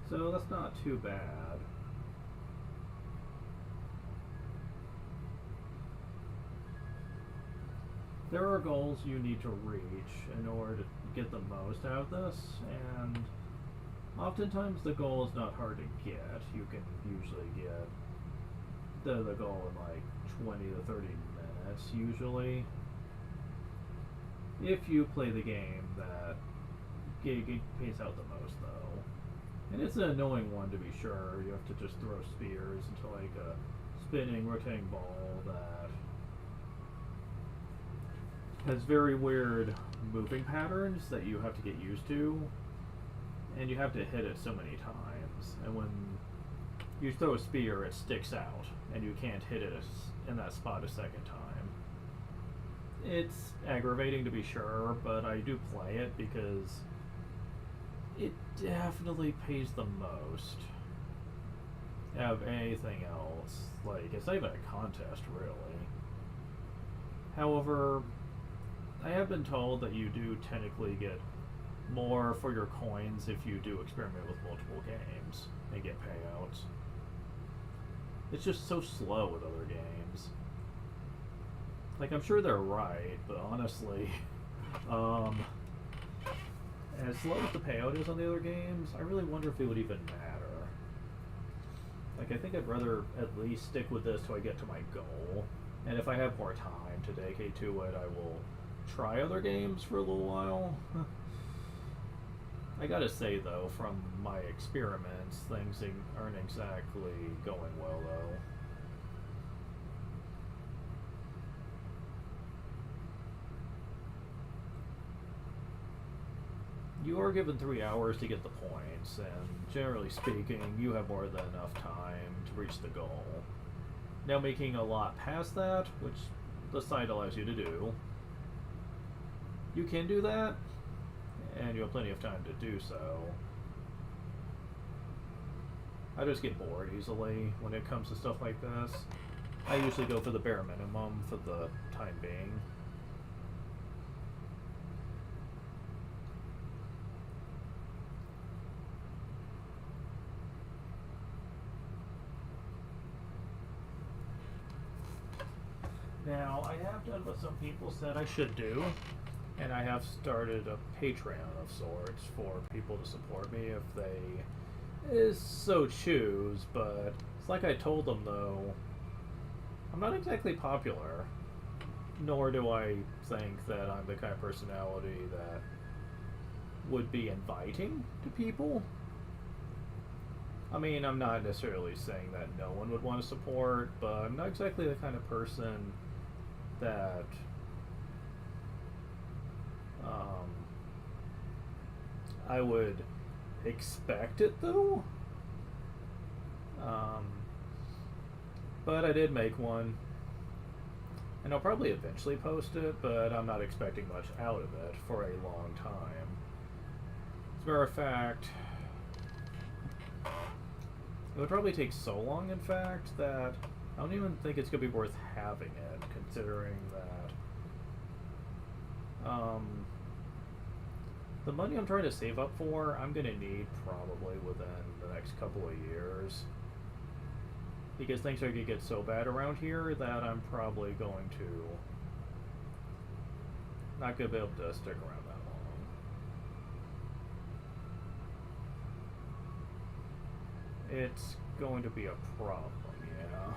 So that's not too bad. There are goals you need to reach in order to get the most out of this, and oftentimes the goal is not hard to get. You can usually get the goal in like 20 to 30 minutes usually, if you play the game that pays out the most though. And it's an annoying one to be sure. You have to just throw spears into like a spinning, rotating ball that has very weird moving patterns that you have to get used to, and you have to hit it so many times. And when you throw a spear, it sticks out, and you can't hit it in that spot a second time. It's aggravating to be sure, but I do play it because it definitely pays the most out of anything else. Like, it's not even a contest, really. However, I have been told that you do technically get more for your coins if you do experiment with multiple games and get payouts. It's just so slow with other games. Like, I'm sure they're right, but honestly, as slow as the payout is on the other games, I really wonder if it would even matter. Like, I think I'd rather at least stick with this till I get to my goal. And if I have more time to dedicate to it, I will try other games for a little while. I gotta say, though, from my experiments, things aren't exactly going well, though. You are given 3 hours to get the points, and generally speaking, you have more than enough time to reach the goal. Now, making a lot past that, which the site allows you to do, you can do that, and you have plenty of time to do so. I just get bored easily when it comes to stuff like this. I usually go for the bare minimum for the time being. Now, I have done what some people said I should do, and I have started a Patreon of sorts for people to support me if they so choose, but it's like I told them, though, I'm not exactly popular, nor do I think that I'm the kind of personality that would be inviting to people. I mean, I'm not necessarily saying that no one would want to support, but I'm not exactly the kind of person that I would expect it, though. But I did make one, and I'll probably eventually post it, but I'm not expecting much out of it for a long time. As a matter of fact, it would probably take so long, in fact, that I don't even think it's going to be worth having it, considering that the money I'm trying to save up for, I'm going to need probably within the next couple of years. Because things are going to get so bad around here that I'm probably going to not going to be able to stick around that long. It's going to be a problem, yeah.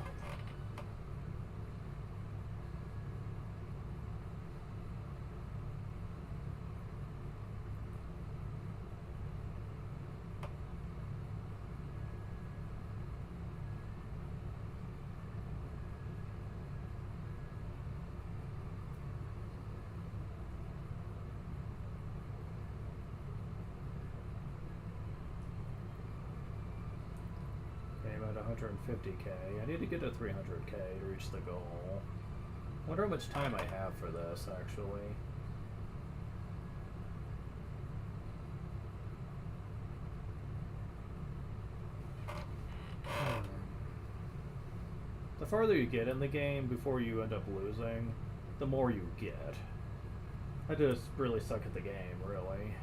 I'm at 150k. I need to get to 300k to reach the goal. Wonder how much time I have for this, actually. The farther you get in the game before you end up losing, the more you get. I just really suck at the game, really.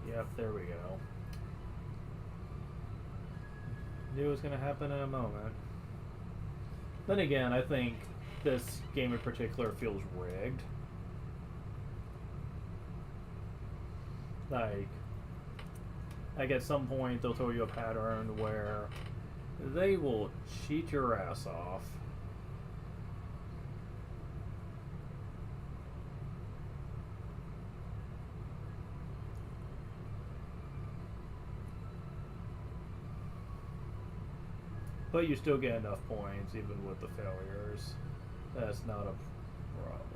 Yep, there we go. Knew it was going to happen in a moment. Then again, I think this game in particular feels rigged. Like at some point they'll throw you a pattern where they will cheat your ass off. But you still get enough points even with the failures. That's not a problem.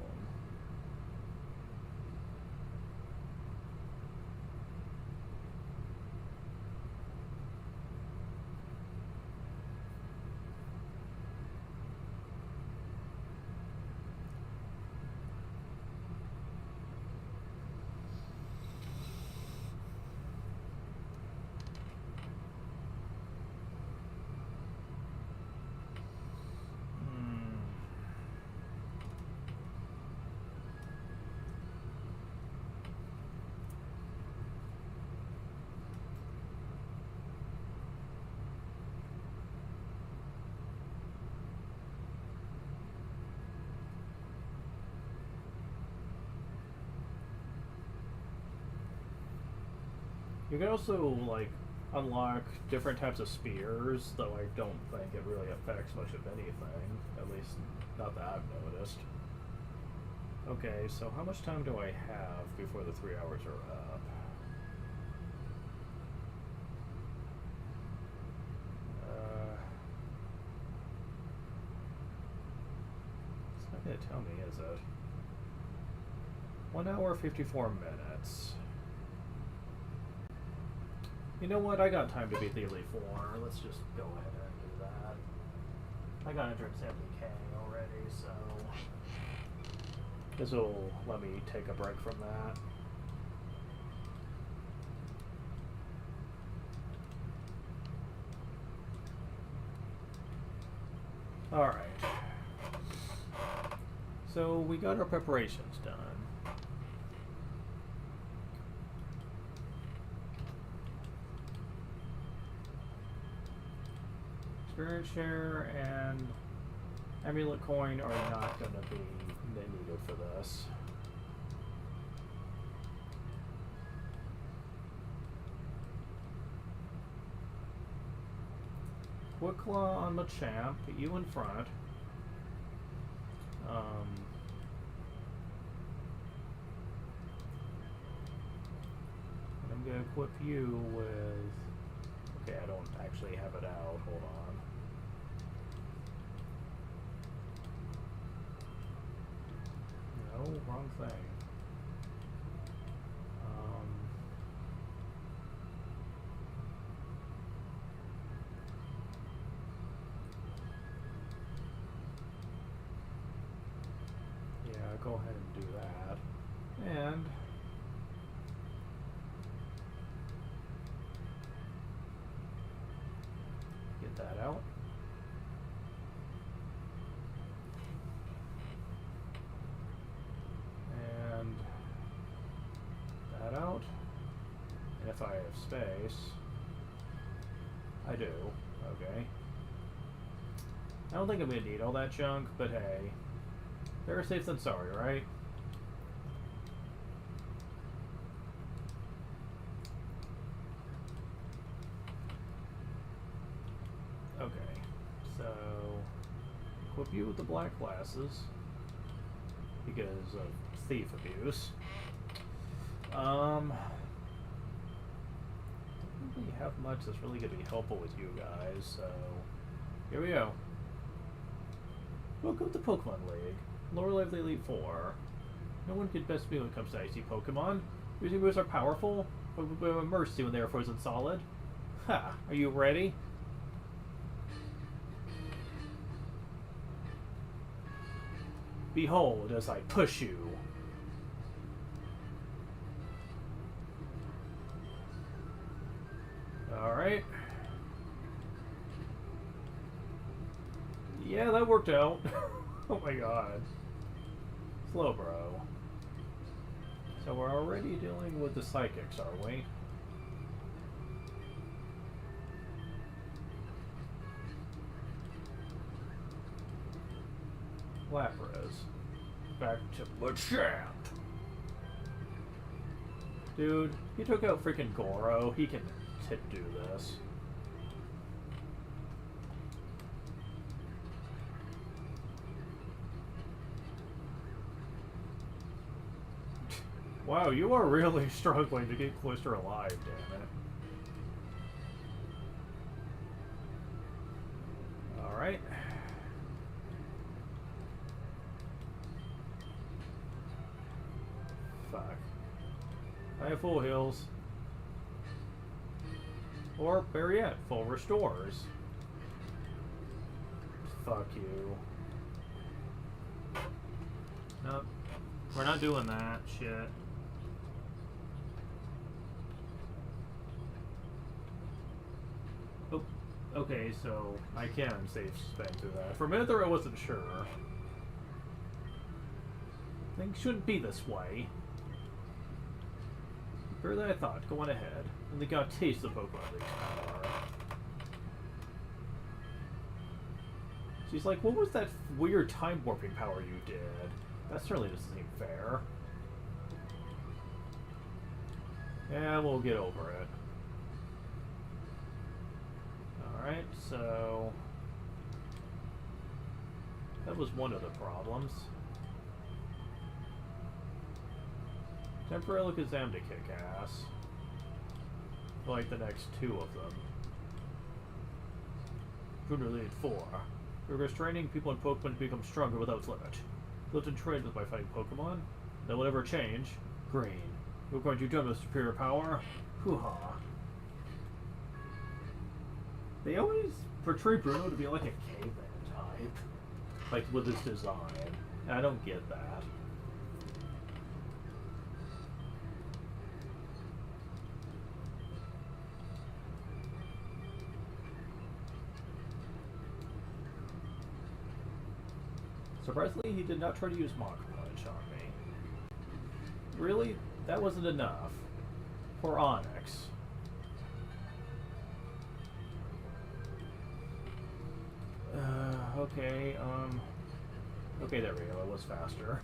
You can also, like, unlock different types of spears, though I don't think it really affects much of anything. At least, not that I've noticed. Okay, so how much time do I have before the 3 hours are up? It's not going to tell me, is it? 1 hour, 54 minutes. You know what? I got time to beat the Elite Four. Let's just go ahead and do that. I got 170k already, so this will let me take a break from that. Alright. So we got our preparations done. Experience share and amulet coin are not going to be needed for this. Quick Claw on Machamp, put you in front. And I'm going to equip you with... Okay, I don't actually have it out. Hold on. No, wrong thing. Yeah, go ahead and do that. And get that out. And that out. And if I have space, I do. Okay. I don't think I'm going to need all that junk, but hey. Better safe than sorry, right? Okay, so equip you with the black glasses because of thief abuse. Don't really have much that's really going to be helpful with you guys, so here we go. Welcome to Pokemon League. Lower level Elite 4. No one can best me when it comes to icy Pokemon. Using moves are powerful, but will immerse you when they are frozen solid. Ha! Are you ready? Behold as I push you. Alright. Yeah, that worked out. Oh my god. Slow, bro. So we're already dealing with the psychics, are we? Lapras. Back to Machamp. Dude, he took out freaking Goro. He can do this. Wow, you are really struggling to get closer alive, damn it. Alright. Fuck. I have full heals. Or, better yet, full restores. Fuck you. Nope. We're not doing that shit. Oh, okay, so I can save spend through that. For a minute there I wasn't sure. Things shouldn't be this way. Better than I thought. Go on ahead. And they got a taste of Pokemon League's power. She's like, what was that weird time warping power you did? That certainly doesn't seem fair. Yeah, we'll get over it. Alright, so... that was one of the problems. Temporary Alakazam to kick ass. Like the next two of them. Junior League 4. Rigorous training, people in Pokemon become stronger without limit. Lived and trained with by fighting Pokemon. That will never change. Green. You're going to jump with superior power. Hoo-ha. They always portray Bruno to be like a caveman type. Like with his design. I don't get that. Surprisingly, he did not try to use Mach Punch on me. Really? That wasn't enough. For Onyx. Okay, okay, there we go. It was faster.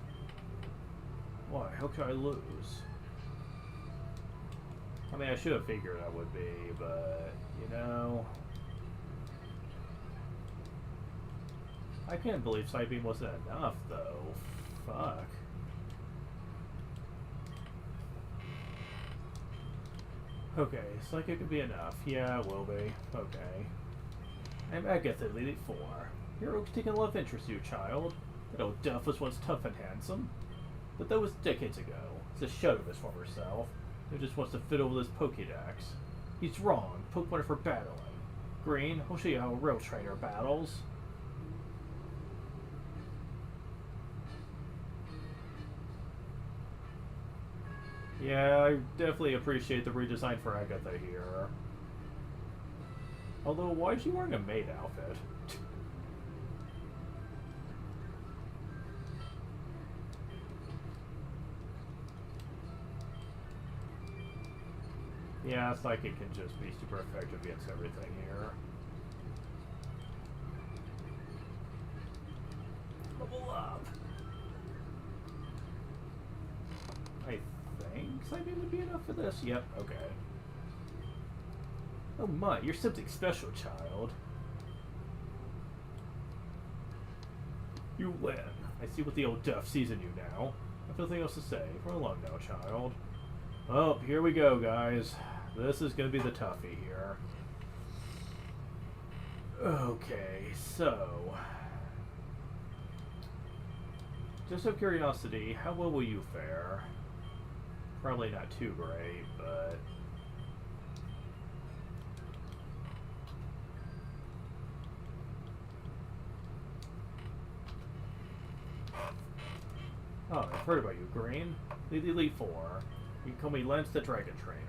Why? How could I lose? I mean, I should have figured I would be, but, you know... I can't believe Side Beam wasn't enough, though. Fuck. Okay, Psychic could be enough. Yeah, it will be. Okay. I'm Agatha, Elite 4. Hero taking love interest in you, child. That old Duff was once tough and handsome. But that was decades ago. It's a shadow of his former self. Who just wants to fiddle with his Pokédex. He's wrong. Pokemon for battling. Green, I'll show you how a real trainer battles. Yeah, I definitely appreciate the redesign for Agatha here. Although, why is she wearing a maid outfit? Yeah, Psychic can just be super effective against everything here. Level up! I think Psychic would be enough for this. Yep, okay. Oh my, you're something special, child. You win. I see what the old Duff sees in you now. I have nothing else to say. Run along now, child. Oh, here we go, guys. This is going to be the toughie here. Okay, so... just out of curiosity, how well will you fare? Probably not too great, but... oh, I've heard about you, Green. The Elite 4. You can call me Lance the Dragon Trainer.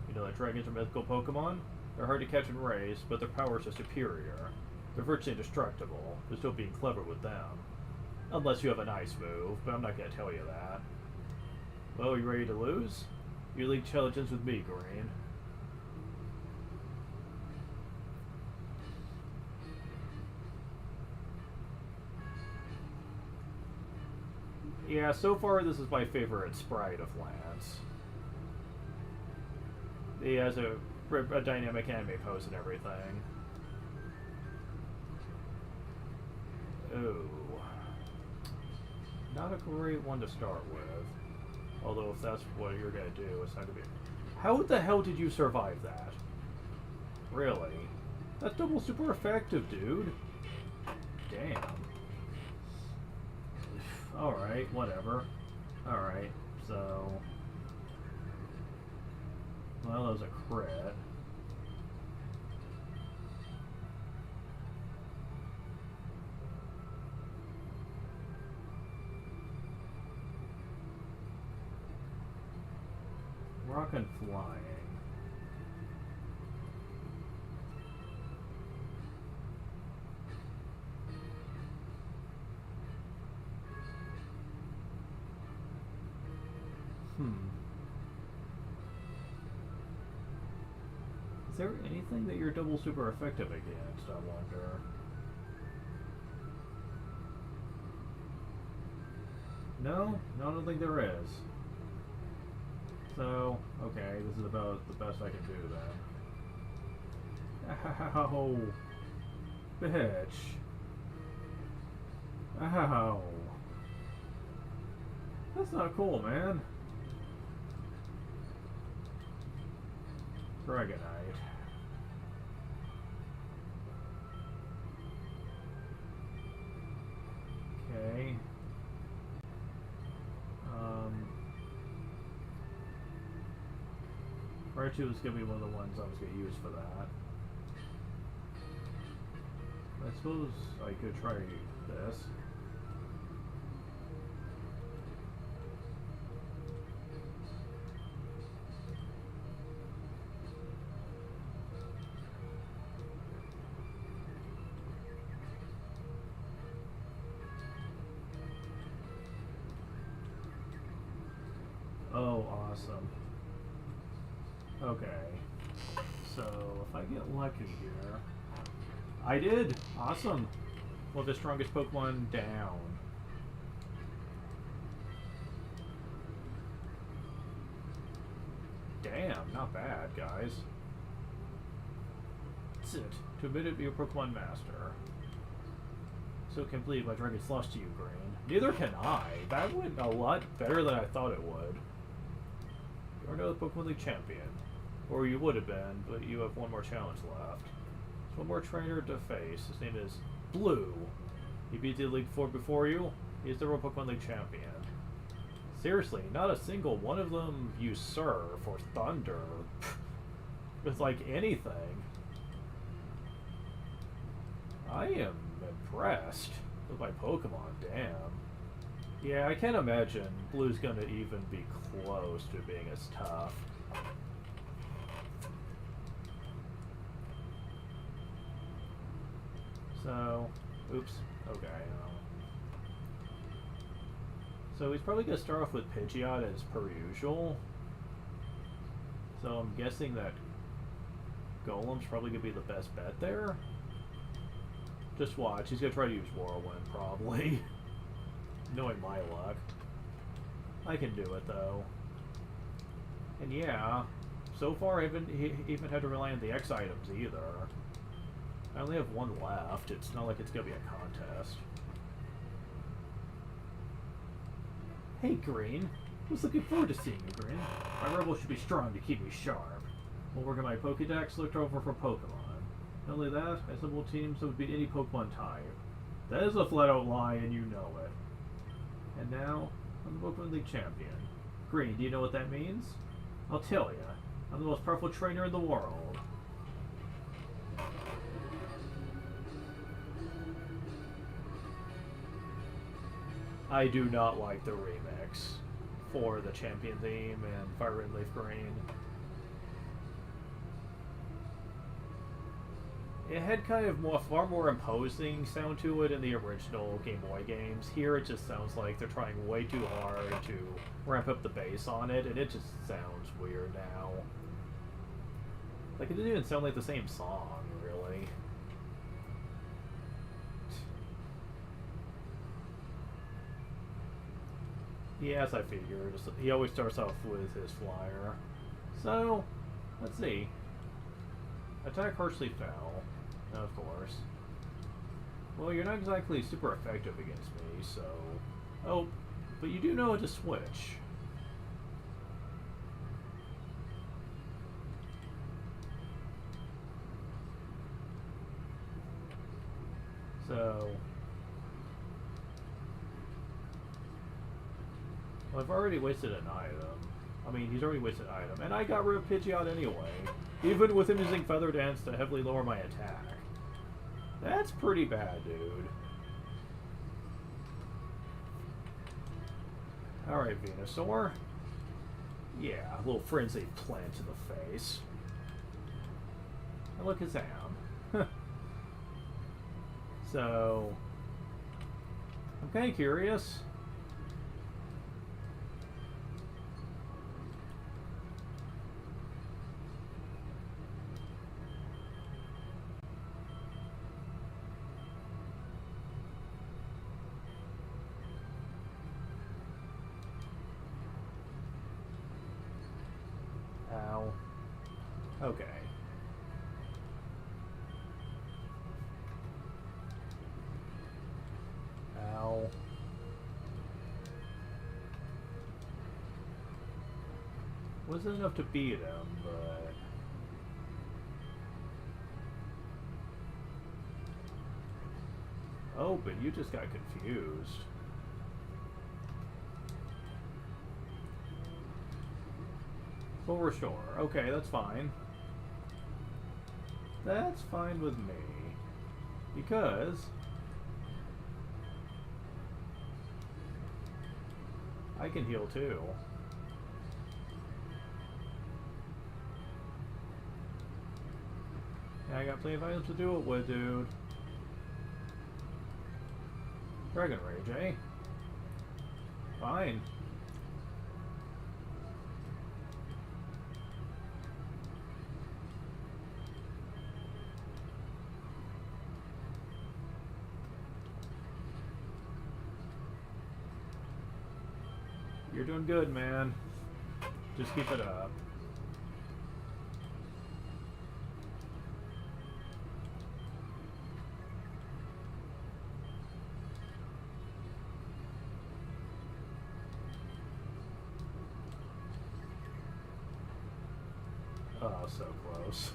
You know that dragons are mythical Pokemon? They're hard to catch and raise, but their powers are superior. They're virtually indestructible. There's no being clever with them. Unless you have an ice move, but I'm not going to tell you that. Well, you ready to lose? You league intelligence with me, Green. Yeah, so far this is my favorite sprite of Lance. He has a dynamic anime pose and everything. Oh. Not a great one to start with. Although if that's what you're gonna do, it's not gonna be... How the hell did you survive that? Really? That's double super effective, dude. Damn. Alright, whatever. Alright, so... well, that was a crit. Rock and flying. Is there anything that you're double super effective against, I wonder? No? No, I don't think there is. So, okay, this is about the best I can do then. Ow! Bitch! Ow! That's not cool, man. Dragonite. Okay. Raichu is going to be one of the ones I was going to use for that. I suppose I could try this. Oh, awesome. Okay. So, if I get lucky here... I did! Awesome! Well, the strongest Pokemon down. Damn, not bad, guys. Sit. To admit it, be a Pokemon Master. So complete my Dragon's lost to you, Green. Neither can I. That went a lot better than I thought it would. You are now the Pokemon League champion. Or you would have been, but you have one more challenge left. There's one more trainer to face. His name is Blue. He beat the League 4 before you. He is the World Pokemon League champion. Seriously, not a single one of them used Surf or Thunder with like anything. I am impressed with my Pokemon, damn. Yeah, I can't imagine Blue's gonna even be close to being as tough. So, oops, okay. So he's probably gonna start off with Pidgeot as per usual. So I'm guessing that Golem's probably gonna be the best bet there. Just watch, he's gonna try to use Whirlwind, probably. Knowing my luck. I can do it, though. And yeah, so far I haven't even had to rely on the X items, either. I only have one left, it's not like it's gonna be a contest. Hey, Green. I was looking forward to seeing you, Green. My rebel should be strong to keep me sharp. We'll work on my Pokédex, looked over for Pokemon. Not only that, I assemble teams that would beat any Pokemon type. That is a flat-out lie, and you know it. And now, I'm the Pokemon League champion. Green, do you know what that means? I'll tell ya. I'm the most powerful trainer in the world. I do not like the remix for the champion theme and Fire Red Leaf Green. It had kind of far more imposing sound to it in the original Game Boy games. Here it just sounds like they're trying way too hard to ramp up the bass on it, and it just sounds weird now. Like, it didn't even sound like the same song, really. Yes, I figured. He always starts off with his flyer. So, let's see. Attack harshly foul. Of course. Well, you're not exactly super effective against me, so... Oh, but you do know how to switch. So... Well, I've already wasted an item. I mean, he's already wasted an item. And I got rid of Pidgeot anyway. Even with him using Feather Dance to heavily lower my attack. That's pretty bad, dude. Alright, Venusaur. Yeah, a little frenzied plant to the face. And look at Sam. So... I'm kind of curious. Ow. Okay. Ow. Wasn't enough to beat him, but... Oh, but you just got confused. Full restore. Okay, that's fine. That's fine with me. Because... I can heal too. Yeah, I got plenty of items to do it with, dude. Dragon Rage, eh? Fine. You're doing good, man. Just keep it up. Oh, so close.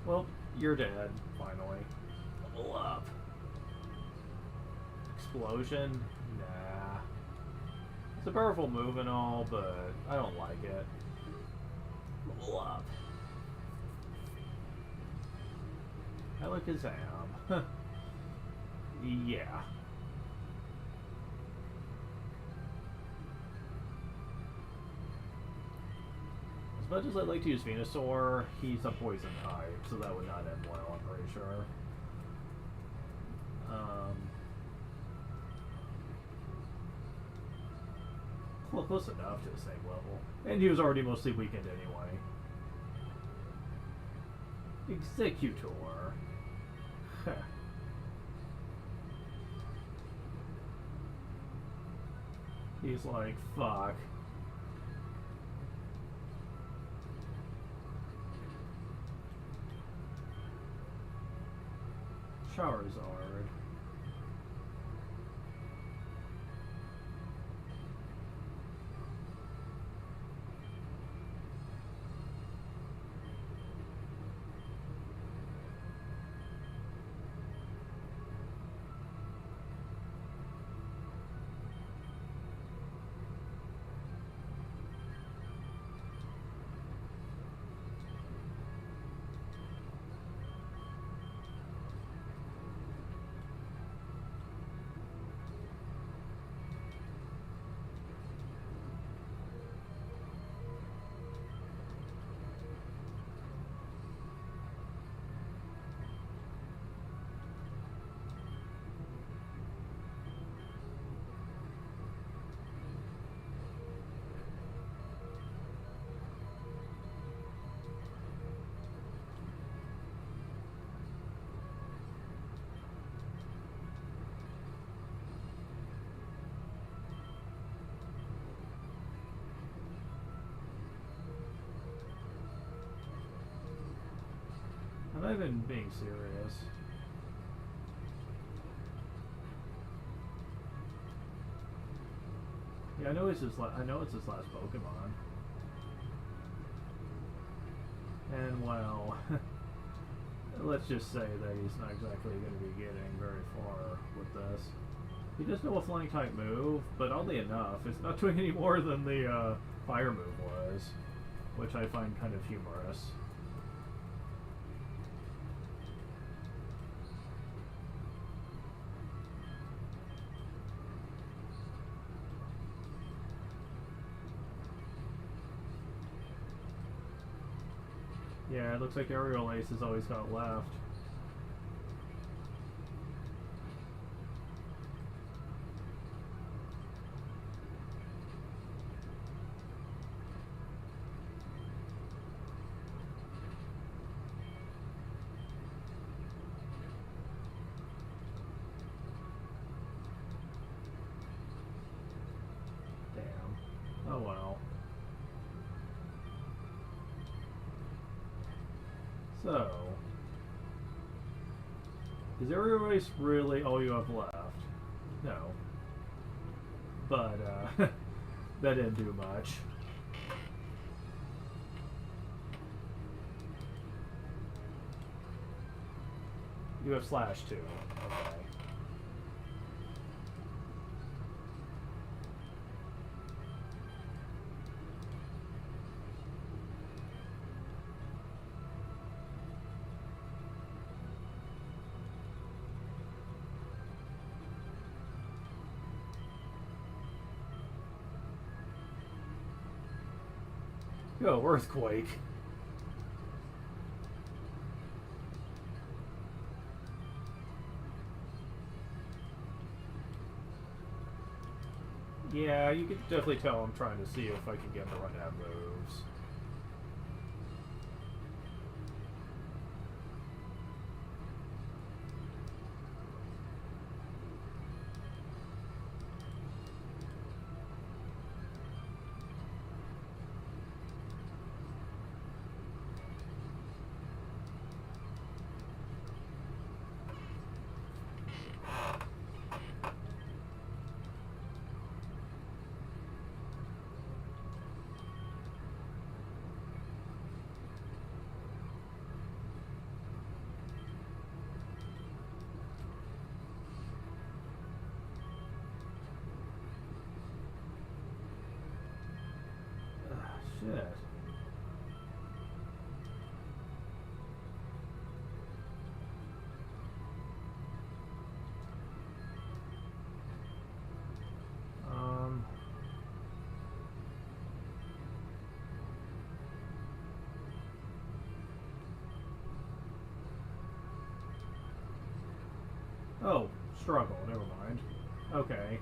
Well, you're dead, finally. Level up. Explosion? Nah. It's a powerful move and all, but I don't like it. Level up. Alakazam. Yeah. As much as I'd like to use Venusaur, he's a poison type, so that would not end well, I'm pretty sure. Well, close enough to the same level. And he was already mostly weakened anyway. Executor. He's like, fuck. Charizard. I'm not even being serious. Yeah, I know it's his. I know it's his last Pokemon. And well, let's just say that he's not exactly going to be getting very far with this. He does know a flying type move, but oddly enough, it's not doing any more than the fire move was, which I find kind of humorous. Yeah, it looks like Aerial Ace has always got left. Damn. Oh well. So, is Aerial Race really all you have left? No. But, that didn't do much. You have Slash too. Okay. Go, Earthquake. Yeah, you can definitely tell I'm trying to see if I can get him to run out of moves. shit. Oh, struggle, never mind. Okay.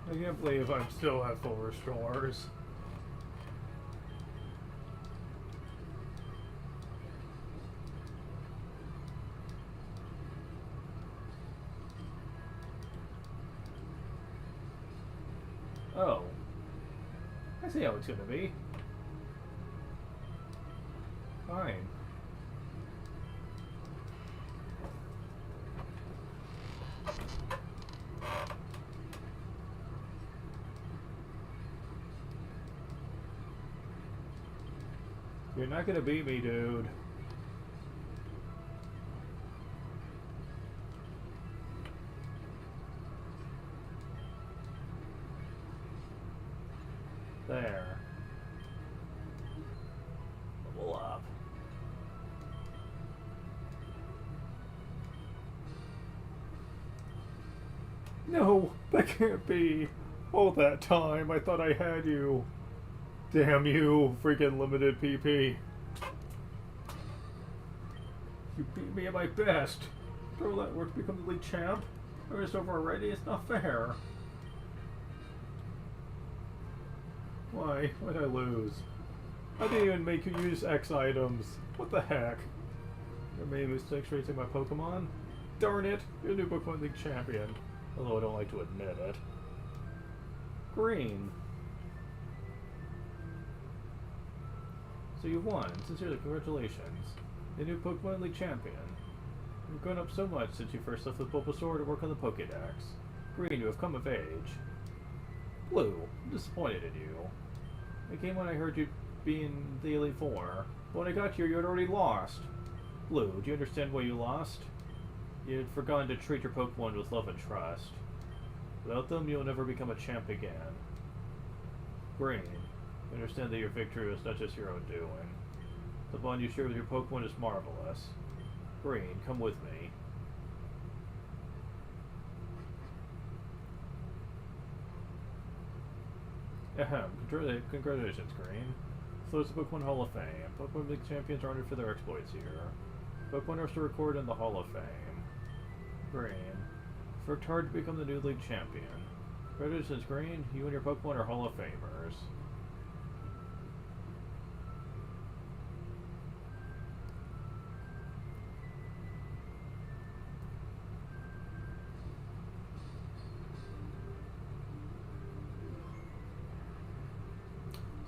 I can't believe I'm still at full restores. Oh. I see how it's gonna be. Fine. You're not gonna beat me, dude. There. Level up. No, that can't be. All that time, I thought I had you. Damn you, freaking limited PP. You beat me at my best. After all that work to become the league champ? I was over already, it's not fair. Why? Why'd I lose? I didn't even make you use X items. What the heck? You made mistakes raising my Pokemon? Darn it! You're a new Pokemon League champion. Although I don't like to admit it. Green. So you won. Sincerely, congratulations. The new Pokemon League champion. You've grown up so much since you first left with Bulbasaur to work on the Pokédex. Green, you have come of age. Blue, I'm disappointed in you. I came when I heard you'd be in the Elite Four. But when I got here, you had already lost. Blue, do you understand why you lost? You had forgotten to treat your Pokemon with love and trust. Without them, you'll never become a champ again. Green, you understand that your victory was not just your own doing. The bond you share with your Pokemon is marvelous. Green, come with me. Ahem, congratulations, Green. Flows the Pokemon Hall of Fame. Pokemon League champions are honored for their exploits here. Pokemon are to record in the Hall of Fame. Green, worked hard to become the new League champion. Congratulations, Green. You and your Pokemon are Hall of Famers.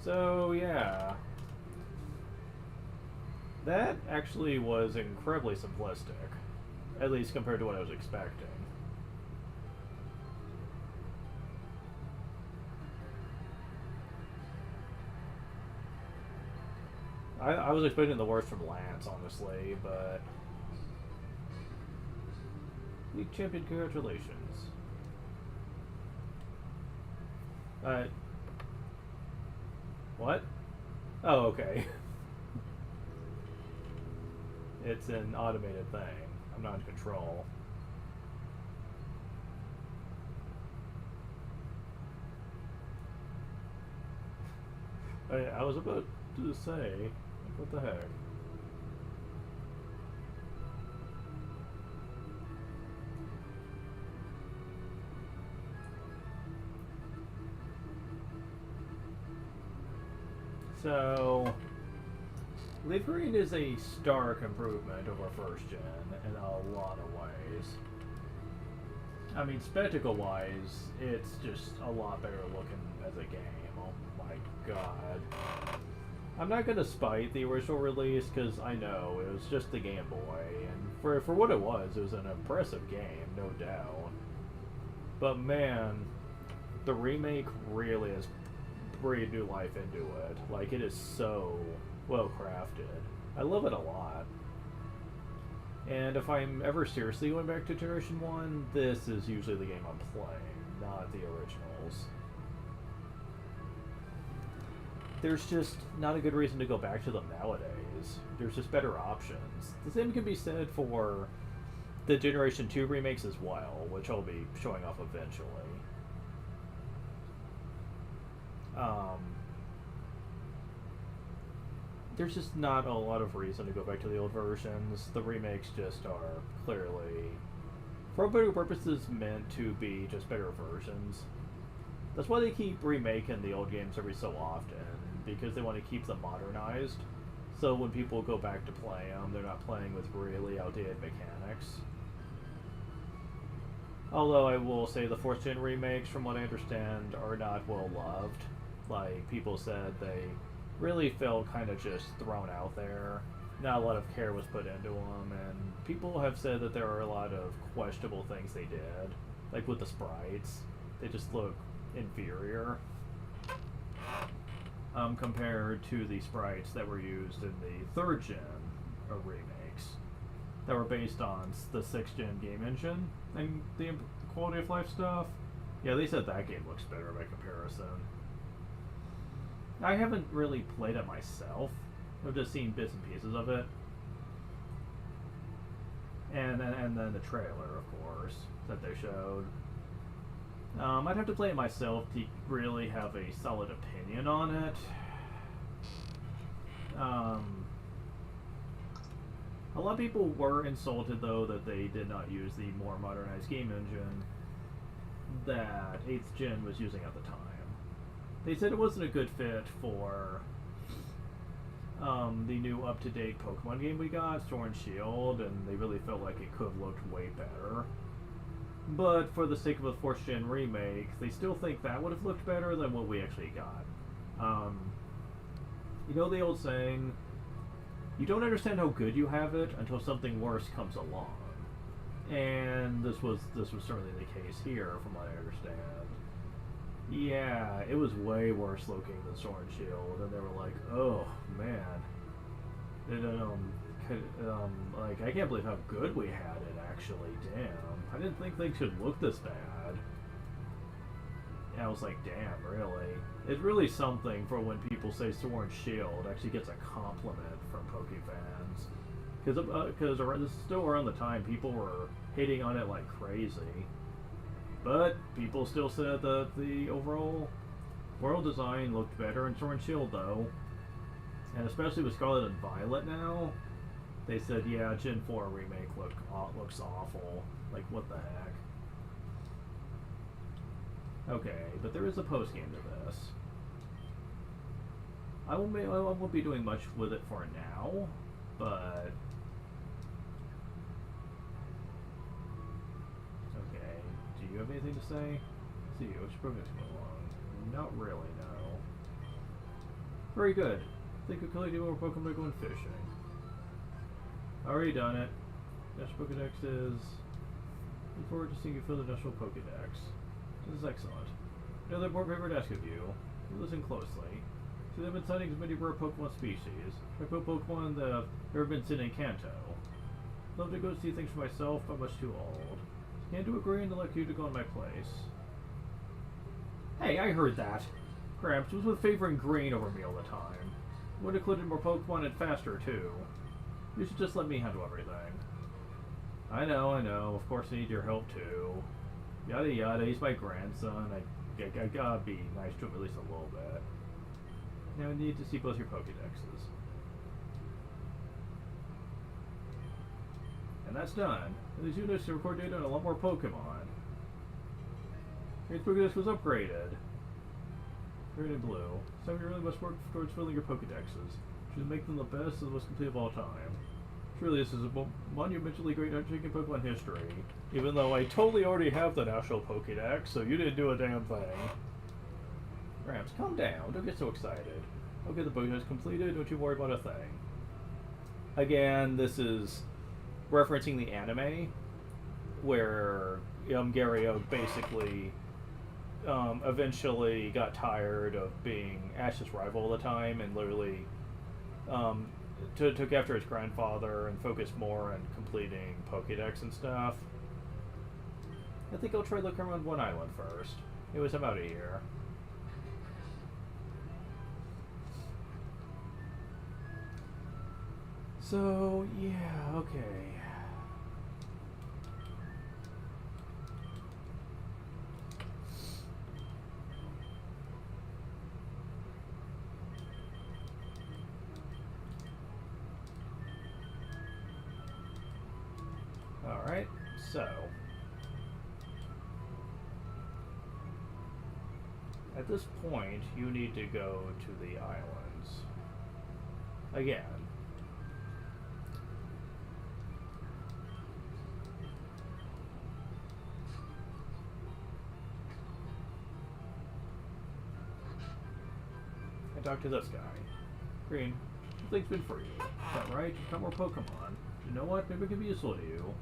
So, yeah. That actually was incredibly simplistic. At least compared to what I was expecting. I was expecting the worst from Lance, honestly, but... League champion, congratulations. What? Oh, okay. It's an automated thing. I'm not in control. I was about to say, what the heck? So, LeafGreen is a stark improvement over first gen in a lot of ways. I mean, spectacle-wise, it's just a lot better looking as a game. Oh my god. I'm not gonna spite the original release because I know it was just the Game Boy, and for what it was an impressive game, no doubt. But man, the remake really has breathed new life into it. Like, it is so well crafted. I love it a lot. And if I'm ever seriously going back to Generation 1, this is usually the game I'm playing, not the originals. There's just not a good reason to go back to them nowadays. There's just better options. The same can be said for the Generation 2 remakes as well, which I'll be showing off eventually. There's just not a lot of reason to go back to the old versions. The remakes just are clearly, for better purposes, meant to be just better versions. That's why they keep remaking the old games every so often, because they want to keep them modernized. So when people go back to play them, they're not playing with really outdated mechanics. Although I will say the 4th gen remakes, from what I understand, are not well loved. Like, people said they really felt kind of just thrown out there. Not a lot of care was put into them, and people have said that there are a lot of questionable things they did. Like with the sprites, they just look inferior compared to the sprites that were used in the 3rd gen remakes that were based on the 6th gen game engine and the quality of life stuff. Yeah, they said that game looks better by comparison. I haven't really played it myself. I've just seen bits and pieces of it. And then the trailer, of course, that they showed. I'd have to play it myself to really have a solid opinion on it. A lot of people were insulted, though, that they did not use the more modernized game engine that 8th gen was using at the time. They said it wasn't a good fit for the new up-to-date Pokemon game we got, Sword and Shield, and they really felt like it could have looked way better. But for the sake of a 4th gen remake, they still think that would have looked better than what we actually got. You know the old saying, you don't understand how good you have it until something worse comes along. And this was certainly the case here, from what I understand. Yeah, it was way worse looking than Sword and Shield, and they were like, oh man, like, I can't believe how good we had it, actually. Damn, I didn't think things should look this bad. And I was like, damn, really? It's really something for when people say Sword and Shield actually gets a compliment from Poke fans. Because this is still around the time people were hating on it like crazy. But people still said that the overall world design looked better in Sword and Shield, though. And especially with Scarlet and Violet now, they said, yeah, Gen 4 remake looks awful. Like, what the heck? Okay, but there is a post-game to this. I won't be doing much with it for now, but... Okay, do you have anything to say? Let's see, which program's going along? Not really, no. Very good. Think of collecting more Pokemon by going fishing. Already done it. National Pokedex is... Look forward to seeing you fill the National Pokedex. This is excellent. Another more paper to ask of you. Listen closely. See, there have been sightings of many rare Pokemon species. Pokemon that have never been seen in Kanto. Love to go see things for myself, but much too old. Can't do agree and elect you to go in my place. Hey, I heard that. Gramps was with favoring green over me all the time. Would have included more Pokemon and faster, too. You should just let me handle everything. I know. Of course I need your help, too. Yada yada, he's my grandson. I gotta be nice to him at least a little bit. Now I need to see both your Pokedexes. And that's done. And as you notice, to record data on a lot more Pokemon. Your Pokedex was upgraded. Green and blue. So you really must work towards filling your Pokedexes. should make them the best and the most complete of all time. Surely this is a monumentally great hunting in Pokemon history. Even though I totally already have the National Pokédex, so you didn't do a damn thing. Gramps, calm down. Don't get so excited. Okay, the Pokédex completed. Don't you worry about a thing. Again, this is referencing the anime, where Gary Oak basically eventually got tired of being Ash's rival all the time and literally took after his grandfather and focused more on completing Pokédex and stuff. I think I'll try looking around one island first. It was about a year. So, yeah, okay. Alright, so at this point you need to go to the islands again. And talk to this guy. Green, something's been for you. Is that right? You've got more Pokemon. You know what? Maybe it could be useful to you.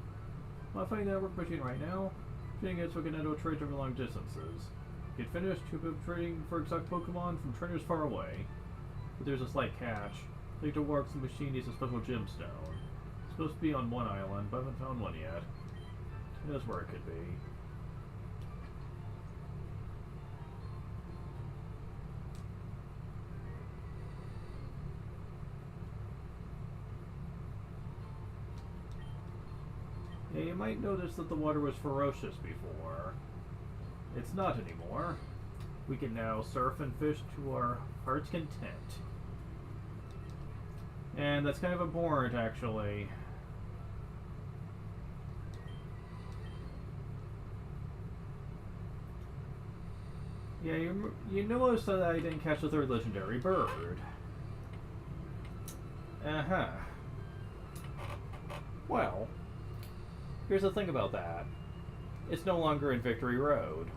Modifying the network machine right now. Trading it so we can handle trades over long distances. Get finished, you'll be trading for exotic Pokemon from trainers far away. But there's a slight catch. Like to work, the machine needs a special gemstone. It's supposed to be on one island, but I haven't found one yet. Who knows where it could be. Yeah, you might notice that the water was ferocious before. It's not anymore. We can now surf and fish to our heart's content. And that's kind of important, actually. Yeah, you notice that I didn't catch the third legendary bird. Uh-huh. Well, here's the thing about that. It's no longer in Victory Road.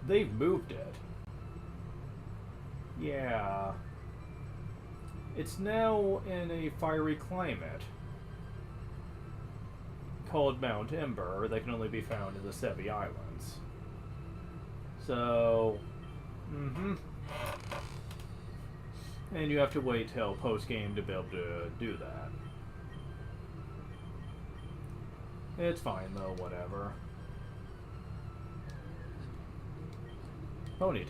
They've moved it. Yeah. It's now in a fiery climate called Mount Ember that can only be found in the Sevi Islands. So, and you have to wait till post-game to be able to do that. It's fine though, whatever. Ponyta.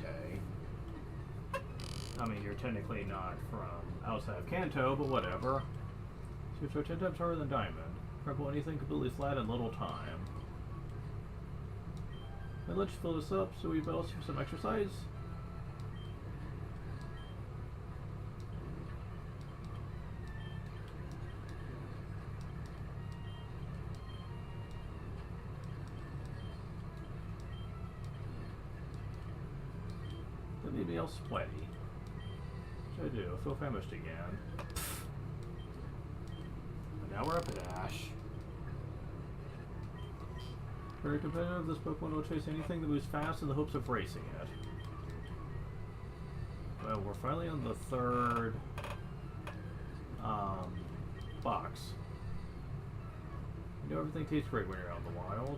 I mean, you're technically not from outside of Kanto, but whatever. Ships are 10 times harder than Diamond. Crumple anything completely flat in little time. And let's fill this up so we both do some exercise. That made me all sweaty. What should I do? I feel famished again. But now we're up at Ash. Very competitive, this Pokemon will chase anything that moves fast in the hopes of racing it. Well, we're finally on the third box. You know everything tastes great when you're out in the wild.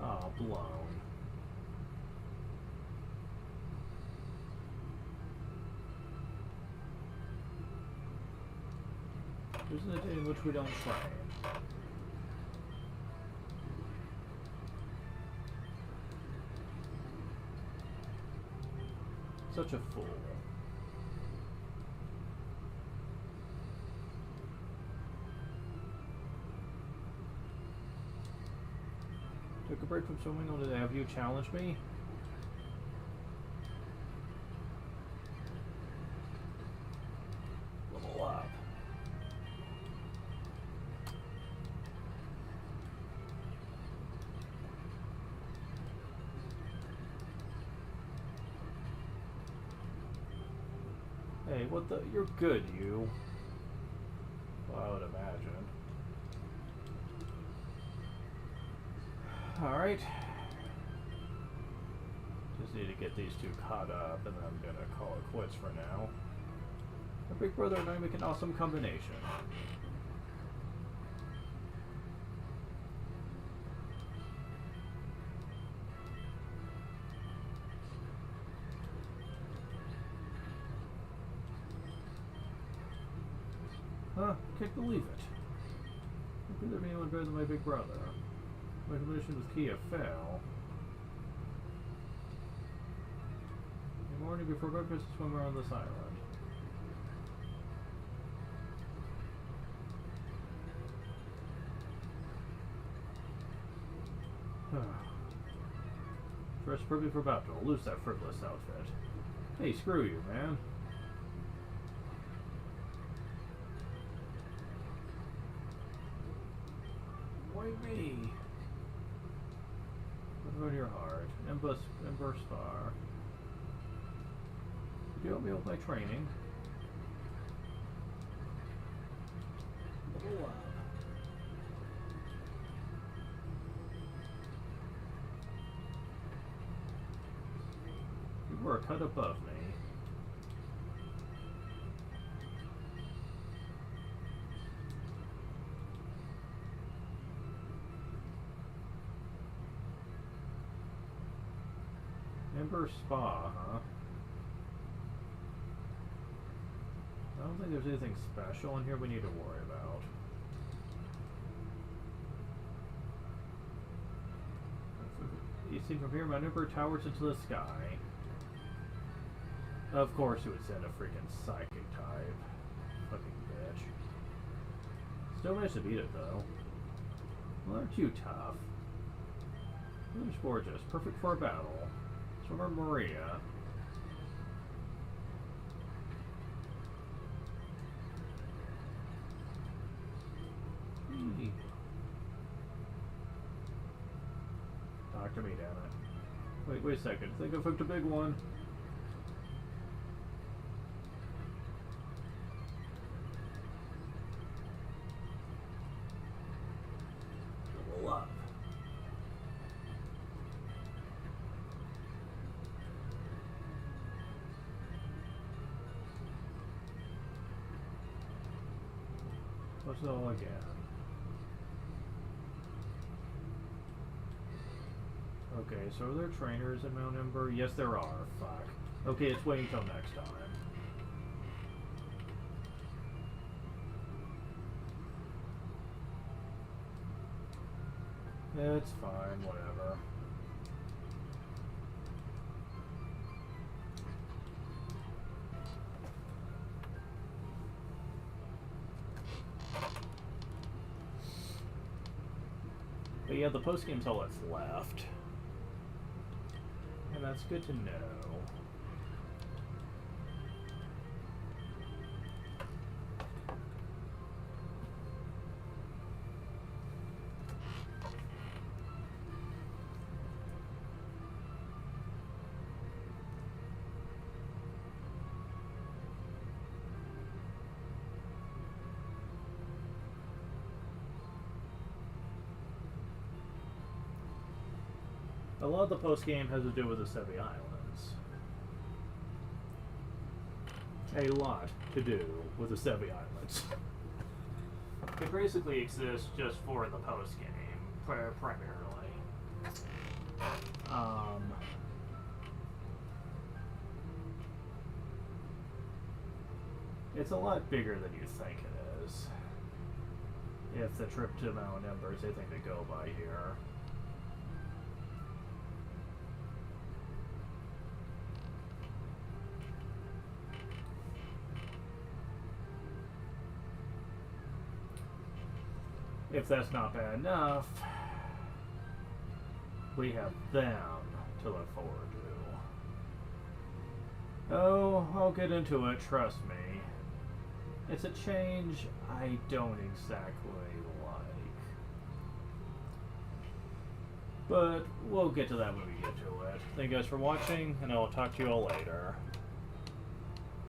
Oh, blown. Isn't it in which we don't train? Such a fool. Took a break from swimming on to have you challenge me? Level up. Hey, what the? You're good, you. Well, I would imagine. Alright. Just need to get these two caught up, and then I'm gonna call it quits for now. My big brother and I make an awesome combination. Huh, can't believe it. How could there be anyone better than my big brother? My combination with Kia fell. In the morning before breakfast, swim around this island. Dressed perfectly for battle. Loose that frivolous outfit. Hey, screw you, man. Why me? What about your heart? Ember Spar. Could you help me with my training? Level up. You were a cut above me. Ember Spa, huh? I don't think there's anything special in here we need to worry about. You see from here, my number towers into the sky. Of course you would send a freaking psychic type. Fucking bitch. Still managed to beat it though. Well, aren't you tough? Weather's gorgeous, perfect for a battle. Swimmer Maria. Hey. Talk to me, damn it. Wait a second. I think I hooked a big one. Level up. What's it all again? Okay, so are there trainers in Mount Ember? Yes, there are. Fuck. Okay, it's waiting till next time. It's fine, whatever. But yeah, the post-game's all that's left. And that's good to know. A lot of the post-game has to do with the Sevi Islands. A lot to do with the Sevi Islands. It basically exists just for the post-game, primarily. It's a lot bigger than you think it is. If the trip to Mount Ember is anything to go by here. If that's not bad enough, we have them to look forward to. Oh, I'll get into it, trust me. It's a change I don't exactly like. But we'll get to that when we get to it. Thank you guys for watching, and I will talk to you all later.